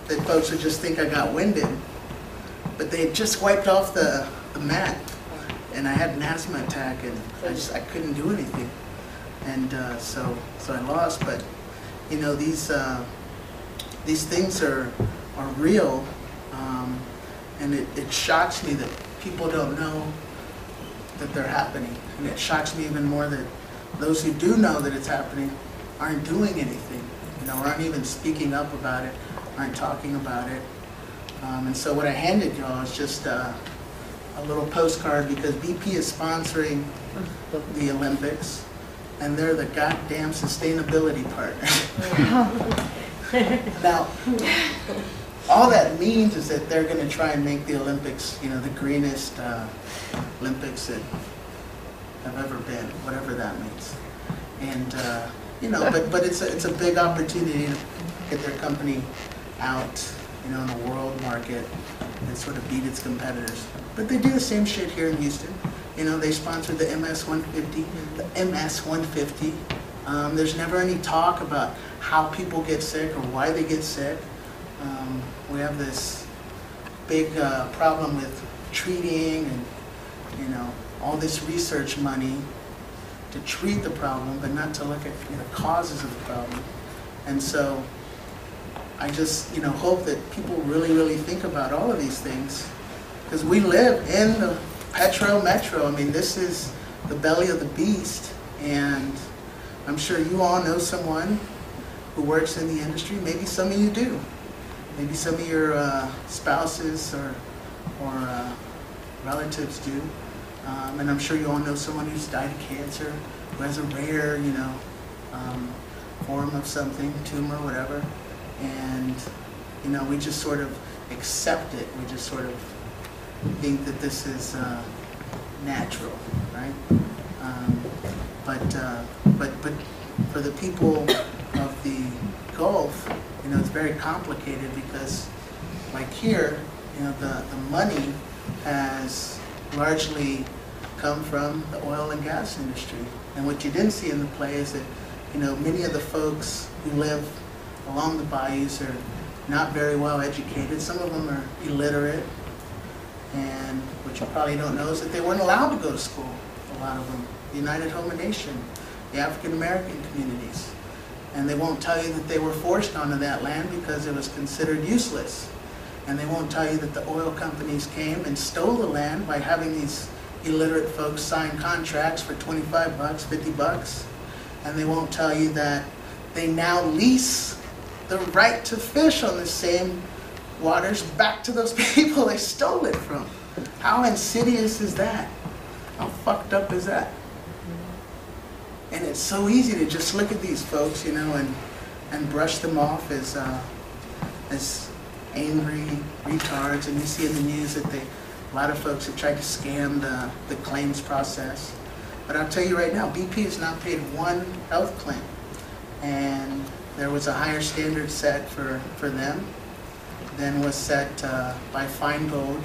that folks would just think I got winded. But they had just wiped off the mat, and I had an asthma attack, and I couldn't do anything. And so I lost. But you know, these things are real, and it shocks me that people don't know that they're happening. And it shocks me even more that those who do know that it's happening aren't doing anything, you know, aren't even speaking up about it, aren't talking about it. And so what I handed y'all is just a little postcard, because BP is sponsoring the Olympics, and they're the goddamn sustainability partner. Now, all that means is that they're going to try and make the Olympics, you know, the greenest Olympics that have ever been, whatever that means. And you know, but it's a big opportunity to get their company out, you know, in the world market and sort of beat its competitors. But they do the same shit here in Houston. You know, they sponsored the MS-150, the MS-150. There's never any talk about how people get sick or why they get sick. We have this big problem with treating and, you know, all this research money to treat the problem, but not to look at, you know, causes of the problem. And so I just, you know, hope that people really, really think about all of these things, because we live in the Petro Metro. I mean, this is the belly of the beast, and I'm sure you all know someone who works in the industry. Maybe some of you do. Maybe some of your spouses or relatives do. And I'm sure you all know someone who's died of cancer, who has a rare, you know, form of something, tumor, whatever. And, you know, we just sort of accept it. We just sort of think that this is natural, right? But for the people of the Gulf, you know, it's very complicated, because, like here, you know, the money has largely come from the oil and gas industry. And what you didn't see in the play is that, you know, many of the folks who live along the bayous are not very well educated. Some of them are illiterate. And what you probably don't know is that they weren't allowed to go to school, a lot of them. The United Home Nation, the African American communities. And they won't tell you that they were forced onto that land because it was considered useless. And they won't tell you that the oil companies came and stole the land by having these illiterate folks sign contracts for 25 bucks, 50 bucks. And they won't tell you that they now lease the right to fish on the same waters back to those people they stole it from. How insidious is that? How fucked up is that? And it's so easy to just look at these folks, you know, and brush them off as angry retards. And you see in the news that A lot of folks have tried to scam the claims process. But I'll tell you right now, BP has not paid one health claim. And there was a higher standard set for them than was set by Feingold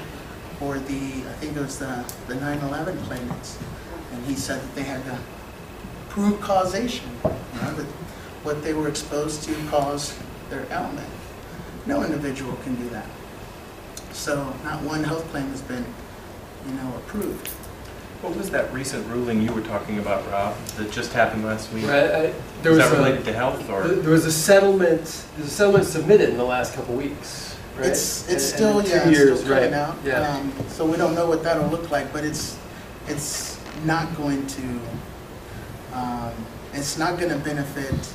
for I think it was the 9/11 claimants. And he said that they had to prove causation, that what they were exposed to caused their ailment. No individual can do that. So not one health claim has been, approved. What was that recent ruling you were talking about, Rob, that just happened last week? Right, Is that related to health, or? There was a settlement. There's a settlement submitted in the last couple weeks. Right? It's still, and 2 it's years, still coming right? out. Yeah. So we don't know what that'll look like, but it's not going to benefit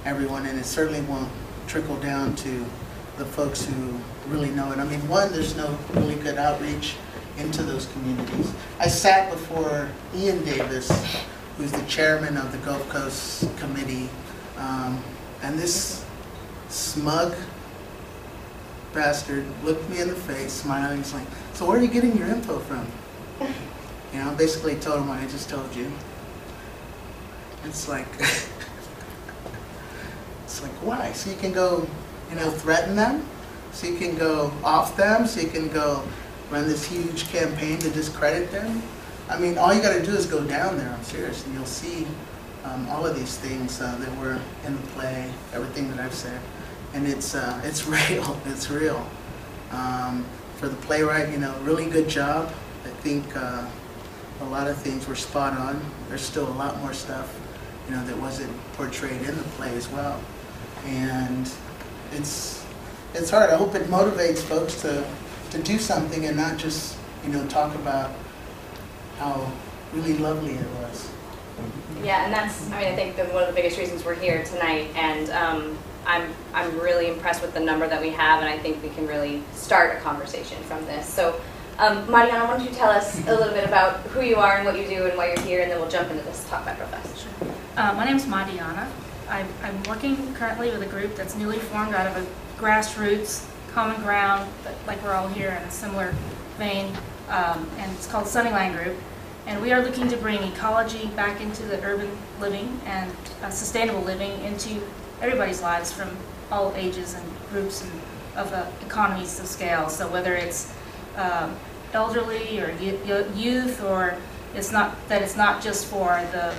everyone, and it certainly won't trickle down to the folks who really know it. I mean, one, there's no really good outreach into those communities. I sat before Ian Davis, who's the chairman of the Gulf Coast Committee, and this smug bastard looked me in the face, smiling. He's like, "So where are you getting your info from?" Basically told him what I just told you. It's like, why? So you can go, threaten them, so you can go off them, so you can go run this huge campaign to discredit them. I mean, all you got to do is go down there, I'm serious, and you'll see all of these things that were in the play, everything that I've said. And it's real, it's real. For the playwright, really good job. I think a lot of things were spot on. There's still a lot more stuff, that wasn't portrayed in the play as well. And it's hard. I hope it motivates folks to do something and not just, talk about how really lovely it was. Yeah, and I think that one of the biggest reasons we're here tonight, and I'm really impressed with the number that we have, and I think we can really start a conversation from this. So, Mariana, why don't you tell us a little bit about who you are and what you do and why you're here, and then we'll jump into this talk back real fast. My name is Mariana. I'm working currently with a group that's newly formed out of a grassroots, common ground, like we're all here in a similar vein, and it's called Sunnyland Group. And we are looking to bring ecology back into the urban living and sustainable living into everybody's lives from all ages and groups and of economies of scale. So whether it's elderly or youth, or it's not just for the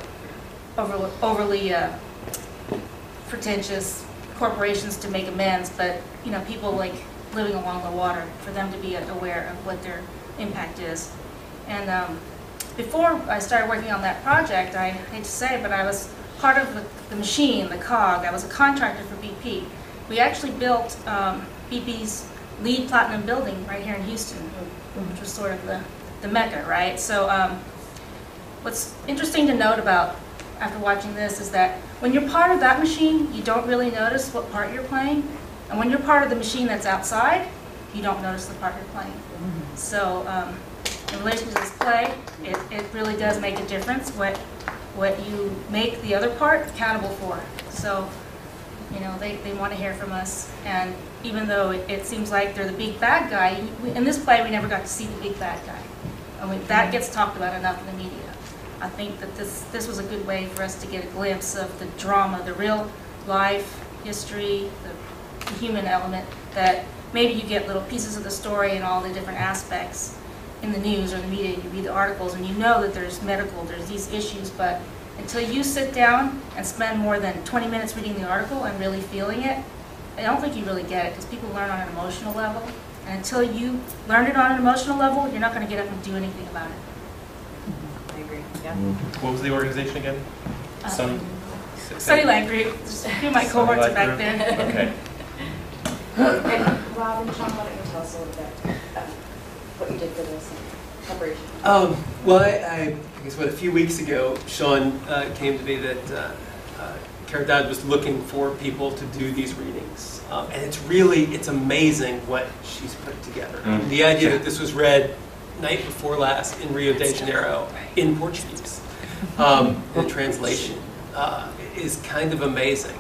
overly pretentious corporations to make amends, but people like living along the water, for them to be aware of what their impact is. And before I started working on that project, I hate to say it, but I was part of the machine, the cog. I was a contractor for BP. We actually built BP's LEED Platinum building right here in Houston, which was sort of the mecca, right? So what's interesting to note about after watching this is that when you're part of that machine, you don't really notice what part you're playing. And when you're part of the machine that's outside, you don't notice the part you're playing. So in relation to this play, it really does make a difference what you make the other part accountable for. So, they want to hear from us. And even though it seems like they're the big bad guy, in this play we never got to see the big bad guy. And that gets talked about enough in the media. I think that this was a good way for us to get a glimpse of the drama, the real life history, the human element, that maybe you get little pieces of the story and all the different aspects in the news or the media. You read the articles and you know that there's these issues, but until you sit down and spend more than 20 minutes reading the article and really feeling it, I don't think you really get it, because people learn on an emotional level. And until you learn it on an emotional level, you're not going to get up and do anything about it. I agree. Yeah. What was the organization again? Sunnyland Group. Just a few of my cohorts are back there. Okay. And Rob and Sean, why don't you tell us a little bit about what you did for this preparation? Well, I guess a few weeks ago, Sean came to me that Karen Dodd was looking for people to do these readings. And it's amazing what she's put together. The idea that this was read night before last in Rio de Janeiro in Portuguese, the translation is kind of amazing.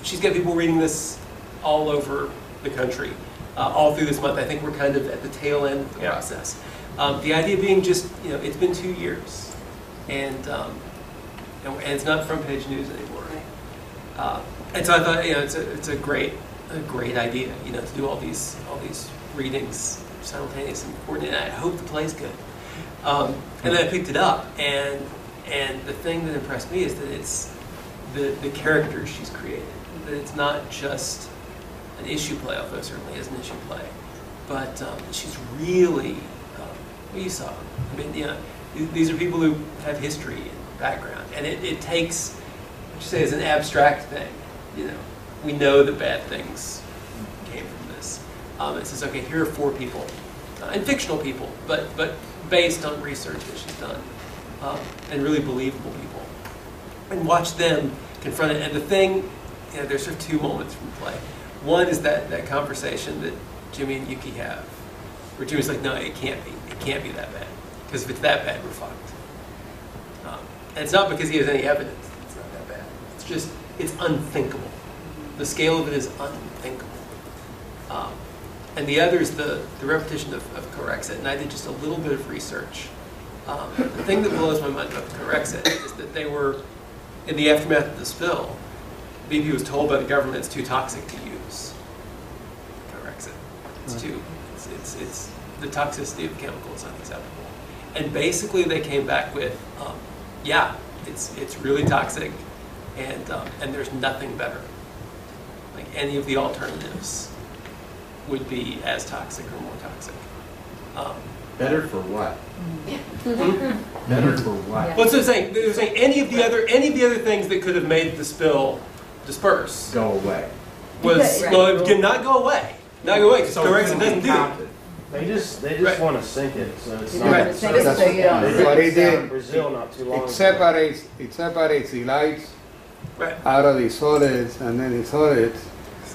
She's got people reading this all over the country, all through this month. I think we're kind of at the tail end of the process. The idea being just, it's been 2 years, and it's not front page news anymore. And so I thought, it's a great idea, to do all these readings simultaneously and coordinate. I hope the play's good. And then I picked it up, and the thing that impressed me is that it's the characters she's created. That it's not just an issue play, although it certainly is an issue play, but she's really, you saw. I mean, these are people who have history and background, and it takes, what you say, is an abstract thing. We know that bad things came from this. It says, okay, here are 4 people, and fictional people, but based on research that she's done, and really believable people, and watch them confront it. And the thing, there's sort of 2 moments from the play. One is that conversation that Jimmy and Yuki have, where Jimmy's like, no, it can't be that bad, because if it's that bad, we're fucked. And it's not because he has any evidence that it's not that bad. It's just, it's unthinkable. The scale of it is unthinkable. And the other is the repetition of Corexit, and I did just a little bit of research. The thing that blows my mind about Corexit is that they were, in the aftermath of the spill, BP was told by the government it's too toxic to use Corexit. It's too, it's the toxicity of the chemical is unacceptable. And basically they came back with, yeah, it's really toxic, and there's nothing better. Like any of the alternatives would be as toxic or more toxic. Better for what? Better for what? Well, so they're saying any of the other things that could have made the spill disperse Go away. was well, it cannot go away. Not go away because Corexit doesn't do it. They just Right. want to sink it, so it's not. Right. It's So not that's they what he did it did. in Brazil not too long It ago. separates the lights Right. out of the solids, and then the solids,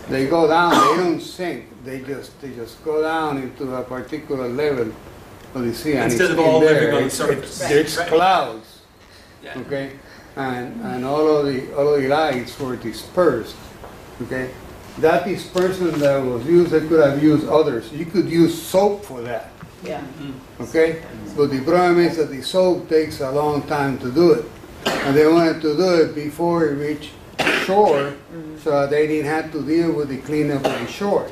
they go down, they don't sink, they just go down into a particular level of the sea, and Instead it's of all in there. living on the It's- surface. It's Right. clouds, Yeah. okay, and all of the lights were dispersed, okay. That dispersion that was used, they could have used others. You could use soap for that. Yeah. Okay? But the problem is that the soap takes a long time to do it. And they wanted to do it before it reached shore, so that they didn't have to deal with the cleanup of the shore.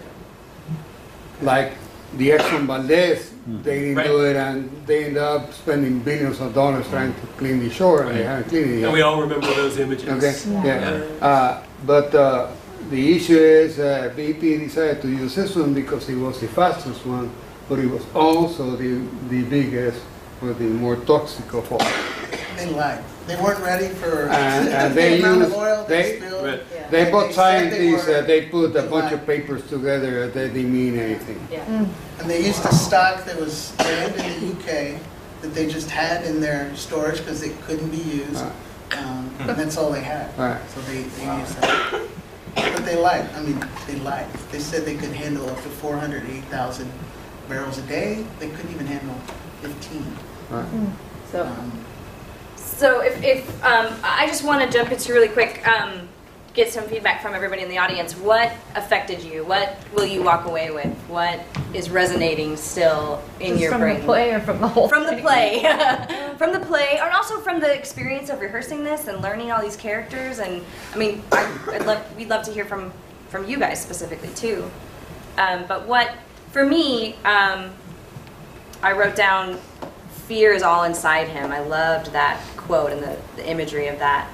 Like the Exxon Valdez, they didn't do it, and they ended up spending billions of dollars trying to clean the shore, and they haven't cleaned it yet. And we all remember those images. Okay, yeah. But the issue is BP decided to use this one because it was the fastest one, but it was also the biggest or the more toxic of all. They lied. They weren't ready for And the they amount of used, oil they spilled. Right. they bought They said they scientists were- that they put a they bunch of lied. papers together that didn't mean anything. And they used a stock that was banned in the UK that they just had in their storage because it couldn't be used. And that's all they had. Right. So they used that. But they lied. I mean, they lied. They said they could handle up to 480,000 barrels a day. They couldn't even handle 15. Right. So, So if I just want to jump into really quick, get some feedback from everybody in the audience. What affected you? What will you walk away with? What is resonating still in just your from brain? the play or from the whole From the thing? play, from the play, and also from the experience of rehearsing this and learning all these characters. And I mean, we'd love to hear from you guys specifically too. But what, for me, I wrote down, fear is all inside him. I loved that quote and the imagery of that.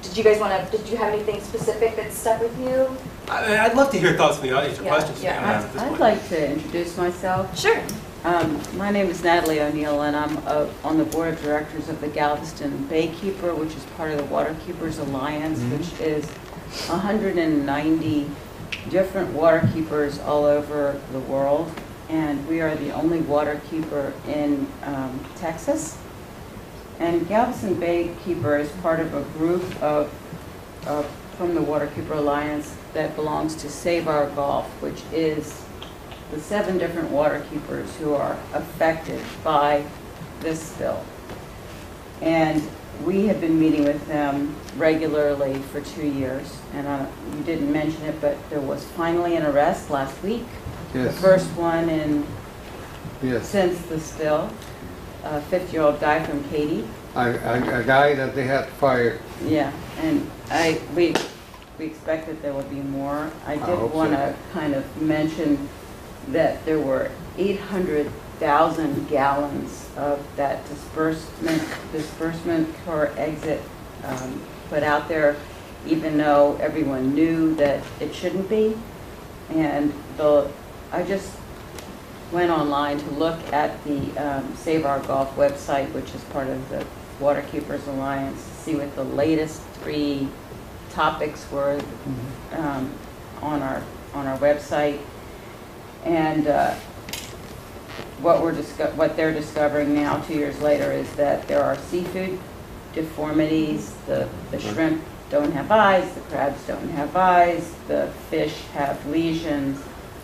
Did you guys did you have anything specific that stuck with you? I'd love to hear thoughts from the audience or Yeah, questions. yeah. you have at this I'd point. like to introduce myself. Sure. My name is Natalie O'Neill, and I'm on the board of directors of the Galveston Baykeeper, which is part of the Waterkeepers Alliance, which is 190 different waterkeepers all over the world. And we are the only waterkeeper in Texas. And Galveston Baykeeper is part of a group from the Waterkeeper Alliance that belongs to Save Our Gulf, which is the 7 different waterkeepers who are affected by this spill. And we have been meeting with them regularly for 2 years. And you didn't mention it, but there was finally an arrest last week. Yes. The first one in Yes. since the spill. A 50-year-old guy from Katy. A guy that they had fired. Yeah, and we expect that there will be more. I did hope so. want to kind of mention that there were 800,000 gallons of that disbursement for exit put out there, even though everyone knew that it shouldn't be. And I just went online to look at the Save Our Gulf website, which is part of the Waterkeepers Alliance, to see what the latest 3 topics were on our website. And what they're discovering now, 2 years later, is that there are seafood deformities. The shrimp don't have eyes, the crabs don't have eyes, the fish have lesions,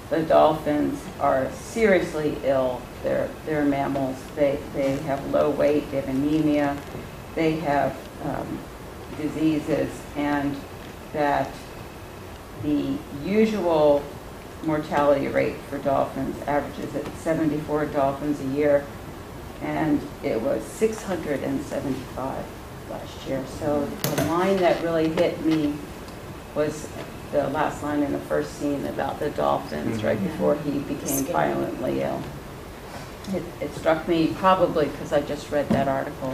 the dolphins are seriously ill. They're mammals. They have low weight, they have anemia, they have diseases, and that the usual mortality rate for dolphins averages at 74 dolphins a year, and it was 675 last year. So the line that really hit me was the last line in the first scene about the dolphins right before he became violently ill. It struck me probably because I just read that article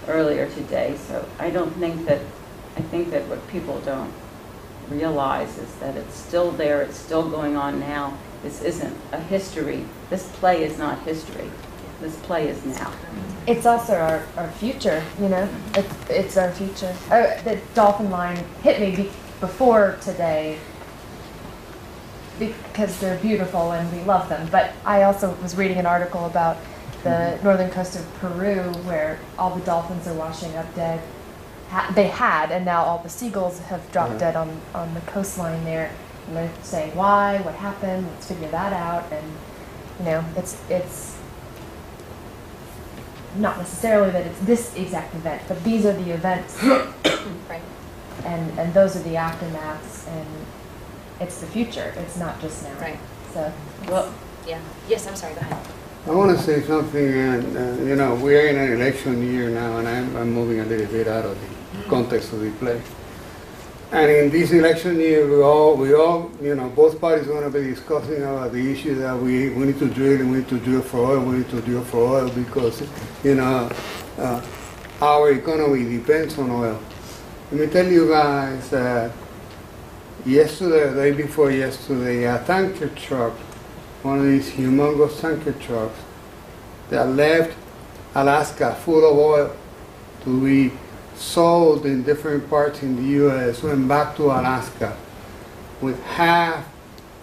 earlier today. So I think that what people don't realize is that it's still there, it's still going on now. This isn't a history. This play is not history. This play is now. It's also our future, you know? It's our future. The dolphin line hit me before today because they're beautiful and we love them. But I also was reading an article about the northern coast of Peru where all the dolphins are washing up dead. They had, and now all the seagulls have dropped dead on the coastline there. And they're saying, why? What happened? Let's figure that out. And, you know, it's not necessarily that it's this exact event, but these are the events. Right. And those are the aftermaths, and it's the future. It's not just now. Right. So, well, yeah. Yes, I'm sorry, go ahead. I want to say something, and you know, we are in an election year now, and I'm moving a little bit out of the context of the play. And in this election year, we all, you know, both parties are going to be discussing about the issue that we need to drill, and we need to drill for oil, we need to drill for oil because, you know, our economy depends on oil. Let me tell you guys that yesterday, the day before yesterday, a tanker truck, one of these humongous tanker trucks that left Alaska full of oil to be sold in different parts in the U.S. went back to Alaska with half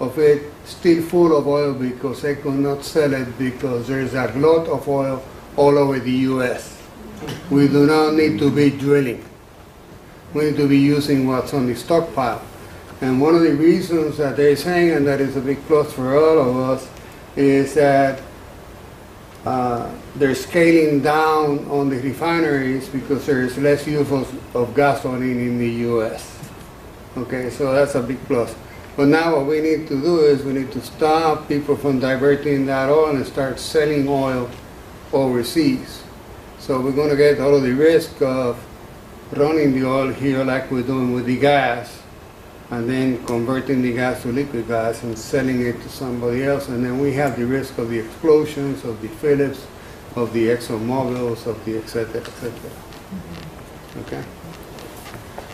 of it still full of oil because they could not sell it because there's a lot of oil all over the U.S. We do not need to be drilling. We need to be using what's on the stockpile. And one of the reasons that they're saying, and that is a big plus for all of us, is that they're scaling down on the refineries because there is less use of gasoline in the U.S. Okay, so that's a big plus. But now what we need to do is we need to stop people from diverting that oil and start selling oil overseas. So we're going to get all of the risk of running the oil here like we're doing with the gas, and then converting the gas to liquid gas and selling it to somebody else. And then we have the risk of the explosions, of the Phillips, of the ExxonMobils, of the et cetera, et cetera. Okay?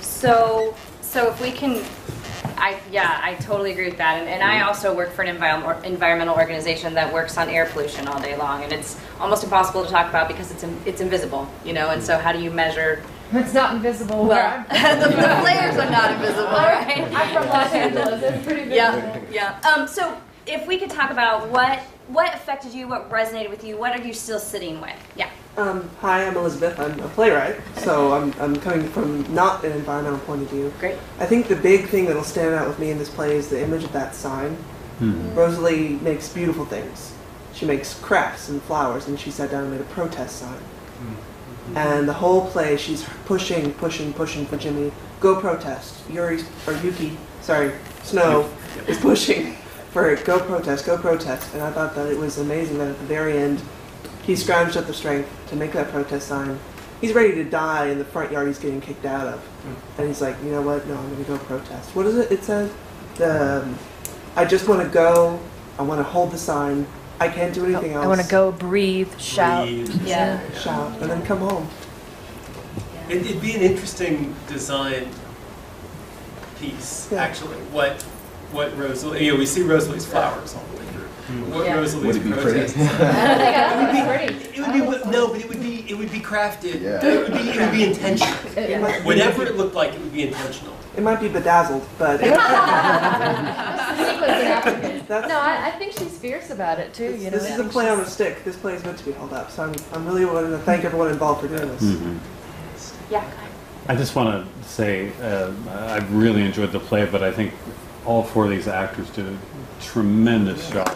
So if we can, I totally agree with that. And I also work for an environmental organization that works on air pollution all day long. And it's almost impossible to talk about because it's invisible, you know? And so how do you measure? It's not invisible. Well, the flares are not invisible, right? I'm from Los Angeles. It's pretty visible. Yeah. So if we could talk about what affected you, what resonated with you, what are you still sitting with? Yeah. Hi, I'm Elizabeth. I'm a playwright, so I'm coming from not an environmental point of view. Great. I think the big thing that'll stand out with me in this play is the image of that sign. Rosalie makes beautiful things. She makes crafts and flowers, and she sat down and made a protest sign. And the whole play, she's pushing for Jimmy. Go protest. Yuki, Snow, is pushing for go protest, and I thought that it was amazing that at the very end, he scrounged up the strength to make that protest sign. He's ready to die in the front yard he's getting kicked out of, and he's like, you know what? No, I'm going to go protest. What is it? It says, I just want to go. I want to hold the sign. I can't do anything else. I want to go, breathe, shout. Shout, and then come home. It'd be an interesting design piece, actually. What Rosalie, you know, we see Rosalie's flowers all the way through. What Rosalie's Would it be pretty? protest. It would be no, but it would be crafted. Yeah. It would be intentional. Whatever it looked like, it would be intentional. It might be bedazzled, but No, I think she's fierce about it too. You know, this is a play on a stick. This play is meant to be held up, so I'm really wanting to thank everyone involved for doing this. Yeah. I just want to say I really enjoyed the play, but I think all four of these actors did a tremendous job.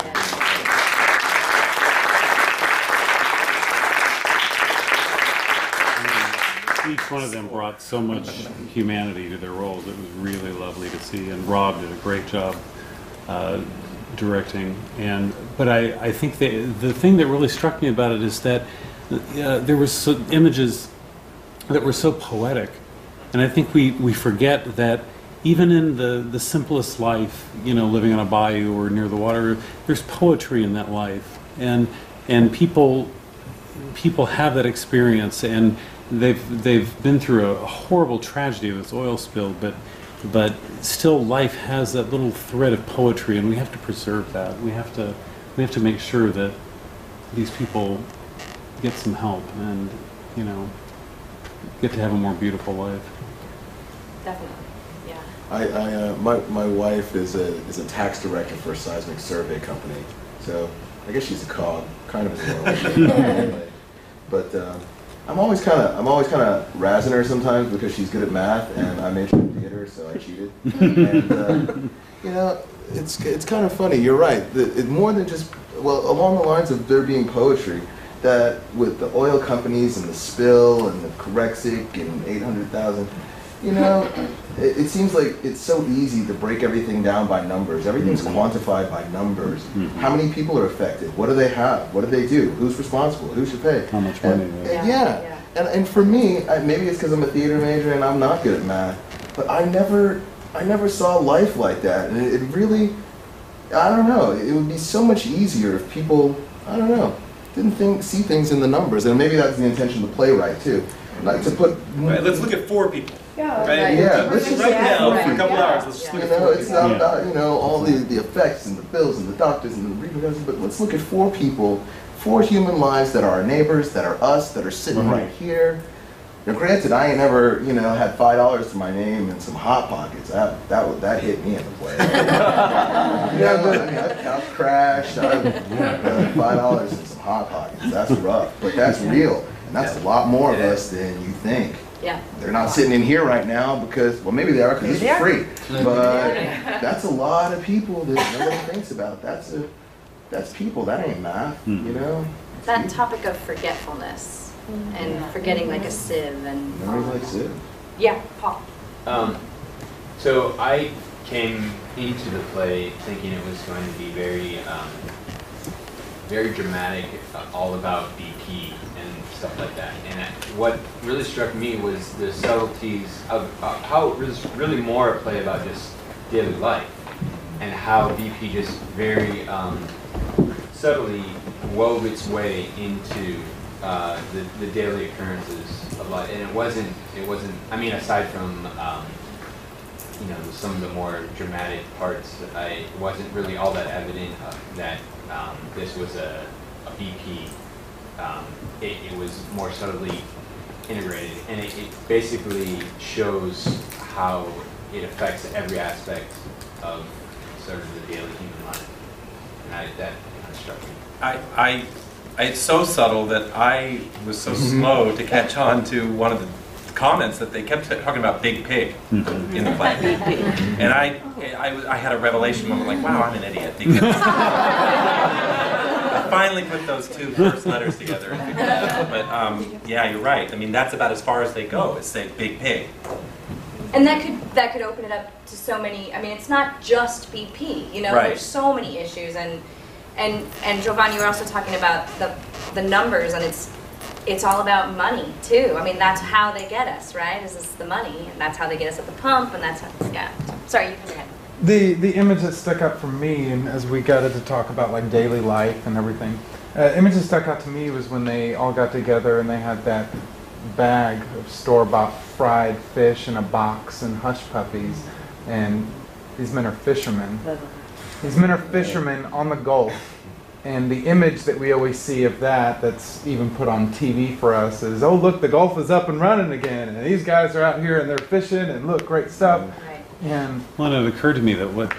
Each one of them brought so much humanity to their roles. It was really lovely to see, and Rob did a great job directing. But I think the thing that really struck me about it is that there were images that were so poetic, and I think we forget that even in the simplest life, you know, living on a bayou or near the water, there's poetry in that life, and people have that experience, and they've been through a horrible tragedy of this oil spill, but still life has that little thread of poetry, and we have to preserve that. We have to make sure that these people get some help and, you know, get to have a more beautiful life. Definitely. My wife is a tax director for a seismic survey company, so I guess she's a cog, kind of as well. But I'm always kind of razzing her sometimes because she's good at math and I majored in theater, so I cheated. And you know, it's kind of funny. You're right. It's more than just, well, along the lines of there being poetry, that with the oil companies and the spill and the Correxic and 800,000. You know, it seems like it's so easy to break everything down by numbers. Everything's quantified by numbers. How many people are affected? What do they have? What do they do? Who's responsible? Who should pay? How much money? And for me, maybe it's because I'm a theater major and I'm not good at math, but I never saw life like that. And it really, I don't know, it would be so much easier if people, I don't know, didn't see things in the numbers. And maybe that's the intention of the playwright too. Like to put. Right, let's look at 4 people. Yeah, right. Yeah. Let's just right now for a couple hours. Let's just look at 4 it's people. not about, you know, all the effects and the bills and the doctors and the repercussions, but let's look at 4 people, 4 human lives that are our neighbors, that are us, that are sitting right here. Now, granted, I ain't never, you know, had $5 to my name and some Hot Pockets. That hit me in the play. Yeah, but I mean, I've couch crashed. I've $5 and some Hot Pockets. That's rough, but that's real, and that's a lot more of us than you think. Yeah. They're not sitting in here right now because, well, maybe they are because this is free. But that's a lot of people that nobody thinks about. That's people. That ain't math, you know. That topic of forgetfulness and forgetting like a sieve and. Memories like sieve. Yeah, Paul. So I came into the play thinking it was going to be very, very dramatic, all about BP and stuff like that. And what really struck me was the subtleties of how it was really more a play about just daily life, and how BP just very subtly wove its way into the daily occurrences of life. And it wasn't. I mean, aside from you know, some of the more dramatic parts, it wasn't really all that evident that this was a BP. It was more subtly integrated, and it basically shows how it affects every aspect of sort of the daily human life. And that kind of struck me. It's so subtle that I was so slow to catch on to one of the comments that they kept talking about Big Pig in the play. And I had a revelation moment, like, wow, I'm an idiot. Because I finally put those 2 first letters together and figured that out. But yeah, you're right. I mean, that's about as far as they go, is say Big Pig. And that could open it up to so many. I mean, it's not just BP. You know, Right. there's so many issues, and Giovanni, you were also talking about the numbers, and it's all about money too. I mean, that's how they get us, right? Is this the money, and that's how they get us at the pump, and that's how. Yeah. Sorry, you can go ahead. The image that stuck out for me, and as we got to talk about like daily life and everything, image that stuck out to me was when they all got together and they had that bag of store-bought fried fish in a box and hush puppies, and these men are fishermen. These men are fishermen on the Gulf, and the image that we always see of that, that's even put on TV for us, is, oh look, the Gulf is up and running again, and these guys are out here and they're fishing, and look, great stuff. And well, it occurred to me that it was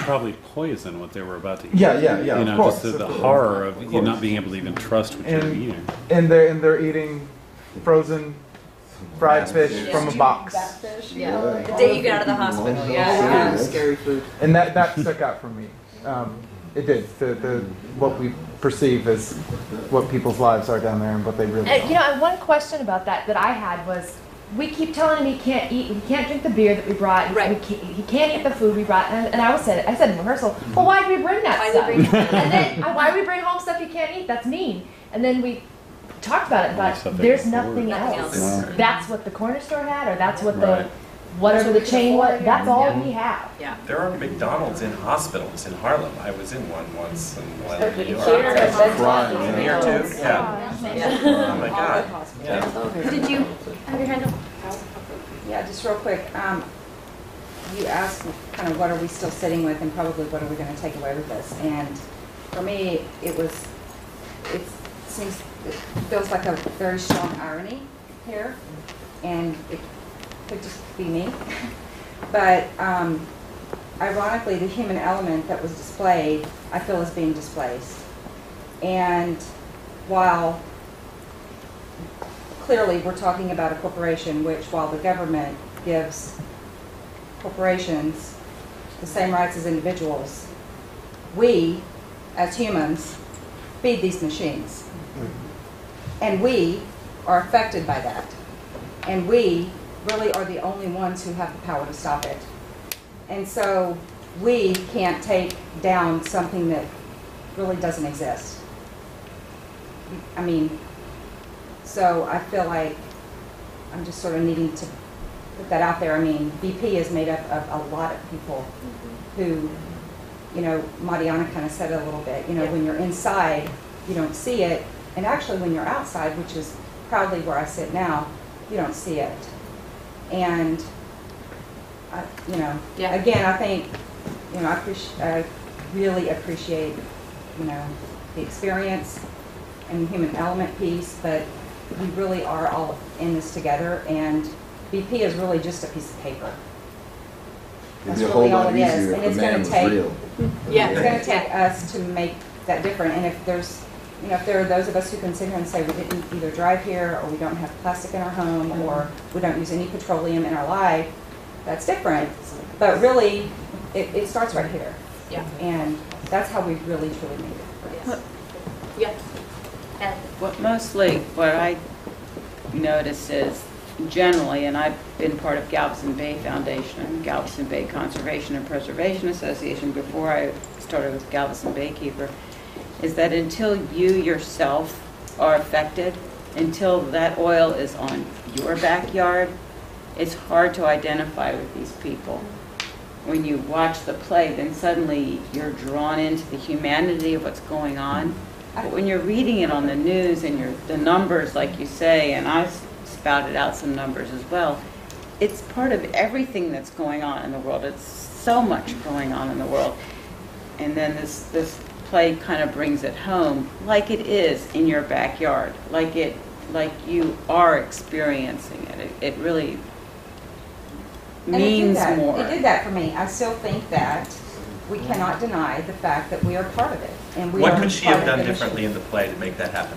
probably poison what they were about to eat. Yeah, You of know, course, just the of horror of course. you not being able to even trust what you're eating. And they're eating frozen fried fish from a box. Yeah. The day you get out of the hospital. Yeah. Scary food. And that stuck out for me. It did. The what we perceive as what people's lives are down there and what they really And, are. you know, and one question about that I had was, we keep telling him he can't drink the beer that we brought. Right. He can't eat the food we brought. And I said in rehearsal, well, why did we bring that stuff? And then, why do we bring home stuff he can't eat? That's mean. And then we talked about it, but there's nothing else. No. That's what the corner store had, or that's what Right. whatever the chain was, that's all we have. Yeah. There are McDonald's in hospitals in Harlem. I was in one once in New York. Here too? Yeah. Oh my God. Yeah. Did you have your hand up? Yeah, just real quick. You asked kind of what are we still sitting with, and probably what are we going to take away with us. And for me, it feels like a very strong irony here, and it could just be me. But ironically, the human element that was displayed, I feel is being displaced. And while clearly we're talking about a corporation which, while the government gives corporations the same rights as individuals, we, as humans, feed these machines. And we are affected by that. And we really are the only ones who have the power to stop it. And so we can't take down something that really doesn't exist. I mean, so I feel like I'm just sort of needing to put that out there. I mean, BP is made up of a lot of people who, you know, Mariana kind of said it a little bit, you know, when you're inside, you don't see it. And actually when you're outside, which is proudly where I sit now, you don't see it. And, you know, again, I think, you know, I really appreciate, you know, the experience and human element piece, but we really are all in this together, and BP is really just a piece of paper. That's It'd be a really whole all lot it is. easier And if it's a man going was to take, real. it's going to take us to make that different. And if there's, you know, if there are those of us who can sit here and say we didn't either drive here, or we don't have plastic in our home, or we don't use any petroleum in our life, that's different. But really, it starts right here. Yeah. And that's how we really, truly made it. Yeah. What I notice is generally, and I've been part of Galveston Bay Foundation and Galveston Bay Conservation and Preservation Association before I started with Galveston Baykeeper, is that until you yourself are affected, until that oil is on your backyard, it's hard to identify with these people. When you watch the play, then suddenly you're drawn into the humanity of what's going on. But when you're reading it on the news and the numbers, like you say, and I spouted out some numbers as well, it's part of everything that's going on in the world. It's so much going on in the world. And then this play kind of brings it home, like it is in your backyard, like you are experiencing it. It really means more. It did that for me. I still think that we cannot deny the fact that we are part of it. And we What are could she part have of done the differently in the play to make that happen?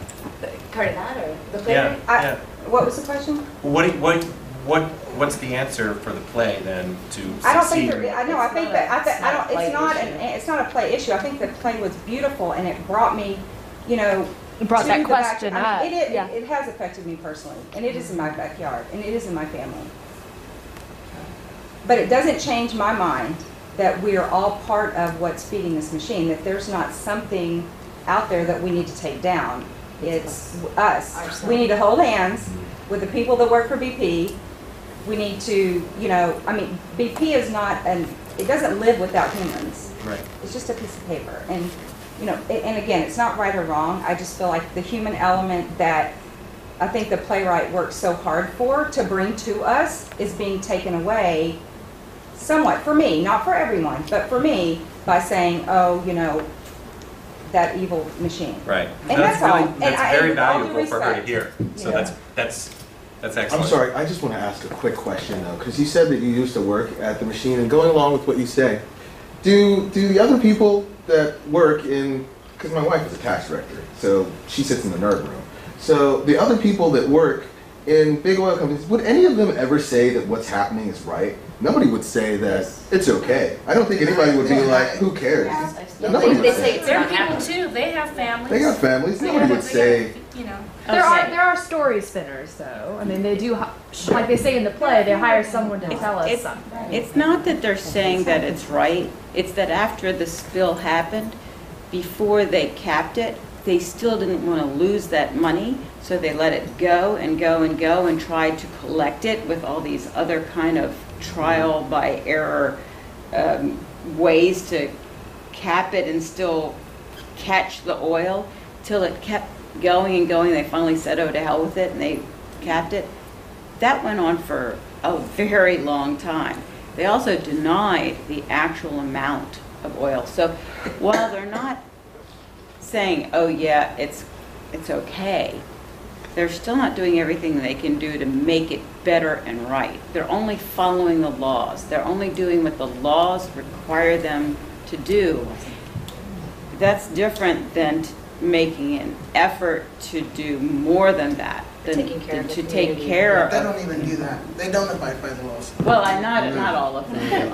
Part of that, or the Yeah, yeah. What was the question? What's the answer for the play then to I don't succeed? think I know. I think that it's not a play issue. I think the play was beautiful, and it brought me, you know, It brought to that the question back. I mean, up. it has affected me personally, and it is in my backyard, and it is in my family. But it doesn't change my mind that we are all part of what's feeding this machine, that there's not something out there that we need to take down. It's us. We need to hold hands with the people that work for BP. We need to, you know, I mean, BP is not it doesn't live without humans. Right. It's just a piece of paper. And, you know, and again, it's not right or wrong. I just feel like the human element that I think the playwright worked so hard to bring to us is being taken away somewhat, for me, not for everyone, but for me, by saying, oh, you know, that evil machine. Right. And that's all. That's And very with all due valuable for her to respect. hear. So Yeah. that's excellent. I'm sorry, I just want to ask a quick question though, because you said that you used to work at the machine, and going along with what you say, do the other people that work in, because my wife is a tax director, so she sits in the nerd room. So the other people that work in big oil companies, would any of them ever say that what's happening is right? Nobody would say that it's okay. I don't think anybody would be like, who cares? Nobody would say it. They're people too. They have families. They got families. Nobody would say. You know. There are story spinners though. I mean, they do like they say in the play. They hire someone to tell us something. It's not that they're saying that it's right. It's that after the spill happened, before they capped it, they still didn't want to lose that money, so they let it go and go and go and tried to collect it with all these other kind of trial by error ways to cap it and still catch the oil till it kept going and going. They finally said, oh, to hell with it, and they capped it. That went on for a very long time. They also denied the actual amount of oil. So while they're not saying, oh yeah, it's okay, they're still not doing everything they can do to make it better and right. They're only following the laws. They're only doing what the laws require them to do. That's different than making an effort to do more than that. Taking care of the to take community. care They of. don't even do that. They don't abide by the laws. Well, not all of them. None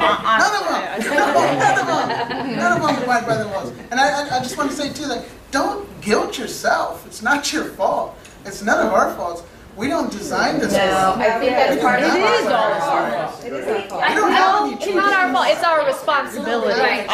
of them abide by the laws. And I just want to say too that don't guilt yourself. It's not your fault. It's none of our faults. We don't design this. No, I think that's part of it. It is all of our fault. It is our fault. I know it's not our fault. It's our responsibility. Right.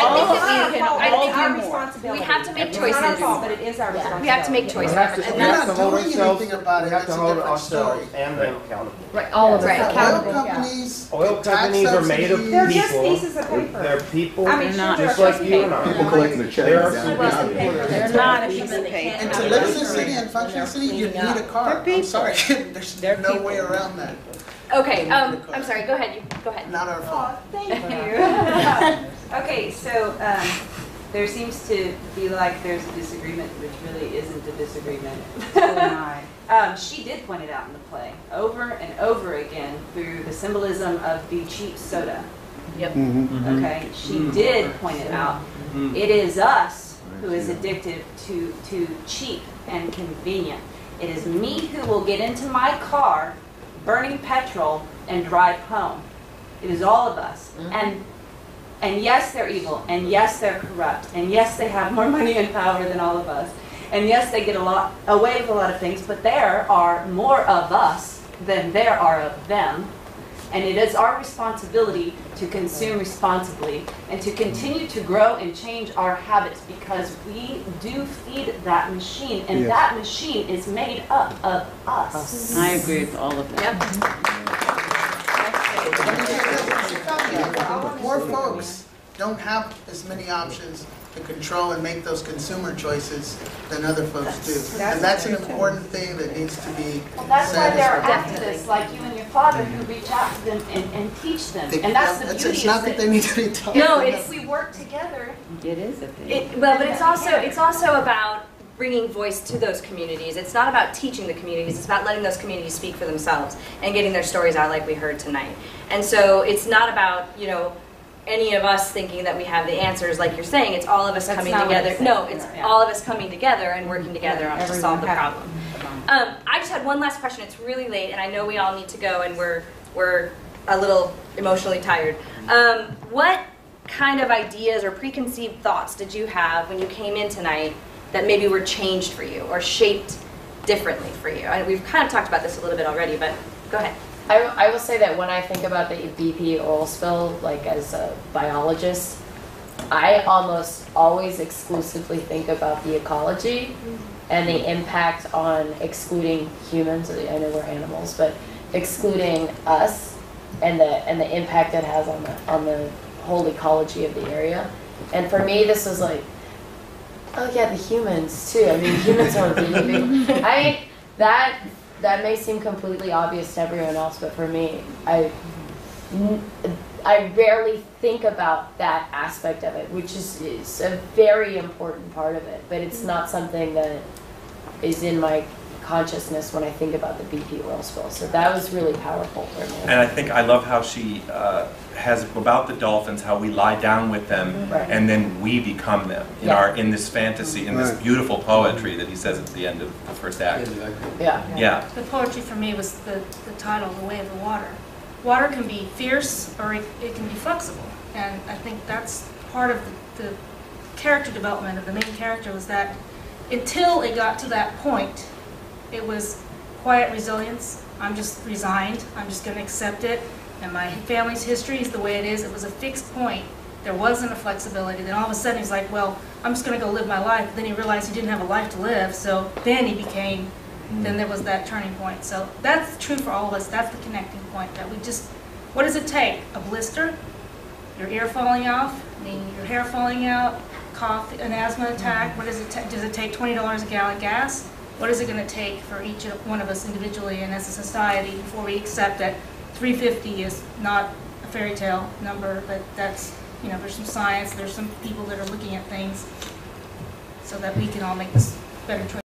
We have to make choices. But it is our responsibility. We have to make choices. We're not doing anything about it. It's a different story. And them accountable. Right, all of us Right. accountable. Oil companies, Oil companies are made of people. They're just pieces of paper. They're people, I mean, sure, just they're like you and I. People collecting their checks. They are down super and people. They're not a piece of paper. And to live in a city and function in a city, you need a car. I'm sorry, there's no way around that. Okay, I'm sorry, go ahead, go ahead. Not our fault. Thank you. Okay, so there seems to be like there's a disagreement, which really isn't a disagreement. She did point it out in the play over and over again through the symbolism of the cheap soda. Yep. Okay, she did point it out. It is us who is addicted to cheap and convenient. It is me who will get into my car, burning petrol, and drive home. It is all of us. And yes, they're evil, and yes, they're corrupt, and yes, they have more money and power than all of us, and yes, they get away with a lot of things, but there are more of us than there are of them, and it is our responsibility to consume responsibly and to continue to grow and change our habits, because we do feed that machine, and that machine is made up of us. I agree with all of that. Poor folks don't have as many options to control and make those consumer choices than other folks do. And that's an important thing that needs to be Well, that's why said there are as well. activists like you and your father who reach out to them and teach them. And that's the beauty. It's not that they need to be taught. No, if we work together. It is a thing. Well, but it's also about bringing voice to those communities. It's not about teaching the communities, it's about letting those communities speak for themselves and getting their stories out like we heard tonight. And so it's not about, you know, any of us thinking that we have the answers like you're saying. It's all of us coming together. No, it's all of us coming together and working together to solve the problem. I just had one last question. It's really late and I know we all need to go and we're a little emotionally tired. What kind of ideas or preconceived thoughts did you have when you came in tonight that maybe were changed for you or shaped differently for you? We've kind of talked about this a little bit already, but go ahead. I will say that when I think about the BP oil spill, like as a biologist, I almost always exclusively think about the ecology and the impact on excluding humans. I know we're animals, but excluding us and the impact it has on the whole ecology of the area. And for me, this was like, oh yeah, the humans too. I mean, humans are really big. I mean, that may seem completely obvious to everyone else, but for me, I rarely think about that aspect of it, which is a very important part of it, but it's not something that is in my consciousness when I think about the BP oil spill. So that was really powerful for me. And I think I love how she has about the dolphins, how we lie down with them, Right. and then we become them in this fantasy, in this beautiful poetry that he says at the end of the first act. Yeah. The poetry for me was the title, The Way of the Water. Water can be fierce or it can be flexible. And I think that's part of the character development of the main character, was that until it got to that point, it was quiet resilience. I'm just resigned. I'm just going to accept it. And my family's history is the way it is. It was a fixed point. There wasn't a flexibility. Then all of a sudden he's like, well, I'm just going to go live my life. But then he realized he didn't have a life to live. So then he became, then there was that turning point. So that's true for all of us. That's the connecting point. That we just, what does it take? A blister? Your ear falling off? I mean, your hair falling out? Cough, an asthma attack? What does it take? Does it take $20 a gallon gas? What is it going to take for each one of us individually and as a society before we accept that 350 is not a fairy tale number, but that's, you know, there's some science, there's some people that are looking at things so that we can all make this better choice.